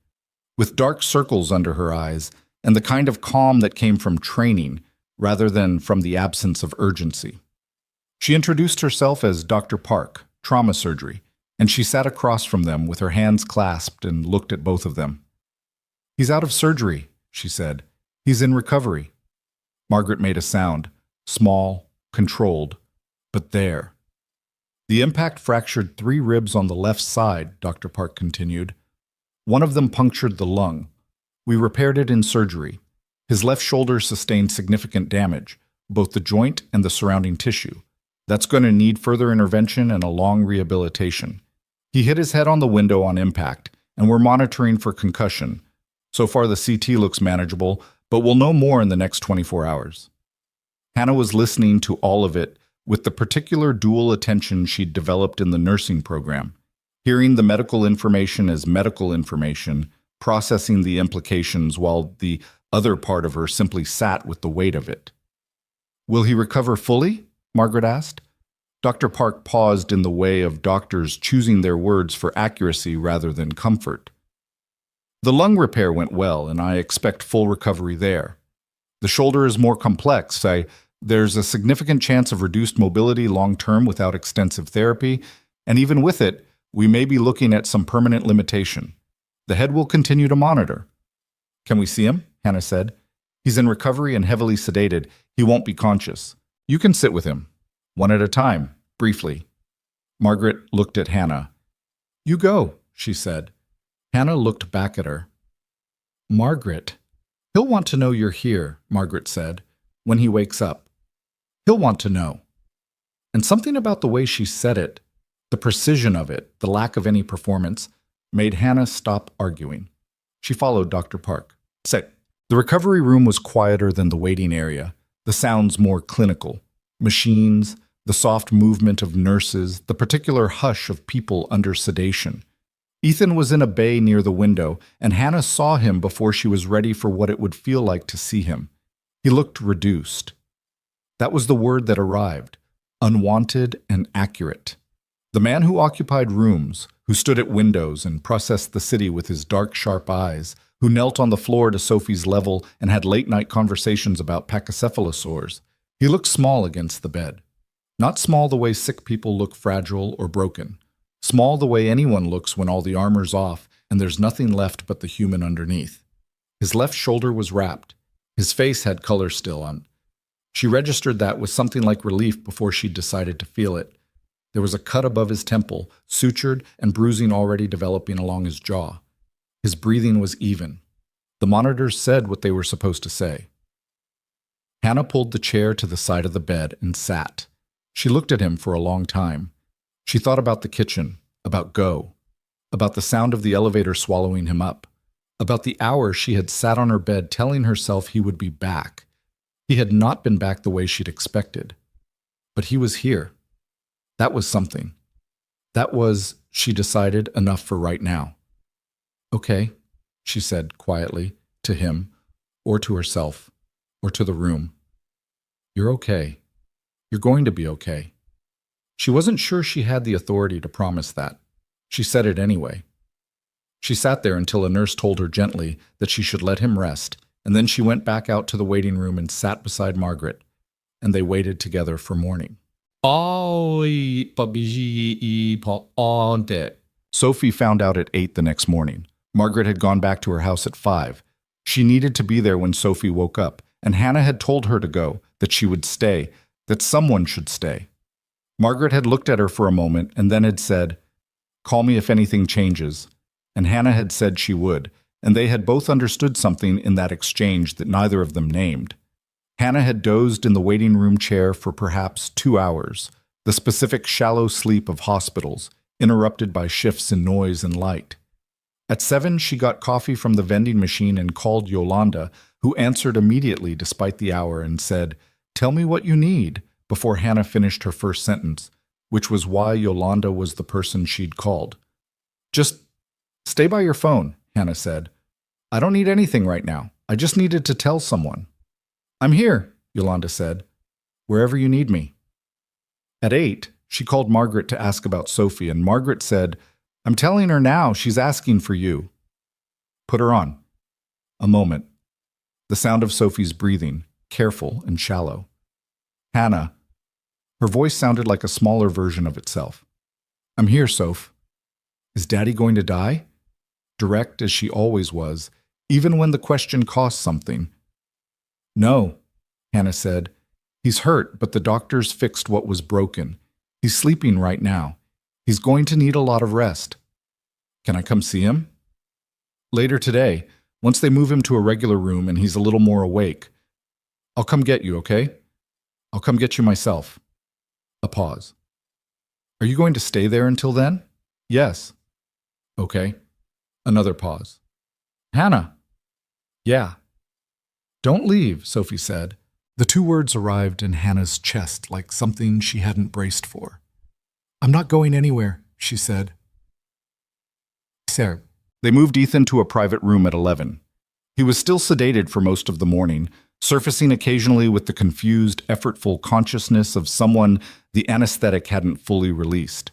S1: With dark circles under her eyes, and the kind of calm that came from training, rather than from the absence of urgency. She introduced herself as Dr. Park, trauma surgery, and she sat across from them with her hands clasped and looked at both of them. "He's out of surgery," she said. "He's in recovery." Margaret made a sound, small, controlled, but there. "The impact fractured 3 ribs on the left side," Dr. Park continued. "One of them punctured the lung. We repaired it in surgery. His left shoulder sustained significant damage, both the joint and the surrounding tissue. That's going to need further intervention and a long rehabilitation. He hit his head on the window on impact, and we're monitoring for concussion. So far the CT looks manageable, but we'll know more in the next 24 hours. Hannah was listening to all of it with the particular dual attention she'd developed in the nursing program, hearing the medical information as medical information, processing the implications while the other part of her simply sat with the weight of it. "Will he recover fully?" Margaret asked. Dr. Park paused in the way of doctors choosing their words for accuracy rather than comfort. "The lung repair went well, and I expect full recovery there. The shoulder is more complex. There's a significant chance of reduced mobility long-term without extensive therapy, and even with it, we may be looking at some permanent limitation. The head will continue to monitor." "Can we see him?" Hannah said. "He's in recovery and heavily sedated. He won't be conscious. You can sit with him. One at a time, briefly." Margaret looked at Hannah. "You go," she said. Hannah looked back at her. "Margaret." "He'll want to know you're here," Margaret said, "when he wakes up. He'll want to know." And something about the way she said it, the precision of it, the lack of any performance, made Hannah stop arguing. She followed Dr. Park. "Sit." The recovery room was quieter than the waiting area, the sounds more clinical. Machines, the soft movement of nurses, the particular hush of people under sedation. Ethan was in a bay near the window, and Hannah saw him before she was ready for what it would feel like to see him. He looked reduced. That was the word that arrived, unwanted and accurate. The man who occupied rooms, who stood at windows and processed the city with his dark, sharp eyes, who knelt on the floor to Sophie's level and had late-night conversations about pachycephalosaurs. He looked small against the bed. Not small the way sick people look fragile or broken. Small the way anyone looks when all the armor's off and there's nothing left but the human underneath. His left shoulder was wrapped. His face had color still on. She registered that with something like relief before she'd decided to feel it. There was a cut above his temple, sutured and bruising already developing along his jaw. His breathing was even. The monitors said what they were supposed to say. Hannah pulled the chair to the side of the bed and sat. She looked at him for a long time. She thought about the kitchen, about Go, about the sound of the elevator swallowing him up, about the hour she had sat on her bed telling herself he would be back. He had not been back the way she'd expected. But he was here. That was something. That was, she decided, enough for right now. "Okay," she said quietly, to him, or to herself, or to the room. "You're okay. You're going to be okay." She wasn't sure she had the authority to promise that. She said it anyway. She sat there until a nurse told her gently that she should let him rest, and then she went back out to the waiting room and sat beside Margaret, and they waited together for morning. Sophie found out at 8 the next morning. Margaret had gone back to her house at 5. She needed to be there when Sophie woke up, and Hannah had told her to go, that she would stay, that someone should stay. Margaret had looked at her for a moment and then had said, "Call me if anything changes." And Hannah had said she would, and they had both understood something in that exchange that neither of them named. Hannah had dozed in the waiting room chair for perhaps 2 hours, the specific shallow sleep of hospitals, interrupted by shifts in noise and light. At 7, she got coffee from the vending machine and called Yolanda, who answered immediately despite the hour and said, "Tell me what you need," before Hannah finished her first sentence, which was why Yolanda was the person she'd called. "Just stay by your phone," Hannah said. "I don't need anything right now. I just needed to tell someone." "I'm here," Yolanda said, "wherever you need me." At 8, she called Margaret to ask about Sophie, and Margaret said, "I'm telling her now, she's asking for you." "Put her on." A moment. The sound of Sophie's breathing, careful and shallow. "Hannah." Her voice sounded like a smaller version of itself. "I'm here, Soph." Is Daddy going to die? Direct as she always was, even when the question cost something. No, Hannah said. He's hurt, but the doctors fixed what was broken. He's sleeping right now. He's going to need a lot of rest. Can I come see him? Later today, once they move him to a regular room and he's a little more awake. I'll come get you, okay? I'll come get you myself. A pause. Are you going to stay there until then? Yes. Okay. Another pause. Hannah. Yeah. Don't leave, Sophie said. The two words arrived in Hannah's chest like something she hadn't braced for. I'm not going anywhere, she said. Sir. They moved Ethan to a private room at 11. He was still sedated for most of the morning, surfacing occasionally with the confused, effortful consciousness of someone the anesthetic hadn't fully released.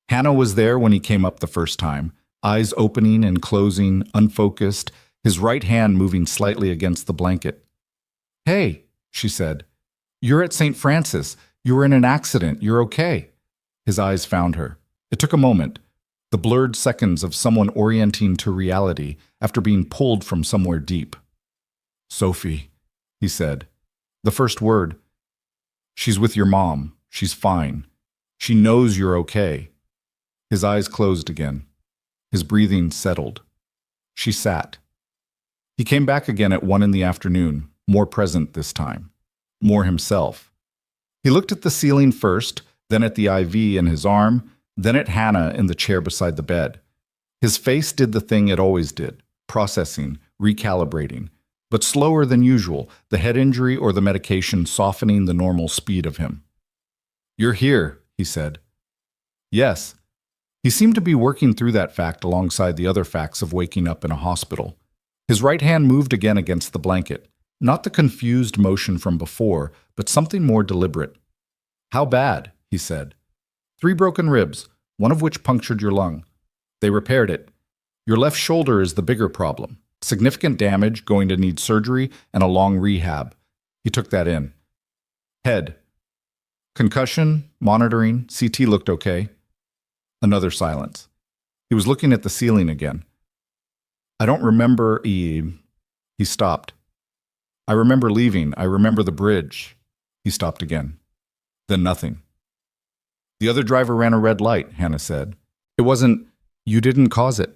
S1: Hannah was there when he came up the first time, eyes opening and closing, unfocused, his right hand moving slightly against the blanket. Hey, she said. You're at St. Francis. You were in an accident. You're okay. His eyes found her. It took a moment, the blurred seconds of someone orienting to reality after being pulled from somewhere deep. Sophie, he said. The first word. She's with your mom. She's fine. She knows you're okay. His eyes closed again. His breathing settled. She sat. He came back again at 1 in the afternoon, more present this time, more himself. He looked at the ceiling first, then at the IV in his arm, then at Hannah in the chair beside the bed. His face did the thing it always did, processing, recalibrating, but slower than usual, the head injury or the medication softening the normal speed of him. You're here, he said. Yes. He seemed to be working through that fact alongside the other facts of waking up in a hospital. His right hand moved again against the blanket, not the confused motion from before, but something more deliberate. How bad? He said. 3 broken ribs, one of which punctured your lung. They repaired it. Your left shoulder is the bigger problem. Significant damage, going to need surgery, and a long rehab. He took that in. Head. Concussion, monitoring, CT looked okay. Another silence. He was looking at the ceiling again. I don't remember He stopped. I remember leaving. I remember the bridge. He stopped again. Then nothing. The other driver ran a red light, Hannah said. It wasn't, you didn't cause it.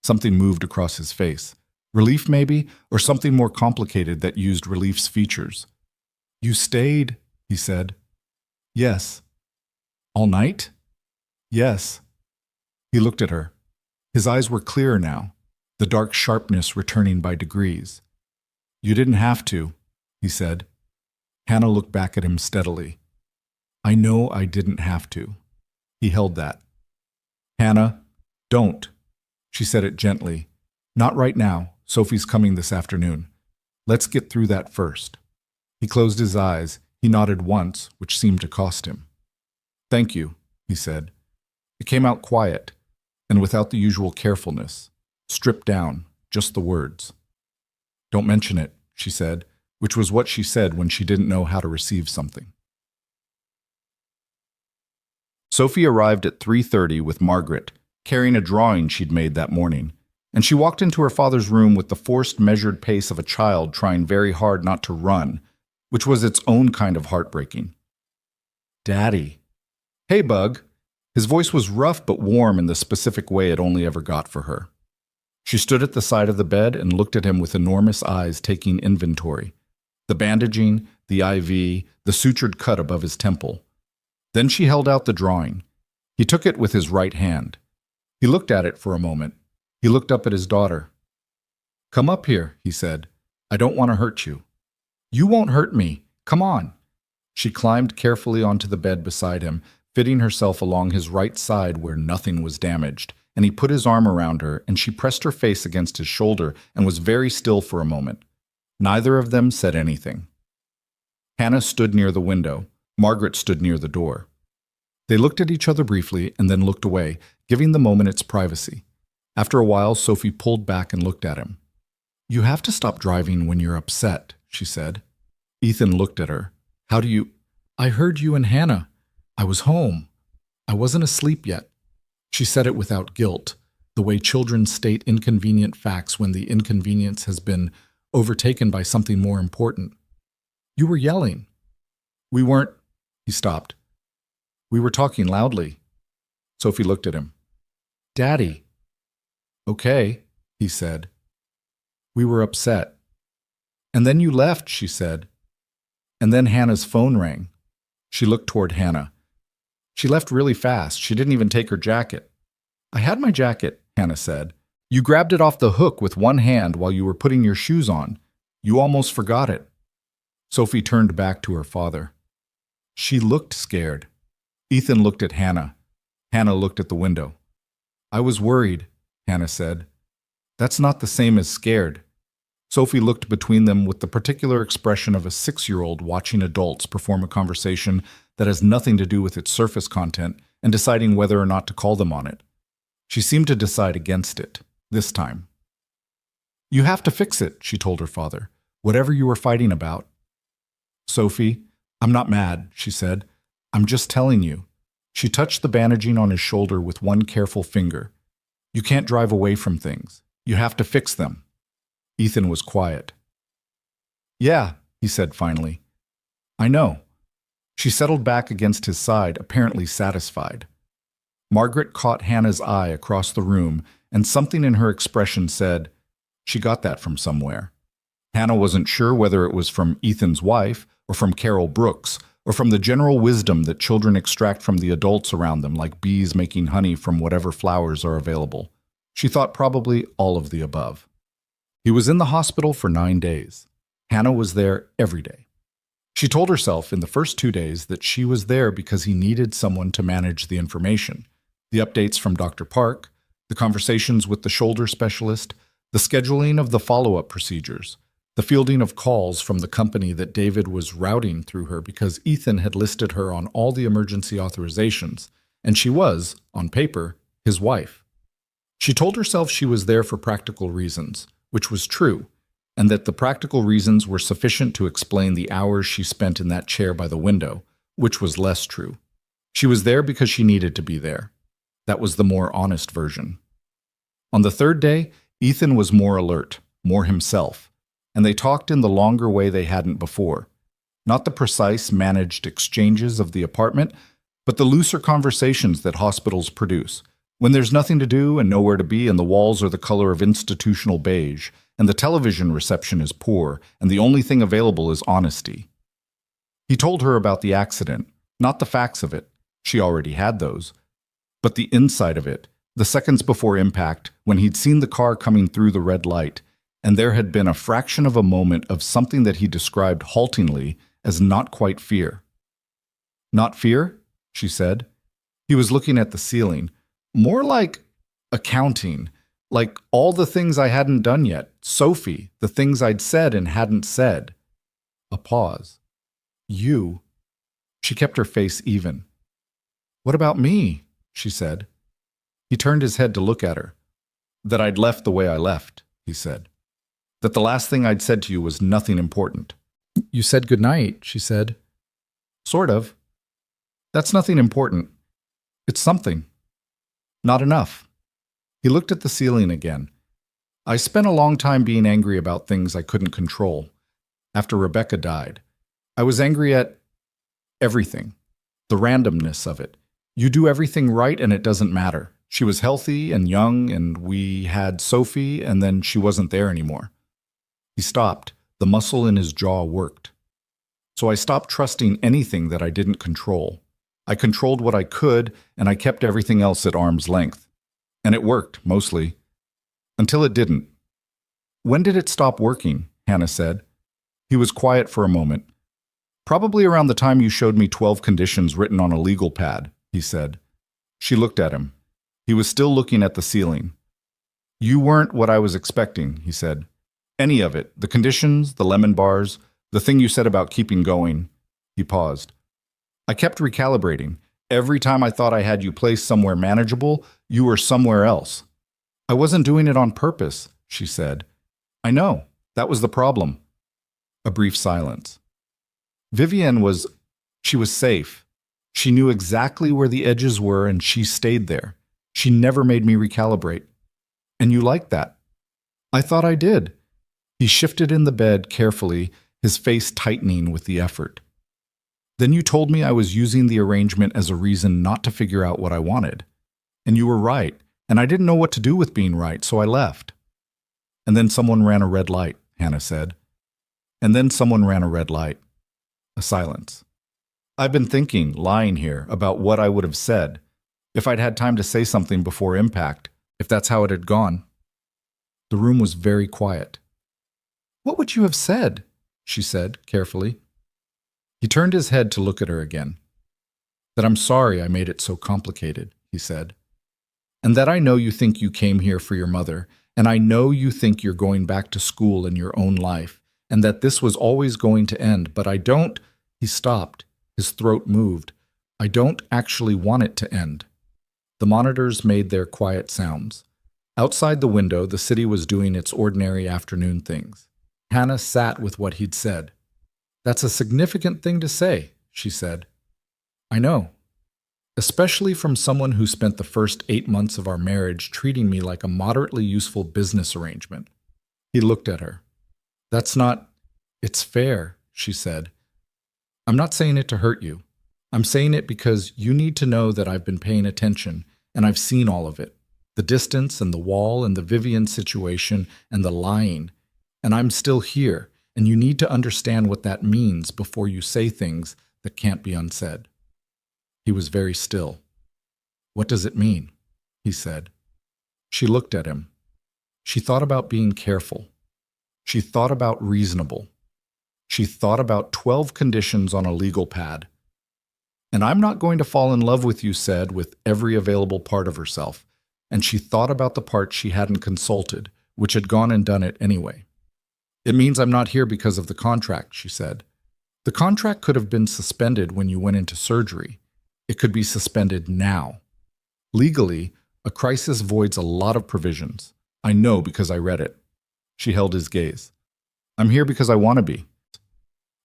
S1: Something moved across his face. Relief, maybe, or something more complicated that used relief's features. You stayed, he said. Yes. All night? Yes. He looked at her. His eyes were clearer now, the dark sharpness returning by degrees. You didn't have to, he said. Hannah looked back at him steadily. I know I didn't have to. He held that. Hannah, don't. She said it gently. Not right now. Sophie's coming this afternoon. Let's get through that first. He closed his eyes. He nodded once, which seemed to cost him. Thank you, he said. It came out quiet, and without the usual carefulness. Stripped down, just the words. Don't mention it, she said, which was what she said when she didn't know how to receive something. Sophie arrived at 3:30 with Margaret, carrying a drawing she'd made that morning, and she walked into her father's room with the forced, measured pace of a child trying very hard not to run, which was its own kind of heartbreaking. Daddy. Hey, Bug. His voice was rough but warm in the specific way it only ever got for her. She stood at the side of the bed and looked at him with enormous eyes taking inventory. The bandaging, the IV, the sutured cut above his temple. Then she held out the drawing. He took it with his right hand. He looked at it for a moment. He looked up at his daughter. Come up here, he said. I don't want to hurt you. You won't hurt me. Come on. She climbed carefully onto the bed beside him, fitting herself along his right side where nothing was damaged, and he put his arm around her, and she pressed her face against his shoulder and was very still for a moment. Neither of them said anything. Hannah stood near the window. Margaret stood near the door. They looked at each other briefly and then looked away, giving the moment its privacy. After a while, Sophie pulled back and looked at him. You have to stop driving when you're upset, she said. Ethan looked at her. How do you... I heard you and Hannah. I was home. I wasn't asleep yet. She said it without guilt, the way children state inconvenient facts when the inconvenience has been overtaken by something more important. You were yelling. We weren't. He stopped. We were talking loudly. Sophie looked at him. Daddy. Okay, he said. We were upset. And then you left, she said. And then Hannah's phone rang. She looked toward Hannah. She left really fast. She didn't even take her jacket. I had my jacket, Hannah said. You grabbed it off the hook with one hand while you were putting your shoes on. You almost forgot it. Sophie turned back to her father. She looked scared. Ethan looked at Hannah. Hannah looked at the window. I was worried, Hannah said. That's not the same as scared. Sophie looked between them with the particular expression of a 6-year-old watching adults perform a conversation that has nothing to do with its surface content and deciding whether or not to call them on it. She seemed to decide against it, this time. You have to fix it, she told her father, whatever you were fighting about. Sophie, I'm not mad, she said. I'm just telling you. She touched the bandaging on his shoulder with one careful finger. You can't drive away from things. You have to fix them. Ethan was quiet. Yeah, he said finally. I know. She settled back against his side, apparently satisfied. Margaret caught Hannah's eye across the room, and something in her expression said, she got that from somewhere. Hannah wasn't sure whether it was from Ethan's wife, or from Carol Brooks, or from the general wisdom that children extract from the adults around them like bees making honey from whatever flowers are available. She thought probably all of the above. He was in the hospital for 9 days. Hannah was there every day. She told herself in the first 2 days that she was there because he needed someone to manage the information, the updates from Dr. Park, the conversations with the shoulder specialist, the scheduling of the follow-up procedures, the fielding of calls from the company that David was routing through her because Ethan had listed her on all the emergency authorizations, and she was, on paper, his wife. She told herself she was there for practical reasons, which was true, and that the practical reasons were sufficient to explain the hours she spent in that chair by the window, which was less true. She was there because she needed to be there. That was the more honest version. On the 3rd day, Ethan was more alert, more himself, and they talked in the longer way they hadn't before. Not the precise, managed exchanges of the apartment, but the looser conversations that hospitals produce, when there's nothing to do and nowhere to be and the walls are the color of institutional beige, and the television reception is poor, and the only thing available is honesty. He told her about the accident, not the facts of it, she already had those, but the inside of it, the seconds before impact, when he'd seen the car coming through the red light, and there had been a fraction of a moment of something that he described haltingly as not quite fear. Not fear? She said. He was looking at the ceiling, more like accounting, like all the things I hadn't done yet, Sophie, the things I'd said and hadn't said. A pause. You. She kept her face even. What about me? She said. He turned his head to look at her. That I'd left the way I left, he said. That the last thing I'd said to you was nothing important. You said goodnight, she said. Sort of. That's nothing important. It's something. Not enough. He looked at the ceiling again. I spent a long time being angry about things I couldn't control. After Rebecca died, I was angry at everything, the randomness of it. You do everything right and it doesn't matter. She was healthy and young, and we had Sophie, and then she wasn't there anymore. He stopped. The muscle in his jaw worked. So I stopped trusting anything that I didn't control. I controlled what I could, and I kept everything else at arm's length. And it worked, mostly. Until it didn't. When did it stop working? Hannah said. He was quiet for a moment. Probably around the time you showed me 12 conditions written on a legal pad, he said. She looked at him. He was still looking at the ceiling. You weren't what I was expecting, he said. Any of it, the conditions, the lemon bars, the thing you said about keeping going. He paused. I kept recalibrating. Every time I thought I had you placed somewhere manageable, you were somewhere else. I wasn't doing it on purpose, she said. I know. That was the problem. A brief silence. She was safe. She knew exactly where the edges were and she stayed there. She She never made me recalibrate. And you liked that. I thought I did. He shifted in the bed carefully, his face tightening with the effort. Then you told me I was using the arrangement as a reason not to figure out what I wanted. And you were right, and I didn't know what to do with being right, so I left. And then someone ran a red light, Hannah said. And then someone ran a red light. A silence. I've been thinking, lying here, about what I would have said, if I'd had time to say something before impact, if that's how it had gone. The room was very quiet. What would you have said? She said, carefully. He turned his head to look at her again. That I'm sorry I made it so complicated, he said. And that I know you think you came here for your mother, and I know you think you're going back to school in your own life, and that this was always going to end, but I don't. He stopped. His throat moved. I don't actually want it to end. The monitors made their quiet sounds. Outside the window, the city was doing its ordinary afternoon things. Hannah sat with what he'd said. That's a significant thing to say, she said. I know. Especially from someone who spent the first 8 months of our marriage treating me like a moderately useful business arrangement. He looked at her. That's not... It's fair, she said. I'm not saying it to hurt you. I'm saying it because you need to know that I've been paying attention, and I've seen all of it. The distance and the wall and the Vivian situation and the lying. And I'm still here, and you need to understand what that means before you say things that can't be unsaid. He was very still. What does it mean? He said. She looked at him. She thought about being careful. She thought about reasonable. She thought about 12 conditions on a legal pad. And I'm not going to fall in love with you, said, with every available part of herself. And she thought about the part she hadn't consulted, which had gone and done it anyway. It means I'm not here because of the contract, she said. The contract could have been suspended when you went into surgery. It could be suspended now. Legally, a crisis voids a lot of provisions. I know because I read it. She held his gaze. I'm here because I want to be.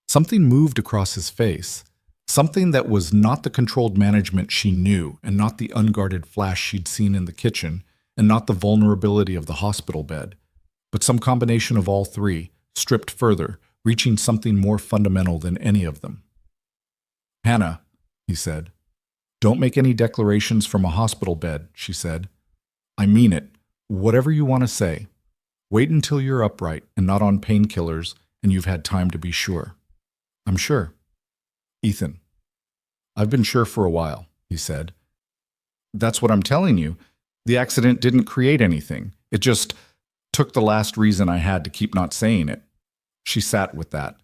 S1: Something moved across his face. Something that was not the controlled management she knew, and not the unguarded flash she'd seen in the kitchen, and not the vulnerability of the hospital bed, but some combination of all three, stripped further, reaching something more fundamental than any of them. Hannah, he said. Don't make any declarations from a hospital bed, she said. I mean it. Whatever you want to say. Wait until you're upright and not on painkillers and you've had time to be sure. I'm sure. Ethan. I've been sure for a while, he said. That's what I'm telling you. The accident didn't create anything. It just took the last reason I had to keep not saying it. She sat with that.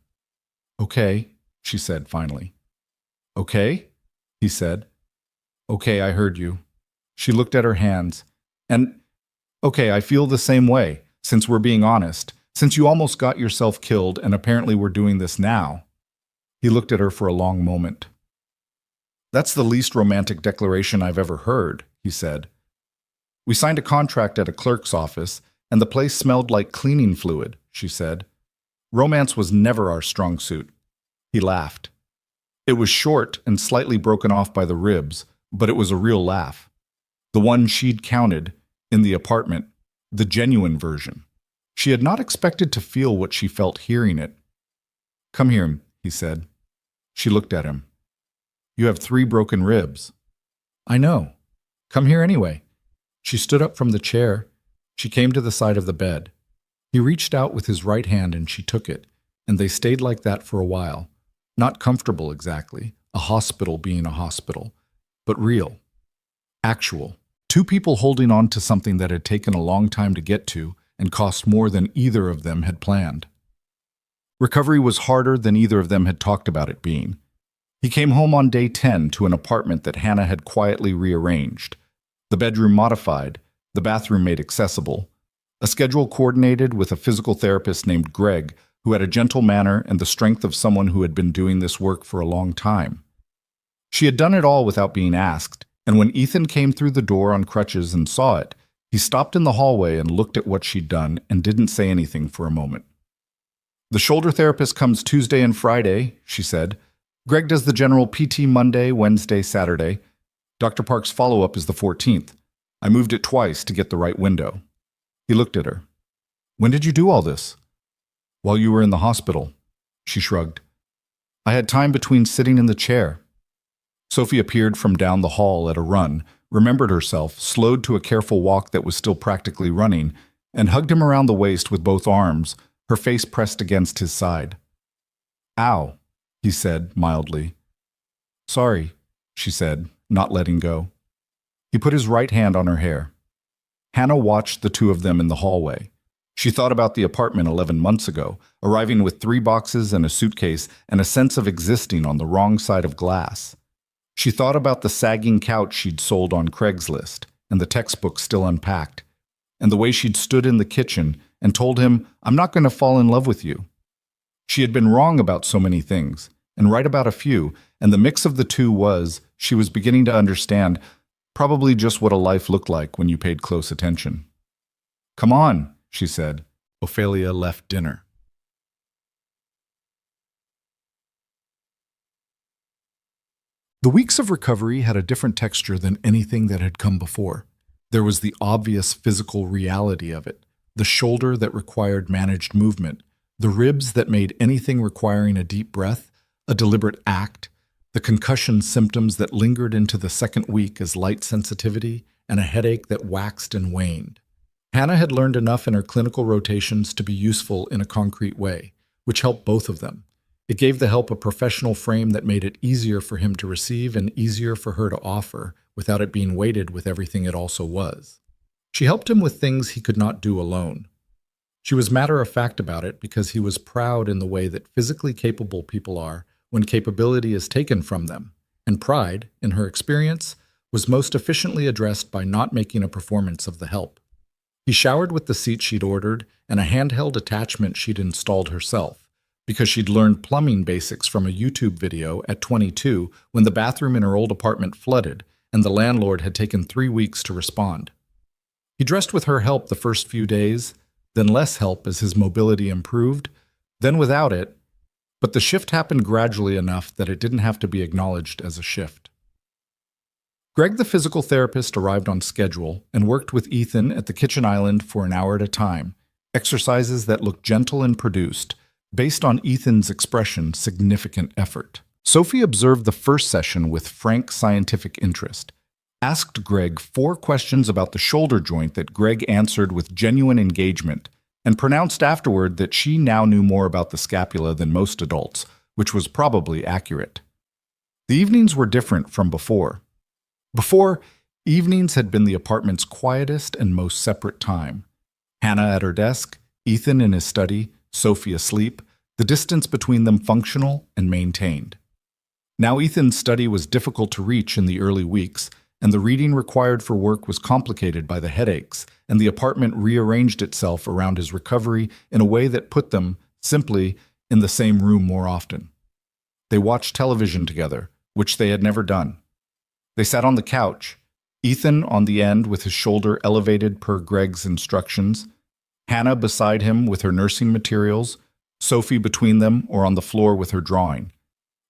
S1: Okay, she said finally. Okay, he said. Okay, I heard you. She looked at her hands. And, okay, I feel the same way, since we're being honest, since you almost got yourself killed and apparently we're doing this now. He looked at her for a long moment. That's the least romantic declaration I've ever heard, he said. We signed a contract at a clerk's office, and the place smelled like cleaning fluid, she said. Romance was never our strong suit. He laughed. It was short and slightly broken off by the ribs, but it was a real laugh. The one she'd counted, in the apartment, the genuine version. She had not expected to feel what she felt hearing it. Come here, he said. She looked at him. You have 3 broken ribs. I know. Come here anyway. She stood up from the chair. She came to the side of the bed. He reached out with his right hand and she took it, and they stayed like that for a while. Not comfortable exactly, a hospital being a hospital, but real, actual. 2 people holding on to something that had taken a long time to get to and cost more than either of them had planned. Recovery was harder than either of them had talked about it being. He came home on day 10 to an apartment that Hannah had quietly rearranged. The bedroom modified, the bathroom made accessible, a schedule coordinated with a physical therapist named Greg, who had a gentle manner and the strength of someone who had been doing this work for a long time. She had done it all without being asked, and when Ethan came through the door on crutches and saw it, he stopped in the hallway and looked at what she'd done and didn't say anything for a moment. The shoulder therapist comes Tuesday and Friday, she said. Greg does the general PT Monday, Wednesday, Saturday. Dr. Park's follow-up is the 14th. I moved it twice to get the right window. He looked at her. When did you do all this? While you were in the hospital. She shrugged. I had time between sitting in the chair. Sophie appeared from down the hall at a run, remembered herself, slowed to a careful walk that was still practically running, and hugged him around the waist with both arms, her face pressed against his side. Ow, he said mildly. Sorry, she said, not letting go. He put his right hand on her hair. Hannah watched the two of them in the hallway. She thought about the apartment 11 months ago, arriving with 3 boxes and a suitcase and a sense of existing on the wrong side of glass. She thought about the sagging couch she'd sold on Craigslist and the textbook still unpacked, and the way she'd stood in the kitchen and told him, I'm not going to fall in love with you. She had been wrong about so many things, and right about a few, and the mix of the two was, she was beginning to understand probably just what a life looked like when you paid close attention. Come on, she said. Ophelia left dinner. The weeks of recovery had a different texture than anything that had come before. There was the obvious physical reality of it, the shoulder that required managed movement, the ribs that made anything requiring a deep breath a deliberate act, the concussion symptoms that lingered into the second week as light sensitivity, and a headache that waxed and waned. Hannah had learned enough in her clinical rotations to be useful in a concrete way, which helped both of them. It gave the help a professional frame that made it easier for him to receive and easier for her to offer, without it being weighted with everything it also was. She helped him with things he could not do alone. She was matter-of-fact about it because he was proud in the way that physically capable people are when capability is taken from them, and pride, in her experience, was most efficiently addressed by not making a performance of the help. He showered with the seat she'd ordered and a handheld attachment she'd installed herself, because she'd learned plumbing basics from a YouTube video at 22 when the bathroom in her old apartment flooded and the landlord had taken 3 weeks to respond. He dressed with her help the first few days, then less help as his mobility improved, then without it, but the shift happened gradually enough that it didn't have to be acknowledged as a shift. Greg, the physical therapist, arrived on schedule and worked with Ethan at the kitchen island for an hour at a time, exercises that looked gentle and produced, based on Ethan's expression, significant effort. Sophie observed the first session with frank scientific interest, asked Greg 4 questions about the shoulder joint that Greg answered with genuine engagement, and pronounced afterward that she now knew more about the scapula than most adults, which was probably accurate. The evenings were different from before. Before, evenings had been the apartment's quietest and most separate time. Hannah at her desk, Ethan in his study, Sophie asleep, the distance between them functional and maintained. Now Ethan's study was difficult to reach in the early weeks, and the reading required for work was complicated by the headaches, and the apartment rearranged itself around his recovery in a way that put them, simply, in the same room more often. They watched television together, which they had never done. They sat on the couch, Ethan on the end with his shoulder elevated per Greg's instructions, Hannah beside him with her nursing materials, Sophie between them or on the floor with her drawing.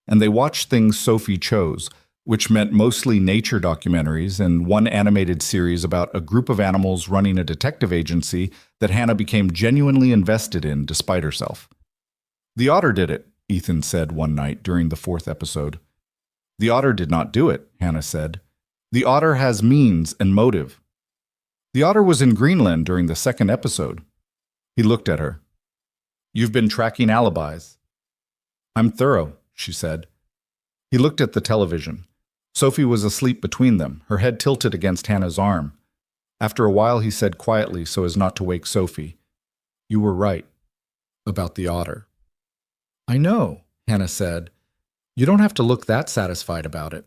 S1: And they watched things Sophie chose, which meant mostly nature documentaries and one animated series about a group of animals running a detective agency that Hannah became genuinely invested in despite herself. The otter did it, Ethan said one night during the 4th episode. The otter did not do it, Hannah said. The otter has means and motive. The otter was in Greenland during the 2nd episode. He looked at her. You've been tracking alibis. I'm thorough, she said. He looked at the television. Sophie was asleep between them, her head tilted against Hannah's arm. After a while he said quietly so as not to wake Sophie, You were right about the otter. I know, Hannah said. You don't have to look that satisfied about it.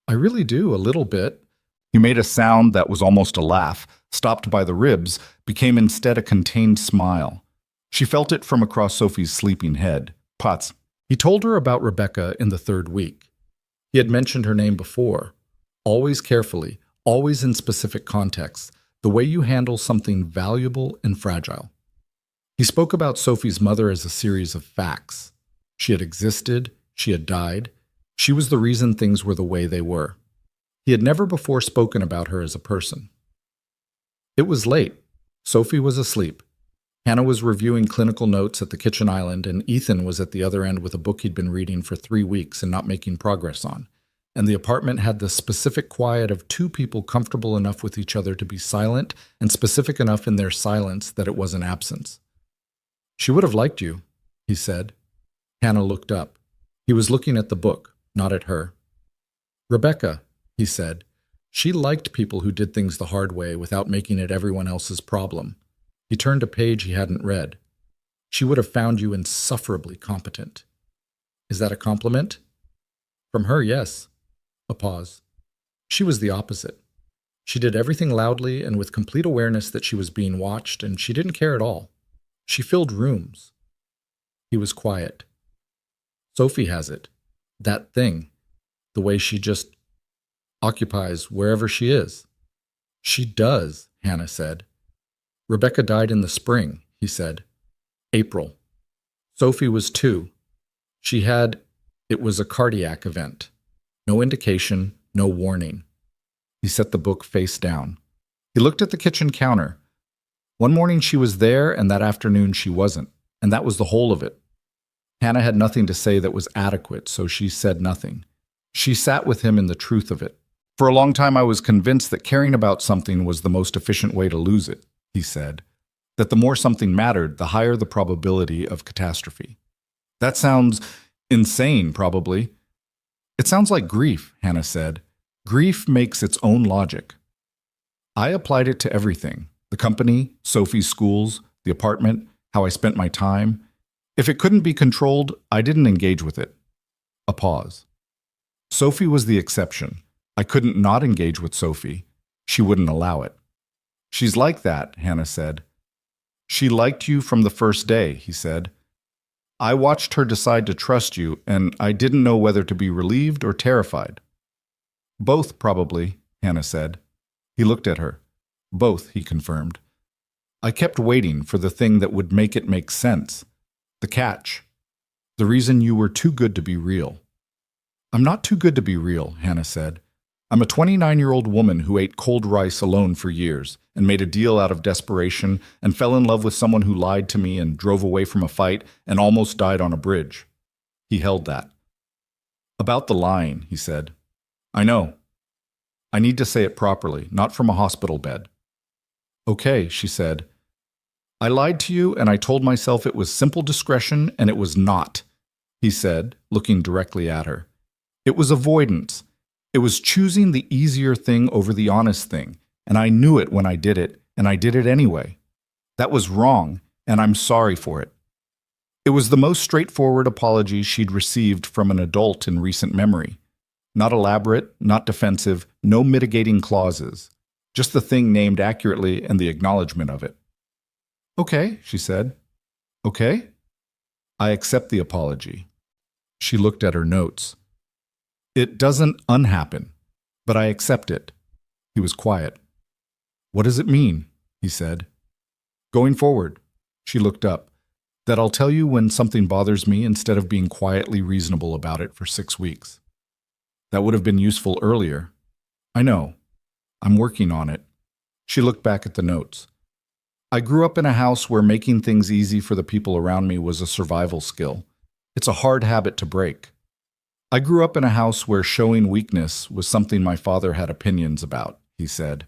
S1: I really do, a little bit. He made a sound that was almost a laugh, stopped by the ribs, became instead a contained smile. She felt it from across Sophie's sleeping head. Potts. He told her about Rebecca in the 3rd week. He had mentioned her name before. Always carefully, always in specific contexts, the way you handle something valuable and fragile. He spoke about Sophie's mother as a series of facts. She had existed, she had died, she was the reason things were the way they were. He had never before spoken about her as a person. It was late. Sophie was asleep. Hannah was reviewing clinical notes at the kitchen island, and Ethan was at the other end with a book he'd been reading for 3 weeks and not making progress on. And the apartment had the specific quiet of two people comfortable enough with each other to be silent and specific enough in their silence that it was an absence. "She would have liked you," he said. Hannah looked up. He was looking at the book, not at her. "Rebecca," he said, "she liked people who did things the hard way without making it everyone else's problem." He turned a page he hadn't read. "She would have found you insufferably competent." "Is that a compliment?" "From her, yes." A pause. "She was the opposite. She did everything loudly and with complete awareness that she was being watched, and she didn't care at all. She filled rooms." He was quiet. "Sophie has it. That thing. The way she just occupies wherever she is." "She does," Hannah said. "Rebecca died in the spring," he said. "April. Sophie was 2. It was a cardiac event. No indication, no warning." He set the book face down. He looked at the kitchen counter. One morning she was there, and that afternoon she wasn't, and that was the whole of it. Hannah had nothing to say that was adequate, so she said nothing. She sat with him in the truth of it. "For a long time I was convinced that caring about something was the most efficient way to lose it," he said. "That the more something mattered, the higher the probability of catastrophe." "That sounds insane, probably." "It sounds like grief," Hannah said. "Grief makes its own logic." I applied it to everything. The company, Sophie's schools, the apartment, how I spent my time. If it couldn't be controlled, I didn't engage with it. A pause. Sophie was the exception. I couldn't not engage with Sophie. She wouldn't allow it. "She's like that," Hannah said. "She liked you from the first day," he said. "I watched her decide to trust you, and I didn't know whether to be relieved or terrified." "Both, probably," Hannah said. He looked at her. "Both," he confirmed. "I kept waiting for the thing that would make it make sense. The catch. The reason you were too good to be real." "I'm not too good to be real," Hannah said. "I'm a 29-year-old woman who ate cold rice alone for years and made a deal out of desperation and fell in love with someone who lied to me and drove away from a fight and almost died on a bridge." He held that. "About the lying," he said. "I know. I need to say it properly, not from a hospital bed." "Okay," she said. "I lied to you and I told myself it was simple discretion and it was not," he said, looking directly at her. "It was avoidance. It was choosing the easier thing over the honest thing, and I knew it when I did it, and I did it anyway. That was wrong, and I'm sorry for it." It was the most straightforward apology she'd received from an adult in recent memory. Not elaborate, not defensive, no mitigating clauses. Just the thing named accurately and the acknowledgement of it. "Okay," she said. "Okay? I accept the apology." She looked at her notes. "It doesn't unhappen, but I accept it." He was quiet. "What does it mean?" he said. "Going forward," she looked up, "that I'll tell you when something bothers me instead of being quietly reasonable about it for 6 weeks. That would have been useful earlier. I know. I'm working on it." She looked back at the notes. "I grew up in a house where making things easy for the people around me was a survival skill. It's a hard habit to break. I grew up in a house where showing weakness was something my father had opinions about," he said.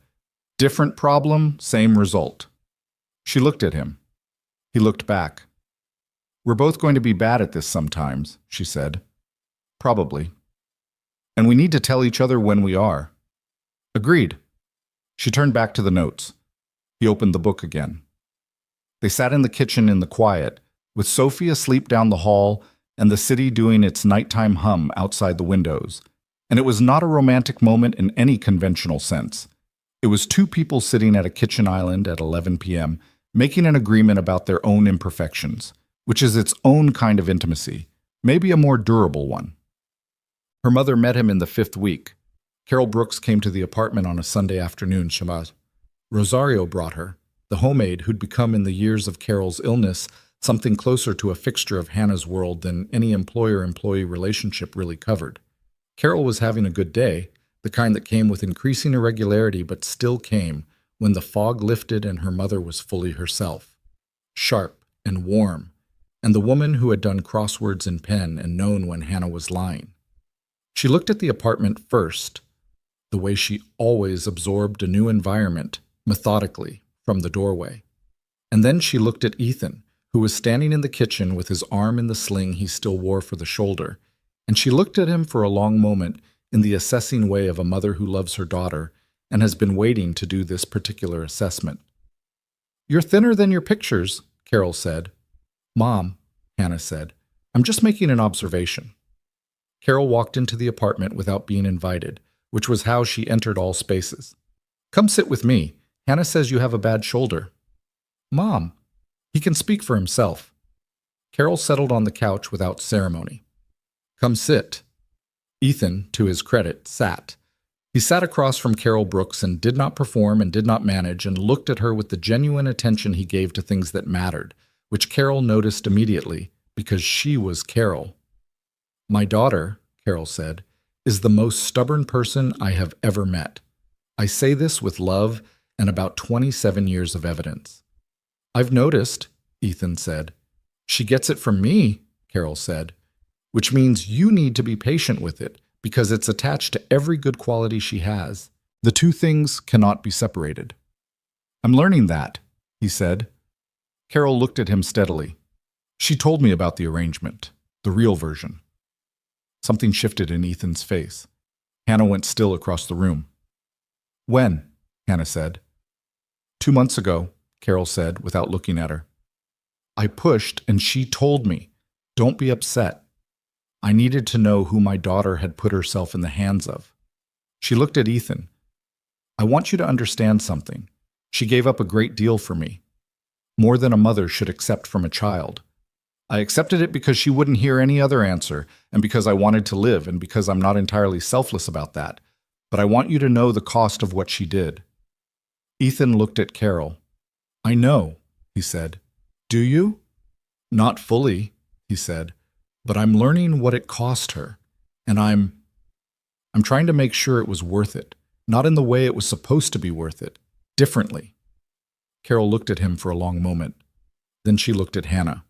S1: "Different problem, same result." She looked at him. He looked back. "We're both going to be bad at this sometimes," she said. "Probably. And we need to tell each other when we are." "Agreed." She turned back to the notes. He opened the book again. They sat in the kitchen in the quiet, with Sophie asleep down the hall and the city doing its nighttime hum outside the windows. And it was not a romantic moment in any conventional sense. It was two people sitting at a kitchen island at 11 p.m., making an agreement about their own imperfections, which is its own kind of intimacy, maybe a more durable one. Her mother met him in the 5th week. Carol Brooks came to the apartment on a Sunday afternoon, Shabbat. Rosario brought her, the homemaid who'd become in the years of Carol's illness something closer to a fixture of Hannah's world than any employer-employee relationship really covered. Carol was having a good day, the kind that came with increasing irregularity but still came when the fog lifted and her mother was fully herself, sharp and warm, and the woman who had done crosswords in pen and known when Hannah was lying. She looked at the apartment first, the way she always absorbed a new environment, methodically, from the doorway. And then she looked at Ethan, who was standing in the kitchen with his arm in the sling he still wore for the shoulder, and she looked at him for a long moment in the assessing way of a mother who loves her daughter and has been waiting to do this particular assessment. "You're thinner than your pictures," Carol said. "Mom," Hannah said, "I'm just making an observation." Carol walked into the apartment without being invited, which was how she entered all spaces. "Come sit with me. Hannah says you have a bad shoulder." "Mom." He can speak for himself. Carol settled on the couch without ceremony. "Come sit." Ethan, to his credit, sat. He sat across from Carol Brooks and did not perform and did not manage and looked at her with the genuine attention he gave to things that mattered, which Carol noticed immediately because she was Carol. "My daughter," Carol said, "is the most stubborn person I have ever met. I say this with love and about 27 years of evidence." "I've noticed," Ethan said. "She gets it from me," Carol said, "which means you need to be patient with it because it's attached to every good quality she has. The two things cannot be separated." "I'm learning that," he said. Carol looked at him steadily. "She told me about the arrangement, the real version." Something shifted in Ethan's face. Hannah went still across the room. "When?" Hannah said. 2 months ago, Carol said without looking at her. "I pushed and she told me, 'Don't be upset.' I needed to know who my daughter had put herself in the hands of." She looked at Ethan. "I want you to understand something. She gave up a great deal for me. More than a mother should accept from a child. I accepted it because she wouldn't hear any other answer, and because I wanted to live, and because I'm not entirely selfless about that. But I want you to know the cost of what she did." Ethan looked at Carol. "I know," he said. "Do you?" "Not fully," he said, "but I'm learning what it cost her, and I'm trying to make sure it was worth it, not in the way it was supposed to be worth it, differently." Carol looked at him for a long moment. Then she looked at Hannah.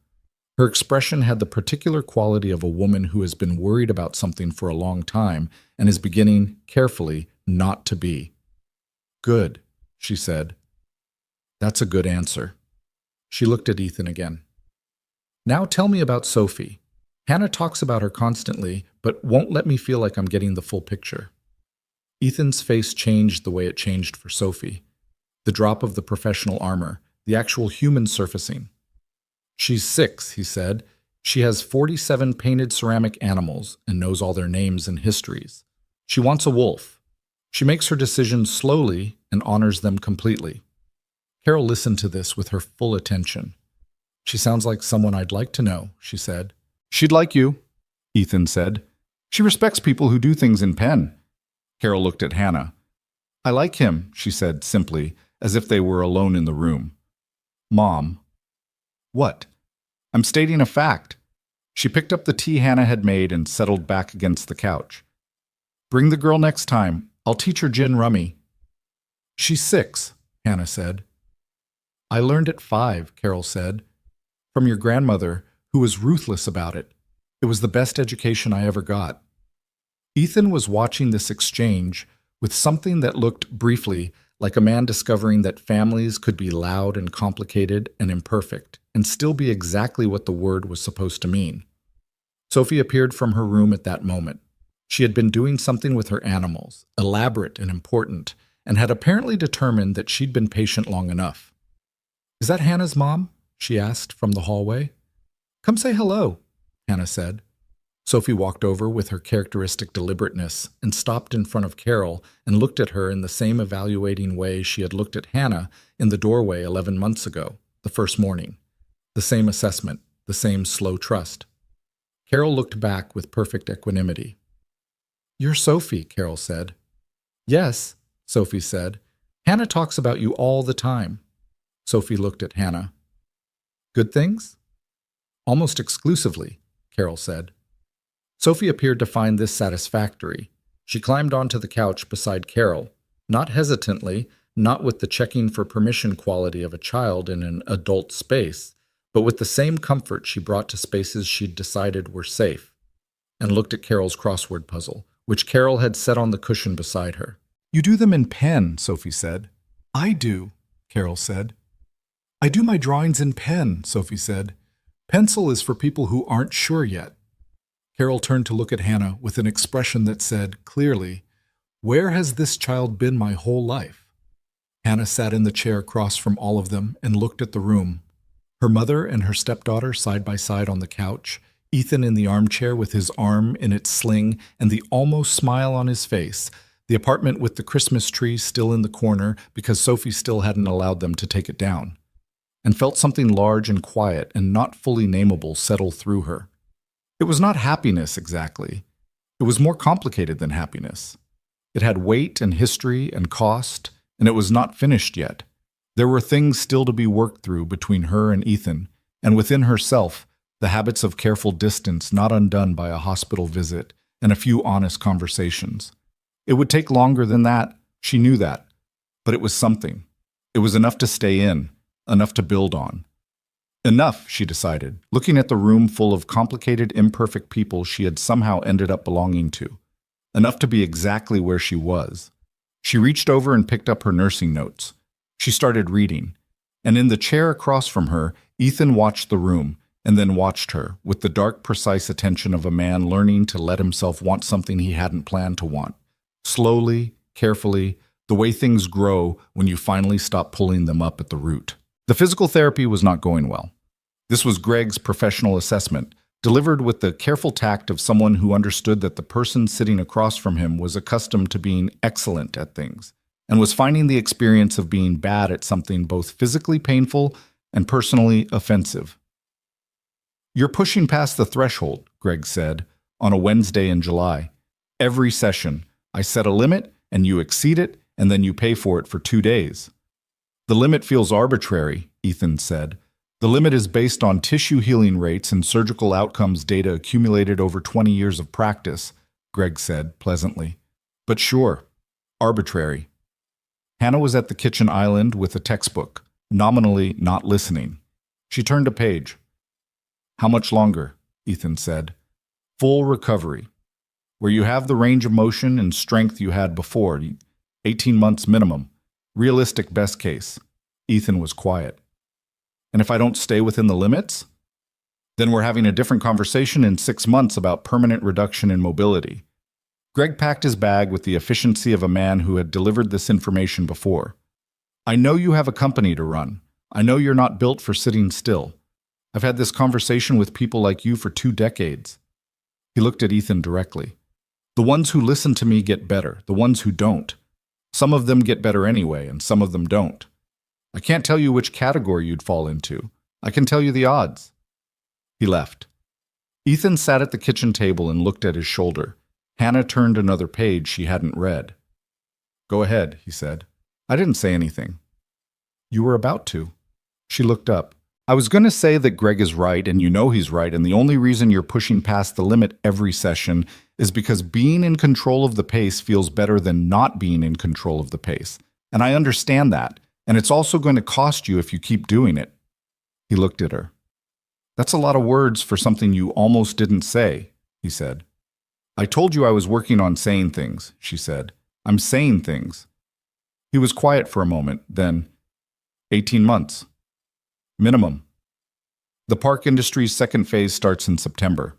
S1: Her expression had the particular quality of a woman who has been worried about something for a long time and is beginning, carefully, not to be. "Good," she said. "That's a good answer." She looked at Ethan again. "Now tell me about Sophie. Hannah talks about her constantly, but won't let me feel like I'm getting the full picture." Ethan's face changed the way it changed for Sophie. The drop of the professional armor, the actual human surfacing. "She's 6, he said. "She has 47 painted ceramic animals and knows all their names and histories. She wants a wolf. She makes her decisions slowly and honors them completely." Carol listened to this with her full attention. "She sounds like someone I'd like to know," she said. "She'd like you," Ethan said. "She respects people who do things in pen." Carol looked at Hannah. "I like him," she said simply, as if they were alone in the room. "Mom." "What?" "I'm stating a fact." She picked up the tea Hannah had made and settled back against the couch. "Bring the girl next time. I'll teach her gin rummy." "She's 6, Hannah said. "I learned at 5, Carol said. "From your grandmother, who was ruthless about it. It was the best education I ever got." Ethan was watching this exchange with something that looked, briefly, like a man discovering that families could be loud and complicated and imperfect, and still be exactly what the word was supposed to mean. Sophie appeared from her room at that moment. She had been doing something with her animals, elaborate and important, and had apparently determined that she'd been patient long enough. "Is that Hannah's mom?" she asked from the hallway. "Come say hello," Hannah said. Sophie walked over with her characteristic deliberateness and stopped in front of Carol and looked at her in the same evaluating way she had looked at Hannah in the doorway 11 months ago, the first morning. The same assessment, the same slow trust. Carol looked back with perfect equanimity. "You're Sophie," Carol said. "Yes," Sophie said. "Hannah talks about you all the time." Sophie looked at Hannah. "Good things?" "Almost exclusively," Carol said. Sophie appeared to find this satisfactory. She climbed onto the couch beside Carol, not hesitantly, not with the checking for permission quality of a child in an adult space, but with the same comfort she brought to spaces she'd decided were safe, and looked at Carol's crossword puzzle, which Carol had set on the cushion beside her. "You do them in pen," Sophie said. "I do," Carol said. "I do my drawings in pen," Sophie said. "Pencil is for people who aren't sure yet." Carol turned to look at Hannah with an expression that said, clearly, "Where has this child been my whole life?" Hannah sat in the chair across from all of them and looked at the room. Her mother and her stepdaughter side by side on the couch, Ethan in the armchair with his arm in its sling and the almost smile on his face, the apartment with the Christmas tree still in the corner because Sophie still hadn't allowed them to take it down, and felt something large and quiet and not fully nameable settle through her. It was not happiness exactly. It was more complicated than happiness. It had weight and history and cost, and it was not finished yet. There were things still to be worked through between her and Ethan, and within herself, the habits of careful distance not undone by a hospital visit and a few honest conversations. It would take longer than that, she knew that, but it was something. It was enough to stay in, enough to build on. Enough, she decided, looking at the room full of complicated, imperfect people she had somehow ended up belonging to. Enough to be exactly where she was. She reached over and picked up her nursing notes. She started reading, and in the chair across from her, Ethan watched the room, and then watched her, with the dark, precise attention of a man learning to let himself want something he hadn't planned to want. Slowly, carefully, the way things grow when you finally stop pulling them up at the root. The physical therapy was not going well. This was Greg's professional assessment, delivered with the careful tact of someone who understood that the person sitting across from him was accustomed to being excellent at things, and was finding the experience of being bad at something both physically painful and personally offensive. "You're pushing past the threshold," Greg said, on a Wednesday in July. "Every session, I set a limit, and you exceed it, and then you pay for it for 2 days." "The limit feels arbitrary," Ethan said. "The limit is based on tissue healing rates and surgical outcomes data accumulated over 20 years of practice," Greg said pleasantly. "But sure, arbitrary." Hannah was at the kitchen island with a textbook, nominally not listening. She turned a page. "How much longer?" Ethan said. "Full recovery. Where you have the range of motion and strength you had before, 18 months minimum. Realistic best case." Ethan was quiet. "And if I don't stay within the limits?" "Then we're having a different conversation in 6 months about permanent reduction in mobility." Greg packed his bag with the efficiency of a man who had delivered this information before. "I know you have a company to run. I know you're not built for sitting still. I've had this conversation with people like you for 2 decades. He looked at Ethan directly. "The ones who listen to me get better, the ones who don't. Some of them get better anyway, and some of them don't. I can't tell you which category you'd fall into. I can tell you the odds." He left. Ethan sat at the kitchen table and looked at his shoulder. Hannah turned another page she hadn't read. "Go ahead," he said. "I didn't say anything." "You were about to." She looked up. "I was going to say that Greg is right, and you know he's right, and the only reason you're pushing past the limit every session is because being in control of the pace feels better than not being in control of the pace. And I understand that, and it's also going to cost you if you keep doing it." He looked at her. "That's a lot of words for something you almost didn't say," he said. "I told you I was working on saying things," she said. "I'm saying things." He was quiet for a moment, then, 18 months. Minimum. The park industry's second phase starts in September.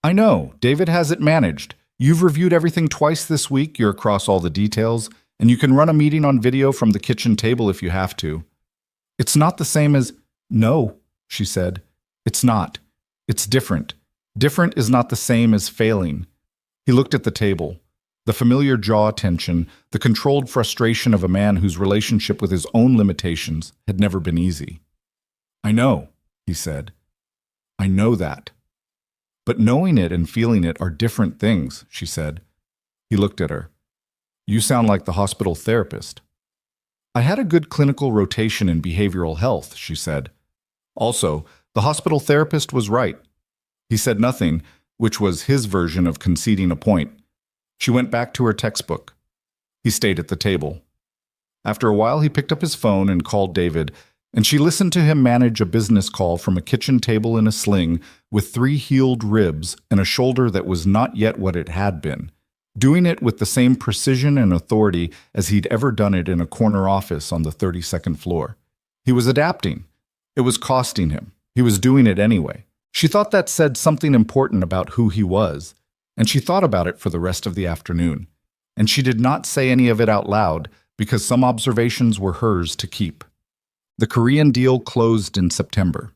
S1: "I know, David has it managed. You've reviewed everything twice this week, you're across all the details, and you can run a meeting on video from the kitchen table if you have to." "It's not the same as—" "No," she said. "It's not. It's different. Different is not the same as failing." He looked at the table. The familiar jaw tension, the controlled frustration of a man whose relationship with his own limitations had never been easy. "I know," he said. "I know that." "But knowing it and feeling it are different things," she said. He looked at her. "You sound like the hospital therapist." "I had a good clinical rotation in behavioral health," she said. Also, the hospital therapist was right. He said nothing, which was his version of conceding a point. She went back to her textbook. He stayed at the table. After a while, he picked up his phone and called David, and she listened to him manage a business call from a kitchen table in a sling with 3 healed ribs and a shoulder that was not yet what it had been, doing it with the same precision and authority as he'd ever done it in a corner office on the 32nd floor. He was adapting. It was costing him. He was doing it anyway. She thought that said something important about who he was, and she thought about it for the rest of the afternoon. And she did not say any of it out loud because some observations were hers to keep. The Korean deal closed in September.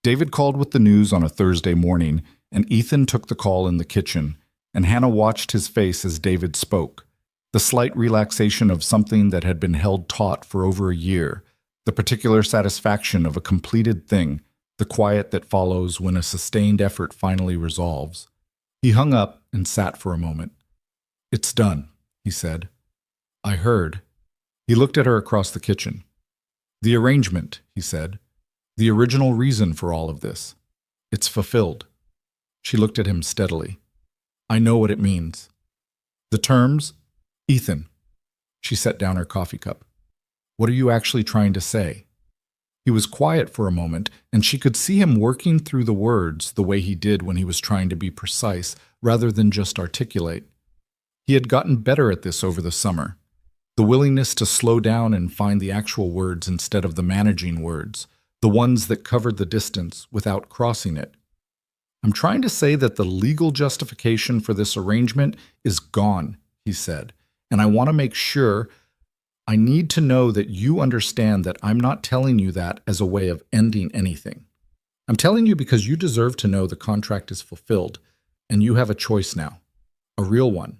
S1: David called with the news on a Thursday morning, and Ethan took the call in the kitchen, and Hannah watched his face as David spoke. The slight relaxation of something that had been held taut for over a year, the particular satisfaction of a completed thing, the quiet that follows when a sustained effort finally resolves. He hung up and sat for a moment. "It's done," he said. "I heard." He looked at her across the kitchen. "The arrangement," he said. "The original reason for all of this. It's fulfilled." She looked at him steadily. "I know what it means." "The terms?" "Ethan." She set down her coffee cup. "What are you actually trying to say?" He was quiet for a moment, and she could see him working through the words the way he did when he was trying to be precise rather than just articulate. He had gotten better at this over the summer. The willingness to slow down and find the actual words instead of the managing words, the ones that covered the distance without crossing it. "I'm trying to say that the legal justification for this arrangement is gone," he said, "and I want to make sure. I need to know that you understand that I'm not telling you that as a way of ending anything. I'm telling you because you deserve to know the contract is fulfilled, and you have a choice now. A real one.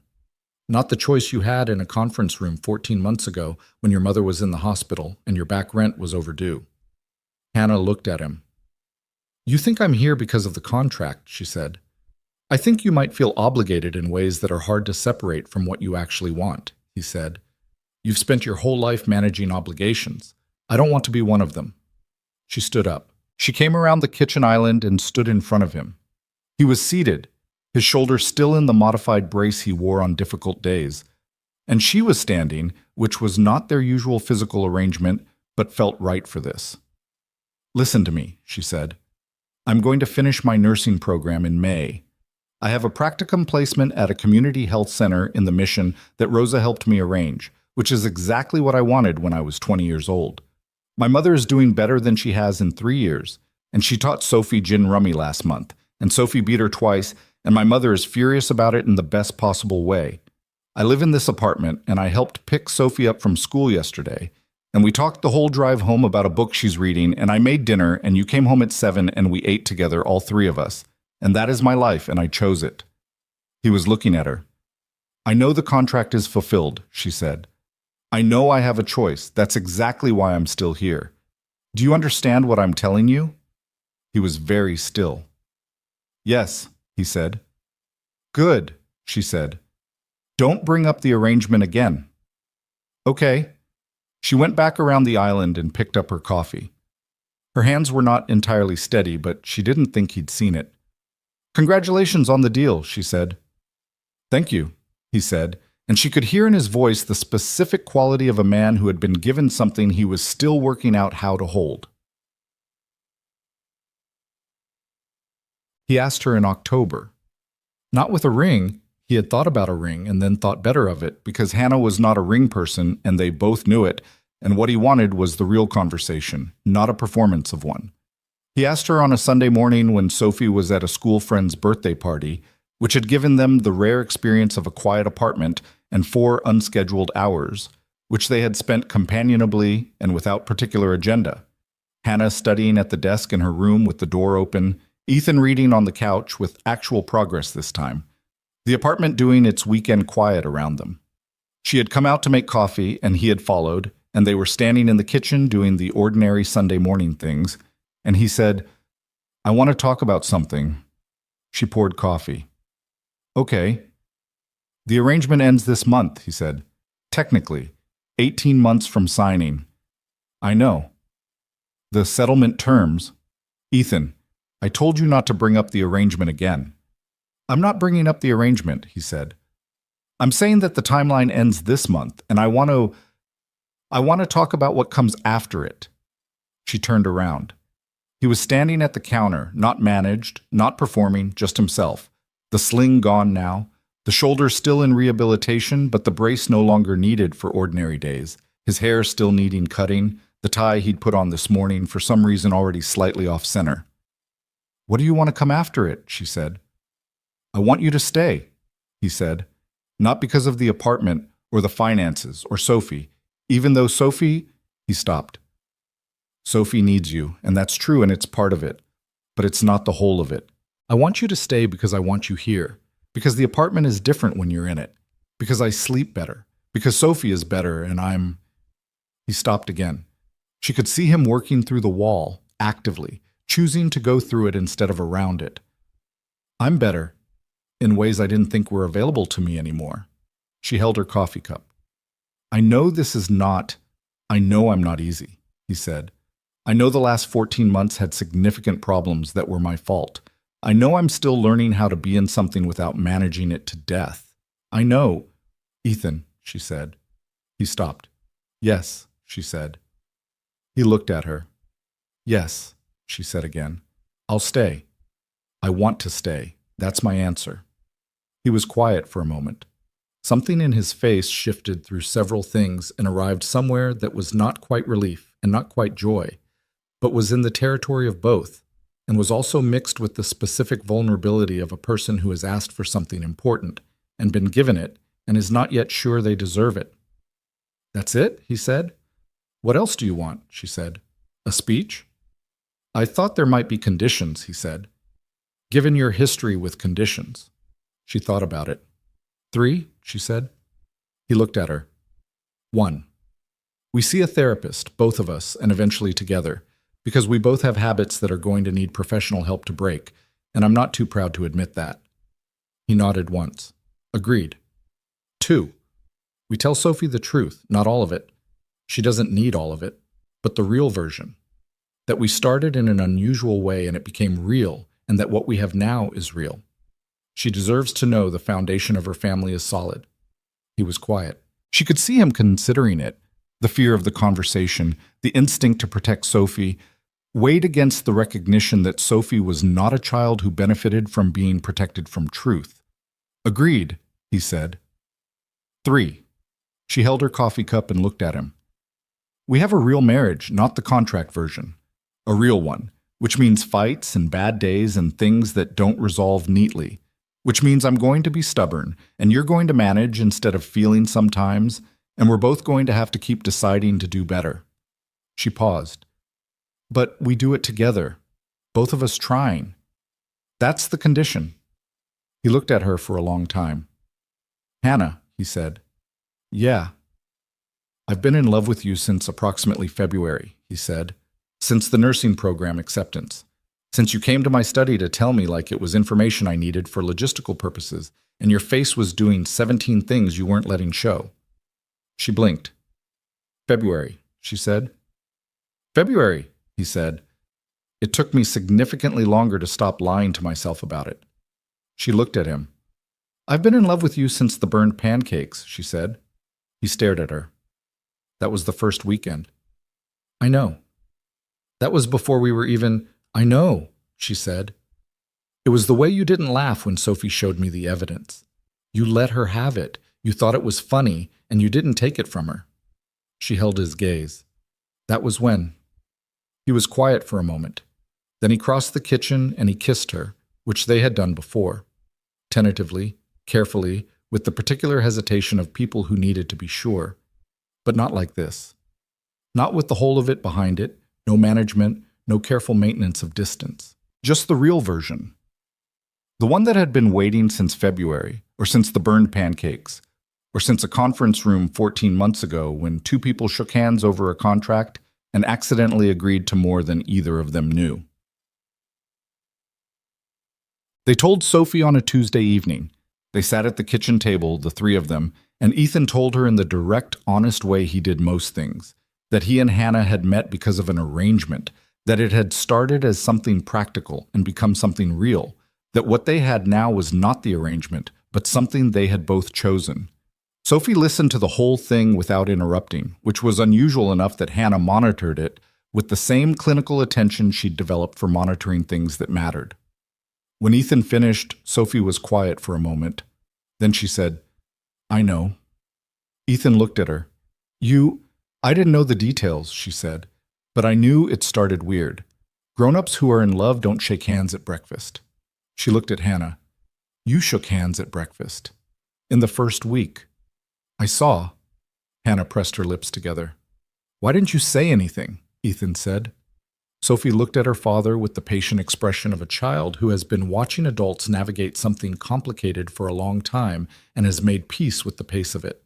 S1: Not the choice you had in a conference room 14 months ago when your mother was in the hospital and your back rent was overdue." Hannah looked at him. "You think I'm here because of the contract," she said. "I think you might feel obligated in ways that are hard to separate from what you actually want," he said. "You've spent your whole life managing obligations. I don't want to be one of them." She stood up. She came around the kitchen island and stood in front of him. He was seated, his shoulder still in the modified brace he wore on difficult days. And she was standing, which was not their usual physical arrangement, but felt right for this. "Listen to me," she said. "I'm going to finish my nursing program in May. I have a practicum placement at a community health center in the Mission that Rosa helped me arrange, which is exactly what I wanted when I was 20 years old. My mother is doing better than she has in 3 years, and she taught Sophie gin rummy last month, and Sophie beat her twice, and my mother is furious about it in the best possible way. I live in this apartment, and I helped pick Sophie up from school yesterday, and we talked the whole drive home about a book she's reading, and I made dinner, and you came home at 7, and we ate together, all 3 of us. And that is my life, and I chose it." He was looking at her. "I know the contract is fulfilled," she said. "I know I have a choice. That's exactly why I'm still here. Do you understand what I'm telling you?" He was very still. "Yes," he said. "Good," she said. "Don't bring up the arrangement again." "Okay." She went back around the island and picked up her coffee. Her hands were not entirely steady, but she didn't think he'd seen it. "Congratulations on the deal," she said. "Thank you," he said, and she could hear in his voice the specific quality of a man who had been given something he was still working out how to hold. He asked her in October. Not with a ring. He had thought about a ring and then thought better of it because Hannah was not a ring person and they both knew it, and what he wanted was the real conversation, not a performance of one. He asked her on a Sunday morning when Sophie was at a school friend's birthday party, which had given them the rare experience of a quiet apartment and 4 unscheduled hours, which they had spent companionably and without particular agenda. Hannah studying at the desk in her room with the door open, Ethan reading on the couch with actual progress this time, the apartment doing its weekend quiet around them. She had come out to make coffee, and he had followed, and they were standing in the kitchen doing the ordinary Sunday morning things, and he said, "I want to talk about something." She poured coffee. "Okay." "The arrangement ends this month," he said. "Technically, 18 months from signing." "I know." "The settlement terms." "Ethan, I told you not to bring up the arrangement again." "I'm not bringing up the arrangement," he said. I'm saying that the timeline ends this month, and I want to talk about what comes after it. She turned around. He was standing at the counter, not managed, not performing, just himself. The sling gone now, the shoulder still in rehabilitation, but the brace no longer needed for ordinary days. His hair still needing cutting, the tie he'd put on this morning for some reason already slightly off center. "What do you want to come after it?" she said. "I want you to stay," he said. "Not because of the apartment or the finances or Sophie. Even though Sophie—" He stopped. "Sophie needs you, and that's true, and it's part of it. But it's not the whole of it. I want you to stay because I want you here. Because the apartment is different when you're in it. Because I sleep better. Because Sophie is better, and I'm—" He stopped again. She could see him working through the wall, actively, choosing to go through it instead of around it. "I'm better, in ways I didn't think were available to me anymore." She held her coffee cup. I know I'm not easy," he said. "I know the last 14 months had significant problems that were my fault. I know I'm still learning how to be in something without managing it to death. I know—" "Ethan," she said. He stopped. "Yes," she said. He looked at her. "Yes," she said again. "I'll stay. I want to stay. That's my answer." He was quiet for a moment. Something in his face shifted through several things and arrived somewhere that was not quite relief and not quite joy, but was in the territory of both, and was also mixed with the specific vulnerability of a person who has asked for something important and been given it and is not yet sure they deserve it. "That's it?" he said. "What else do you want?" she said. "A speech?" "I thought there might be conditions," he said. "Given your history with conditions." She thought about it. "3?" she said. He looked at her. 1. We see a therapist, both of us, and eventually together, because we both have habits that are going to need professional help to break, and I'm not too proud to admit that. He nodded once. "Agreed." 2. We tell Sophie the truth, not all of it. She doesn't need all of it, but the real version. That we started in an unusual way and it became real, and that what we have now is real. She deserves to know the foundation of her family is solid. He was quiet. She could see him considering it. The fear of the conversation, the instinct to protect Sophie, weighed against the recognition that Sophie was not a child who benefited from being protected from truth. "Agreed," he said. 3. She held her coffee cup and looked at him. "We have a real marriage, not the contract version. A real one, which means fights and bad days and things that don't resolve neatly. Which means I'm going to be stubborn, and you're going to manage instead of feeling sometimes, and we're both going to have to keep deciding to do better." She paused. "But we do it together, both of us trying. That's the condition." He looked at her for a long time. "Hannah," he said. "Yeah." "I've been in love with you since approximately February," he said. "Since the nursing program acceptance. Since you came to my study to tell me like it was information I needed for logistical purposes, and your face was doing 17 things you weren't letting show." She blinked. "February," she said. "February," he said. "It took me significantly longer to stop lying to myself about it." She looked at him. "I've been in love with you since the burned pancakes," she said. He stared at her. "That was the first weekend." "I know." "That was before we were even—" "I know," she said. "It was the way you didn't laugh when Sophie showed me the evidence. You let her have it. You thought it was funny, and you didn't take it from her." She held his gaze. "That was when—" He was quiet for a moment. Then he crossed the kitchen and he kissed her, which they had done before. Tentatively, carefully, with the particular hesitation of people who needed to be sure. But not like this. Not with the whole of it behind it, no management, no careful maintenance of distance. Just the real version. The one that had been waiting since February, or since the burned pancakes, or since a conference room 14 months ago when 2 people shook hands over a contract and accidentally agreed to more than either of them knew. They told Sophie on a Tuesday evening. They sat at the kitchen table, the 3 of them, and Ethan told her in the direct, honest way he did most things, that he and Hannah had met because of an arrangement, that it had started as something practical and become something real, that what they had now was not the arrangement, but something they had both chosen. Sophie listened to the whole thing without interrupting, which was unusual enough that Hannah monitored it with the same clinical attention she'd developed for monitoring things that mattered. When Ethan finished, Sophie was quiet for a moment. Then she said, "I know." Ethan looked at her. I didn't know the details," she said, "but I knew it started weird. Grown-ups who are in love don't shake hands at breakfast." She looked at Hannah. "You shook hands at breakfast. In the first week." "I saw." Hannah pressed her lips together. "Why didn't you say anything?" Ethan said. Sophie looked at her father with the patient expression of a child who has been watching adults navigate something complicated for a long time and has made peace with the pace of it.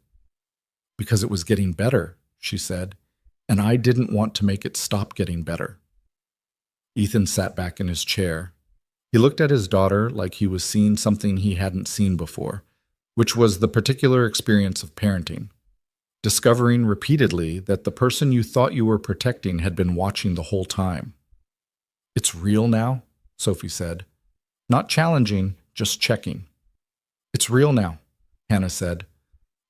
S1: "Because it was getting better," she said, "and I didn't want to make it stop getting better." Ethan sat back in his chair. He looked at his daughter like he was seeing something he hadn't seen before, which was the particular experience of parenting. Discovering repeatedly that the person you thought you were protecting had been watching the whole time. "It's real now," Sophie said. Not challenging, just checking. "It's real now," Hannah said.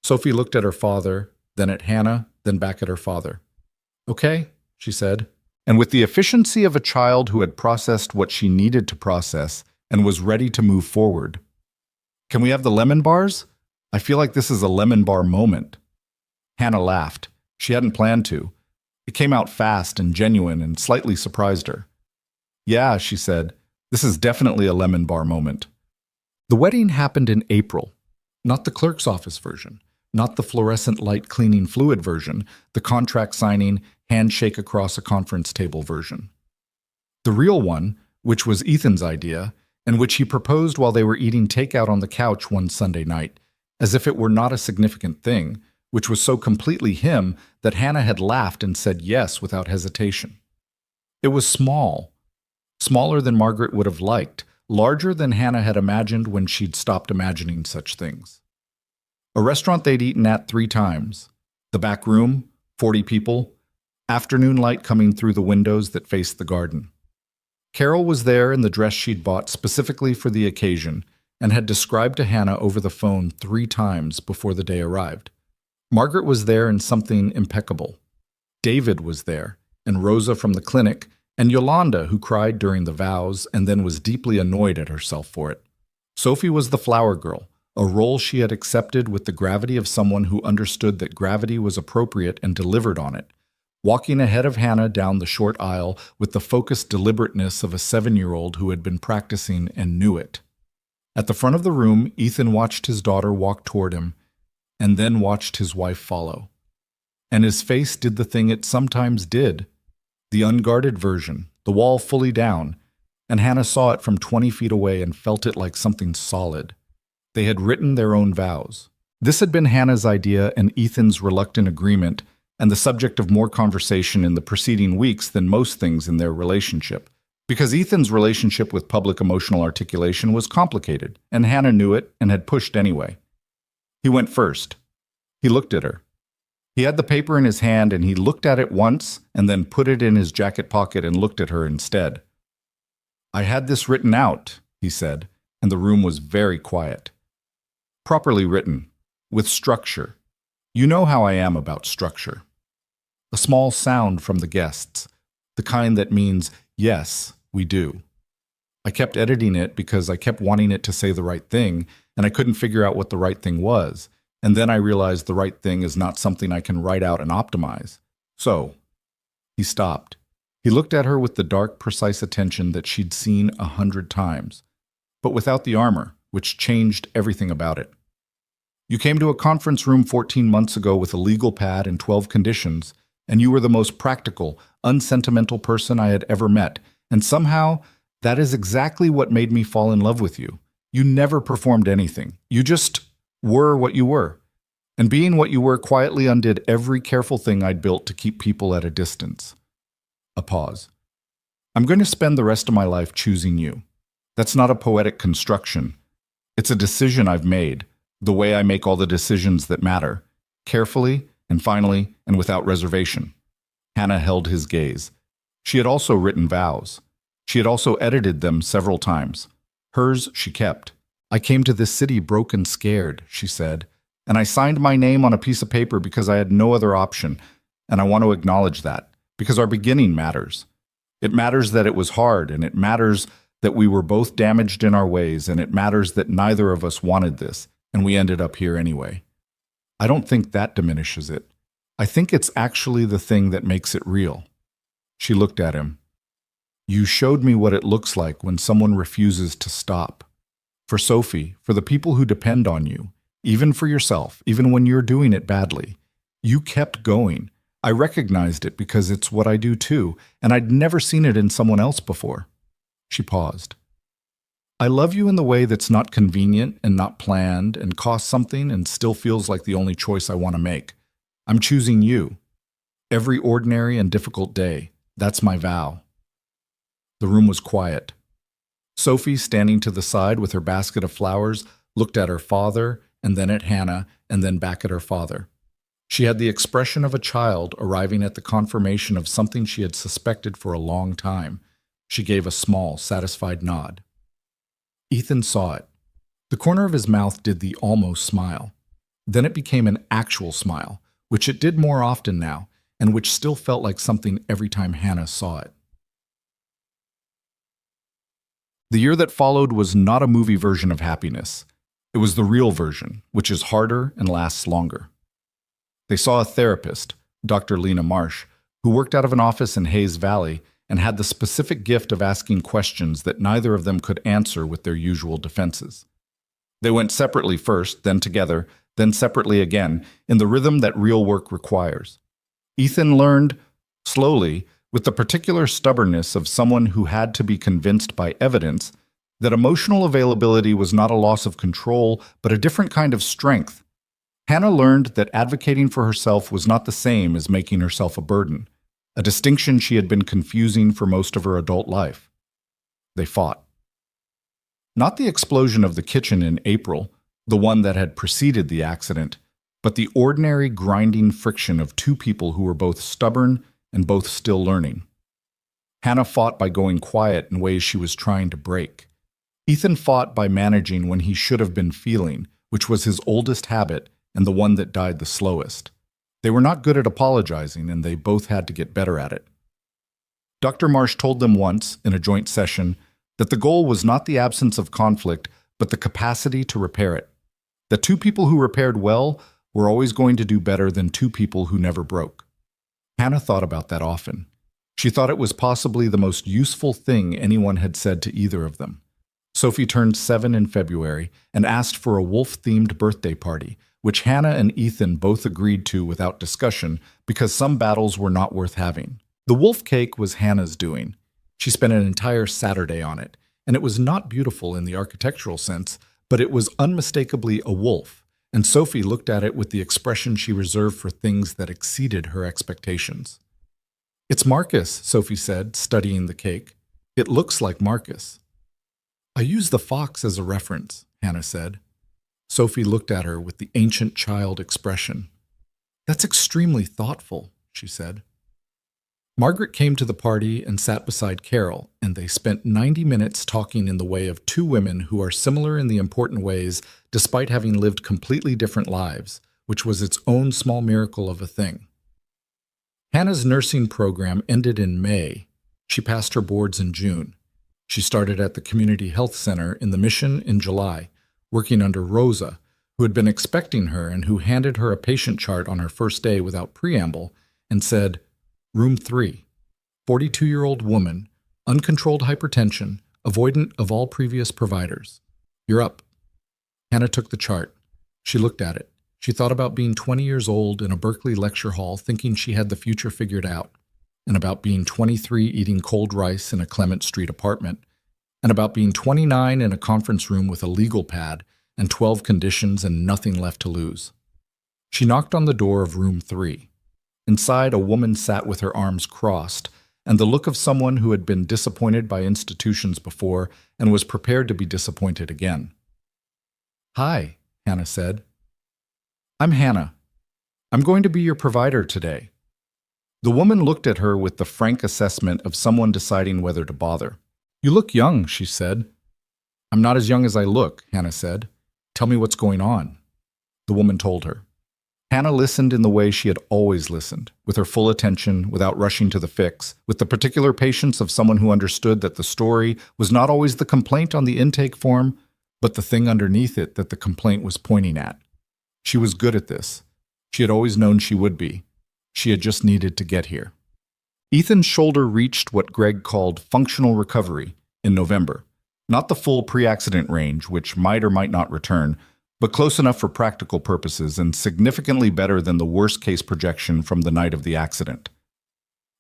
S1: Sophie looked at her father, then at Hannah, then back at her father. "Okay," she said, and with the efficiency of a child who had processed what she needed to process and was ready to move forward. "Can we have the lemon bars? I feel like this is a lemon bar moment." Hannah laughed. She hadn't planned to. It came out fast and genuine and slightly surprised her. "Yeah," she said, "this is definitely a lemon bar moment." The wedding happened in April, not the clerk's office version, not the fluorescent light cleaning fluid version, the contract signing, handshake across a conference table version. The real one, which was Ethan's idea, and which he proposed while they were eating takeout on the couch one Sunday night, as if it were not a significant thing, which was so completely him that Hannah had laughed and said yes without hesitation. It was small, smaller than Margaret would have liked, larger than Hannah had imagined when she'd stopped imagining such things. A restaurant they'd eaten at 3 times. The back room, 40 people, afternoon light coming through the windows that faced the garden. Carol was there in the dress she'd bought specifically for the occasion and had described to Hannah over the phone 3 times before the day arrived. Margaret was there in something impeccable. David was there, and Rosa from the clinic, and Yolanda, who cried during the vows and then was deeply annoyed at herself for it. Sophie was the flower girl, a role she had accepted with the gravity of someone who understood that gravity was appropriate and delivered on it, walking ahead of Hannah down the short aisle with the focused deliberateness of a 7-year-old who had been practicing and knew it. At the front of the room, Ethan watched his daughter walk toward him, and then watched his wife follow. And his face did the thing it sometimes did, the unguarded version, the wall fully down, and Hannah saw it from 20 feet away and felt it like something solid. They had written their own vows. This had been Hannah's idea and Ethan's reluctant agreement, and the subject of more conversation in the preceding weeks than most things in their relationship, because Ethan's relationship with public emotional articulation was complicated, and Hannah knew it and had pushed anyway. He went first. He looked at her. He had the paper in his hand and he looked at it once and then put it in his jacket pocket and looked at her instead. "I had this written out," he said, and the room was very quiet. "Properly written, with structure. You know how I am about structure." A small sound from the guests, the kind that means, "Yes, we do." I kept editing it because I kept wanting it to say the right thing, and I couldn't figure out what the right thing was. And then I realized the right thing is not something I can write out and optimize. So, he stopped. He looked at her with the dark, precise attention that she'd seen 100 times, but without the armor, which changed everything about it. "You came to a conference room 14 months ago with a legal pad and 12 conditions, and you were the most practical, unsentimental person I had ever met, and somehow that is exactly what made me fall in love with you. You never performed anything. You just were what you were. And being what you were quietly undid every careful thing I'd built to keep people at a distance." A pause. "I'm going to spend the rest of my life choosing you. That's not a poetic construction. It's a decision I've made, the way I make all the decisions that matter, carefully and finally and without reservation." Hannah held his gaze. She had also written vows. She had also edited them several times. Hers she kept. I came to this city broke and scared, she said, and I signed my name on a piece of paper because I had no other option, and I want to acknowledge that, because our beginning matters. It matters that it was hard, and it matters that we were both damaged in our ways, and it matters that neither of us wanted this, and we ended up here anyway. I don't think that diminishes it. I think it's actually the thing that makes it real. She looked at him. You showed me what it looks like when someone refuses to stop. For Sophie, for the people who depend on you, even for yourself, even when you're doing it badly, you kept going. I recognized it because it's what I do too, and I'd never seen it in someone else before. She paused. I love you in the way that's not convenient and not planned and costs something and still feels like the only choice I want to make. I'm choosing you. Every ordinary and difficult day. That's my vow. The room was quiet. Sophie, standing to the side with her basket of flowers, looked at her father and then at Hannah and then back at her father. She had the expression of a child arriving at the confirmation of something she had suspected for a long time. She gave a small, satisfied nod. Ethan saw it. The corner of his mouth did the almost smile. Then it became an actual smile, which it did more often now, and which still felt like something every time Hannah saw it. The year that followed was not a movie version of happiness. It was the real version, which is harder and lasts longer. They saw a therapist, Dr. Lena Marsh, who worked out of an office in Hayes Valley and had the specific gift of asking questions that neither of them could answer with their usual defenses. They went separately first, then together, then separately again, in the rhythm that real work requires. Ethan learned, slowly, with the particular stubbornness of someone who had to be convinced by evidence, that emotional availability was not a loss of control, but a different kind of strength. Hannah learned that advocating for herself was not the same as making herself a burden, a distinction she had been confusing for most of her adult life. They fought. Not the explosion of the kitchen in April, the one that had preceded the accident, but the ordinary grinding friction of two people who were both stubborn and both still learning. Hannah fought by going quiet in ways she was trying to break. Ethan fought by managing when he should have been feeling, which was his oldest habit and the one that died the slowest. They were not good at apologizing, and they both had to get better at it. Dr. Marsh told them once, in a joint session, that the goal was not the absence of conflict, but the capacity to repair it. That two people who repaired well were always going to do better than two people who never broke. Hannah thought about that often. She thought it was possibly the most useful thing anyone had said to either of them. Sophie turned 7 in February and asked for a wolf-themed birthday party, which Hannah and Ethan both agreed to without discussion because some battles were not worth having. The wolf cake was Hannah's doing. She spent an entire Saturday on it, and it was not beautiful in the architectural sense, but it was unmistakably a wolf, and Sophie looked at it with the expression she reserved for things that exceeded her expectations. "It's Marcus," Sophie said, studying the cake. "It looks like Marcus." "I use the fox as a reference," Hannah said. Sophie looked at her with the ancient child expression. "That's extremely thoughtful," she said. Margaret came to the party and sat beside Carol, and they spent 90 minutes talking in the way of two women who are similar in the important ways despite having lived completely different lives, which was its own small miracle of a thing. Hannah's nursing program ended in May. She passed her boards in June. She started at the Community Health Center in the Mission in July, working under Rosa, who had been expecting her and who handed her a patient chart on her first day without preamble and said, "Room 3, 42-year-old woman, uncontrolled hypertension, avoidant of all previous providers. You're up." Hannah took the chart. She looked at it. She thought about being 20 years old in a Berkeley lecture hall thinking she had the future figured out, and about being 23 eating cold rice in a Clement Street apartment, and about being 29 in a conference room with a legal pad and 12 conditions and nothing left to lose. She knocked on the door of room 3. Inside, a woman sat with her arms crossed, and the look of someone who had been disappointed by institutions before and was prepared to be disappointed again. "Hi," Hannah said. "I'm Hannah. I'm going to be your provider today." The woman looked at her with the frank assessment of someone deciding whether to bother. "You look young," she said. I'm not as young as I look, Hannah said. Tell me what's going on. The woman told her. Hannah listened in the way she had always listened, with her full attention, without rushing to the fix, with the particular patience of someone who understood that the story was not always the complaint on the intake form, but the thing underneath it that the complaint was pointing at. She was good at this. She had always known she would be. She had just needed to get here. Ethan's shoulder reached what Greg called functional recovery in November. Not the full pre-accident range, which might or might not return, but close enough for practical purposes and significantly better than the worst-case projection from the night of the accident.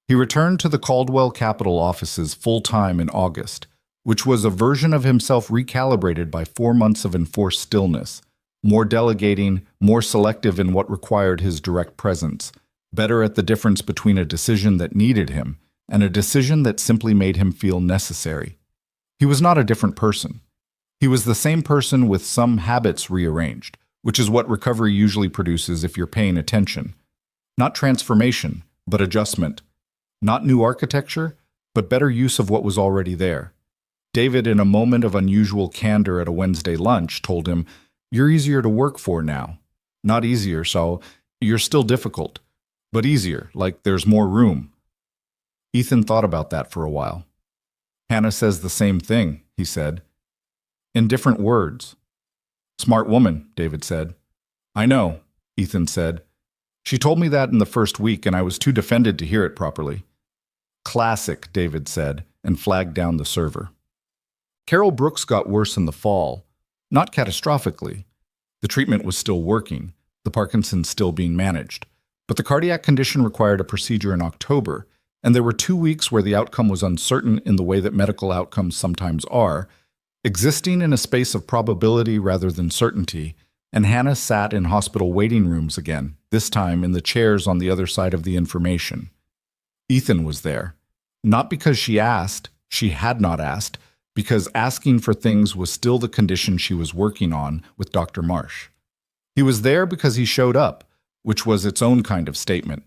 S1: He returned to the Caldwell Capital offices full-time in August, which was a version of himself recalibrated by 4 months of enforced stillness, more delegating, more selective in what required his direct presence, better at the difference between a decision that needed him and a decision that simply made him feel necessary. He was not a different person. He was the same person with some habits rearranged, which is what recovery usually produces if you're paying attention. Not transformation, but adjustment. Not new architecture, but better use of what was already there. David, in a moment of unusual candor at a Wednesday lunch, told him, "You're easier to work for now. Not easier, so you're still difficult, but easier, like there's more room." Ethan thought about that for a while. "Hannah says the same thing," he said. "In different words." "Smart woman," David said. "I know," Ethan said. "She told me that in the first week, and I was too defended to hear it properly." "Classic," David said, and flagged down the server. Carol Brooks got worse in the fall. Not catastrophically. The treatment was still working, the Parkinson's still being managed. But the cardiac condition required a procedure in October, and there were 2 weeks where the outcome was uncertain in the way that medical outcomes sometimes are, existing in a space of probability rather than certainty, and Hannah sat in hospital waiting rooms again, this time in the chairs on the other side of the information. Ethan was there. Not because she asked, she had not asked, because asking for things was still the condition she was working on with Dr. Marsh. He was there because he showed up, which was its own kind of statement.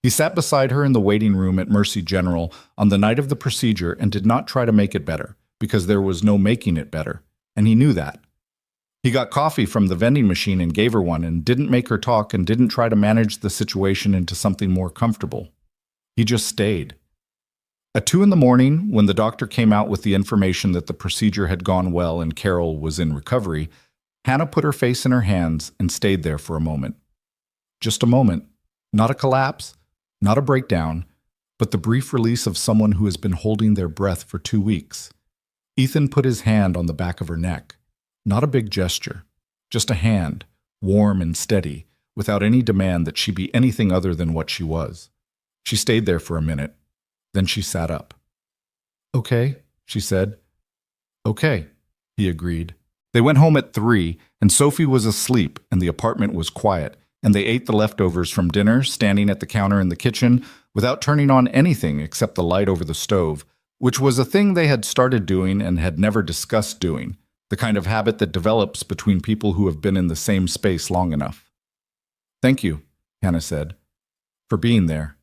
S1: He sat beside her in the waiting room at Mercy General on the night of the procedure and did not try to make it better, because there was no making it better, and he knew that. He got coffee from the vending machine and gave her one and didn't make her talk and didn't try to manage the situation into something more comfortable. He just stayed. At 2 a.m, when the doctor came out with the information that the procedure had gone well and Carol was in recovery, Hannah put her face in her hands and stayed there for a moment. Just a moment. Not a collapse, not a breakdown, but the brief release of someone who has been holding their breath for 2 weeks. Ethan put his hand on the back of her neck. Not a big gesture, just a hand, warm and steady, without any demand that she be anything other than what she was. She stayed there for a minute. Then she sat up. "Okay," she said. "Okay," he agreed. They went home at 3, and Sophie was asleep, and the apartment was quiet, and they ate the leftovers from dinner, standing at the counter in the kitchen, without turning on anything except the light over the stove, which was a thing they had started doing and had never discussed doing, the kind of habit that develops between people who have been in the same space long enough. "Thank you," Hannah said, "for being there."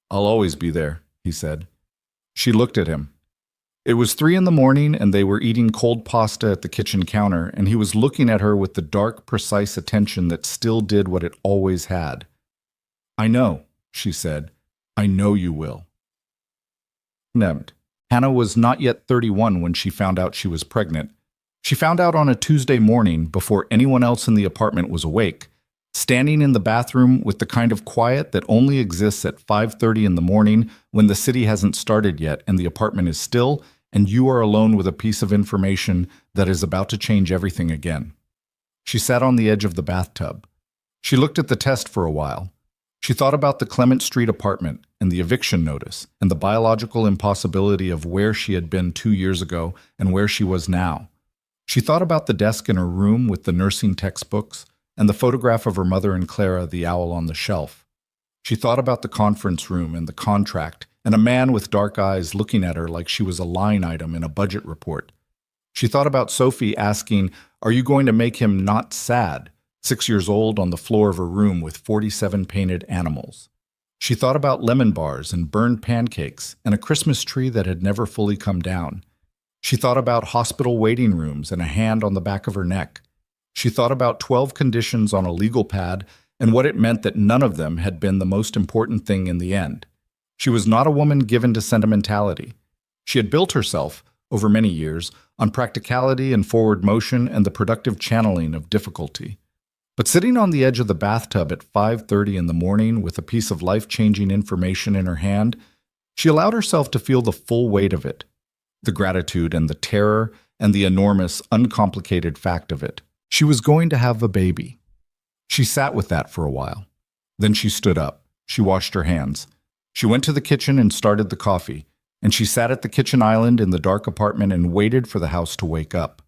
S1: "I'll always be there," he said. She looked at him. It was 3 a.m, and they were eating cold pasta at the kitchen counter, and he was looking at her with the dark, precise attention that still did what it always had. "I know," she said. "I know you will." Hannah was not yet 31 when she found out she was pregnant. She found out on a Tuesday morning before anyone else in the apartment was awake, standing in the bathroom with the kind of quiet that only exists at 5:30 in the morning when the city hasn't started yet and the apartment is still and you are alone with a piece of information that is about to change everything again. She sat on the edge of the bathtub. She looked at the test for a while. She thought about the Clement Street apartment and the eviction notice and the biological impossibility of where she had been 2 years ago and where she was now. She thought about the desk in her room with the nursing textbooks and the photograph of her mother and Clara, the owl, on the shelf. She thought about the conference room and the contract and a man with dark eyes looking at her like she was a line item in a budget report. She thought about Sophie asking, "Are you going to make him not sad?" 6 years old on the floor of her room with 47 painted animals. She thought about lemon bars and burned pancakes and a Christmas tree that had never fully come down. She thought about hospital waiting rooms and a hand on the back of her neck. She thought about 12 conditions on a legal pad and what it meant that none of them had been the most important thing in the end. She was not a woman given to sentimentality. She had built herself, over many years, on practicality and forward motion and the productive channeling of difficulty. But sitting on the edge of the bathtub at 5:30 in the morning with a piece of life-changing information in her hand, she allowed herself to feel the full weight of it, the gratitude and the terror and the enormous, uncomplicated fact of it. She was going to have a baby. She sat with that for a while. Then she stood up. She washed her hands. She went to the kitchen and started the coffee, and she sat at the kitchen island in the dark apartment and waited for the house to wake up.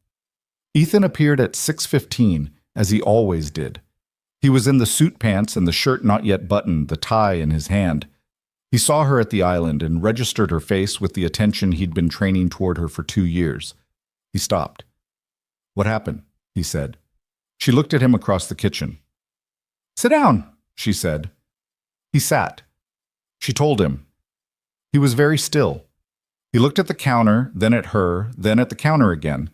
S1: Ethan appeared at 6:15, as he always did. He was in the suit pants and the shirt not yet buttoned, the tie in his hand. He saw her at the island and registered her face with the attention he'd been training toward her for 2 years. He stopped. "What happened?" he said. She looked at him across the kitchen. "Sit down," she said. He sat. She told him. He was very still. He looked at the counter, then at her, then at the counter again.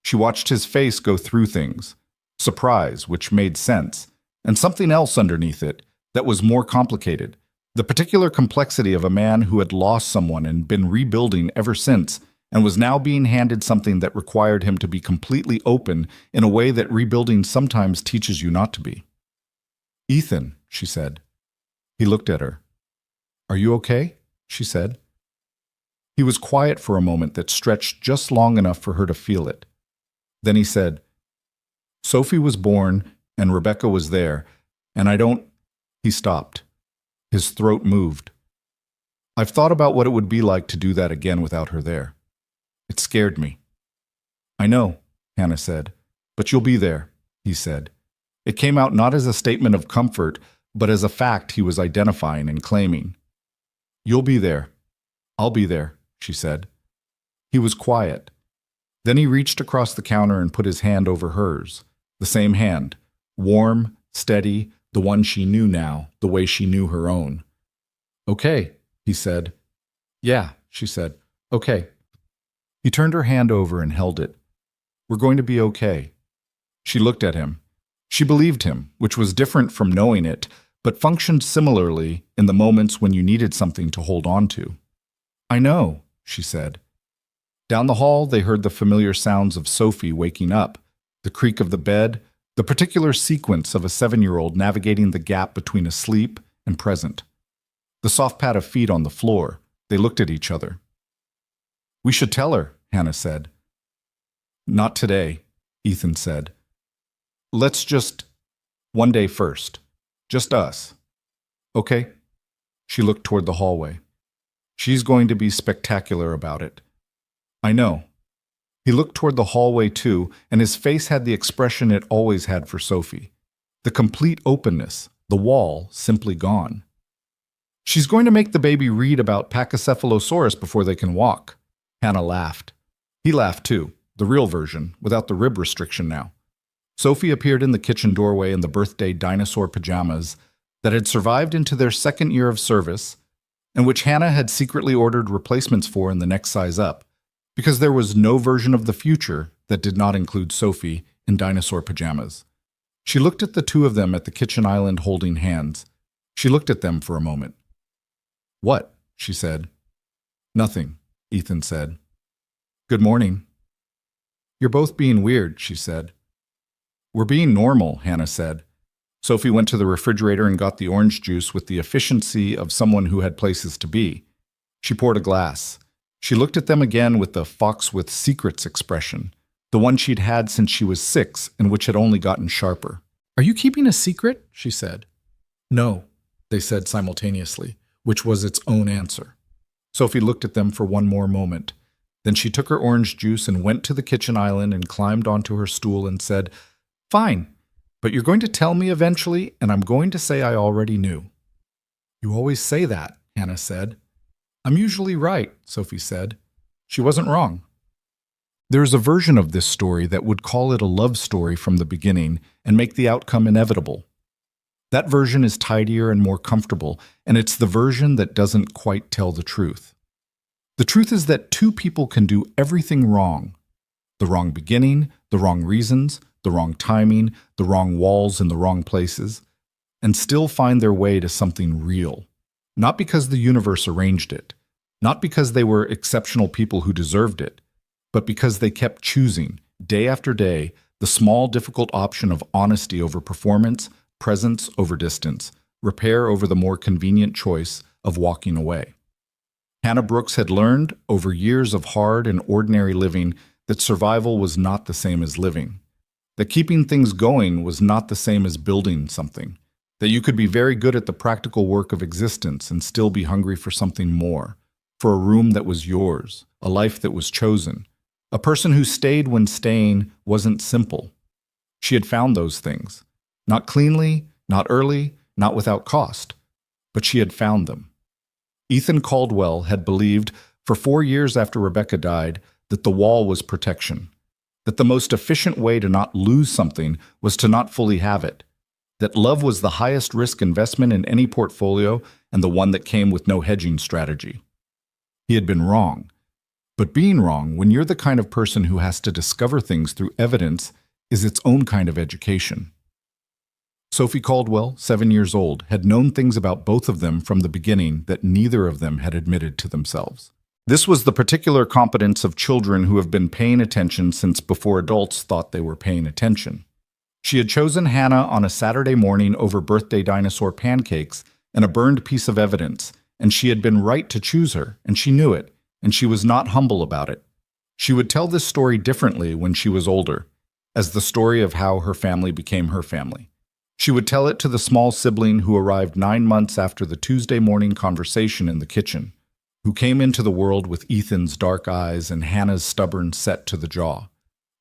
S1: She watched his face go through things. Surprise, which made sense, and something else underneath it that was more complicated. The particular complexity of a man who had lost someone and been rebuilding ever since, and was now being handed something that required him to be completely open in a way that rebuilding sometimes teaches you not to be. "Ethan," she said. He looked at her. "Are you okay?" she said. He was quiet for a moment that stretched just long enough for her to feel it. Then he said, "Sophie was born, and Rebecca was there, and I don't—" He stopped. His throat moved. "I've thought about what it would be like to do that again without her there. It scared me." "I know," Hannah said, "but you'll be there," he said. It came out not as a statement of comfort, but as a fact he was identifying and claiming. "You'll be there. I'll be there," she said. He was quiet. Then he reached across the counter and put his hand over hers. The same hand, warm, steady, the one she knew now, the way she knew her own. "Okay," he said. "Yeah," she said. "Okay." He turned her hand over and held it. "We're going to be okay." She looked at him. She believed him, which was different from knowing it, but functioned similarly in the moments when you needed something to hold on to. "I know," she said. Down the hall, they heard the familiar sounds of Sophie waking up, the creak of the bed, the particular sequence of a 7-year-old navigating the gap between asleep and present. The soft pad of feet on the floor. They looked at each other. "We should tell her," Hannah said. "Not today," Ethan said. "Let's just, one day first. Just us. Okay?" She looked toward the hallway. "She's going to be spectacular about it." "I know." He looked toward the hallway too, and his face had the expression it always had for Sophie. The complete openness, the wall simply gone. "She's going to make the baby read about Pachycephalosaurus before they can walk." Hannah laughed. He laughed too, the real version, without the rib restriction now. Sophie appeared in the kitchen doorway in the birthday dinosaur pajamas that had survived into their 2nd year of service, and which Hannah had secretly ordered replacements for in the next size up, because there was no version of the future that did not include Sophie in dinosaur pajamas. She looked at the two of them at the kitchen island holding hands. She looked at them for a moment. "What?" she said. "Nothing," Ethan said. "Good morning." "You're both being weird," she said. "We're being normal," Hannah said. Sophie went to the refrigerator and got the orange juice with the efficiency of someone who had places to be. She poured a glass. She looked at them again with the fox with secrets expression, the one she'd had since she was 6 and which had only gotten sharper. "Are you keeping a secret?" she said. "No," they said simultaneously, which was its own answer. Sophie looked at them for one more moment. Then she took her orange juice and went to the kitchen island and climbed onto her stool and said, "Fine, but you're going to tell me eventually, and I'm going to say I already knew." "You always say that," Hannah said. "I'm usually right," Sophie said. She wasn't wrong. There's a version of this story that would call it a love story from the beginning and make the outcome inevitable. That version is tidier and more comfortable, and it's the version that doesn't quite tell the truth. The truth is that two people can do everything wrong. The wrong beginning, the wrong reasons, the wrong timing, the wrong walls in the wrong places, and still find their way to something real. Not because the universe arranged it, not because they were exceptional people who deserved it, but because they kept choosing, day after day, the small, difficult option of honesty over performance, presence over distance, repair over the more convenient choice of walking away. Hannah Brooks had learned, over years of hard and ordinary living, that survival was not the same as living, that keeping things going was not the same as building something, that you could be very good at the practical work of existence and still be hungry for something more, for a room that was yours, a life that was chosen, a person who stayed when staying wasn't simple. She had found those things, not cleanly, not early, not without cost, but she had found them. Ethan Caldwell had believed, for 4 years after Rebecca died, that the wall was protection, that the most efficient way to not lose something was to not fully have it, that love was the highest risk investment in any portfolio and the one that came with no hedging strategy. He had been wrong. But being wrong, when you're the kind of person who has to discover things through evidence, is its own kind of education. Sophie Caldwell, 7 years old, had known things about both of them from the beginning that neither of them had admitted to themselves. This was the particular competence of children who have been paying attention since before adults thought they were paying attention. She had chosen Hannah on a Saturday morning over birthday dinosaur pancakes and a burned piece of evidence, and she had been right to choose her, and she knew it, and she was not humble about it. She would tell this story differently when she was older, as the story of how her family became her family. She would tell it to the small sibling who arrived 9 months after the Tuesday morning conversation in the kitchen, who came into the world with Ethan's dark eyes and Hannah's stubborn set to the jaw.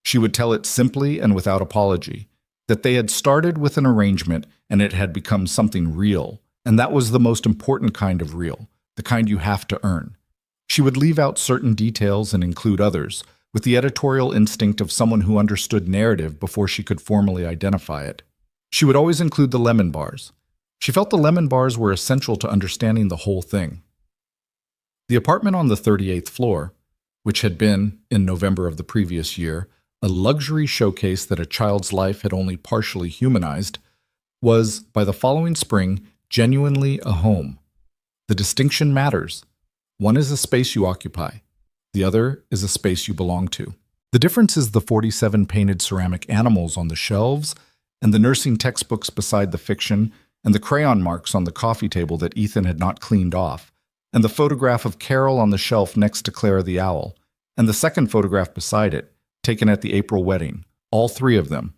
S1: She would tell it simply and without apology, that they had started with an arrangement and it had become something real, and that was the most important kind of real, the kind you have to earn. She would leave out certain details and include others, with the editorial instinct of someone who understood narrative before she could formally identify it. She would always include the lemon bars. She felt the lemon bars were essential to understanding the whole thing. The apartment on the 38th floor, which had been, in November of the previous year, a luxury showcase that a child's life had only partially humanized, was, by the following spring, genuinely a home. The distinction matters. One is a space you occupy. The other is a space you belong to. The difference is the 47 painted ceramic animals on the shelves and the nursing textbooks beside the fiction and the crayon marks on the coffee table that Ethan had not cleaned off, and the photograph of Carol on the shelf next to Clara the owl, and the second photograph beside it, taken at the April wedding, all three of them.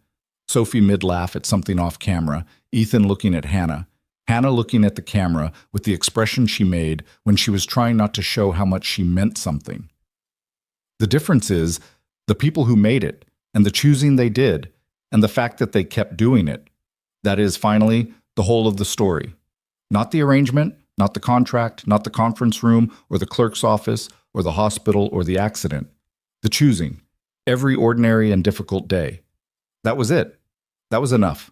S1: Sophie mid-laugh at something off camera, Ethan looking at Hannah, Hannah looking at the camera with the expression she made when she was trying not to show how much she meant something. The difference is the people who made it, and the choosing they did, and the fact that they kept doing it. That is, finally, the whole of the story. Not the arrangement, not the contract, not the conference room, or the clerk's office, or the hospital, or the accident. The choosing. Every ordinary and difficult day. That was it. That was enough.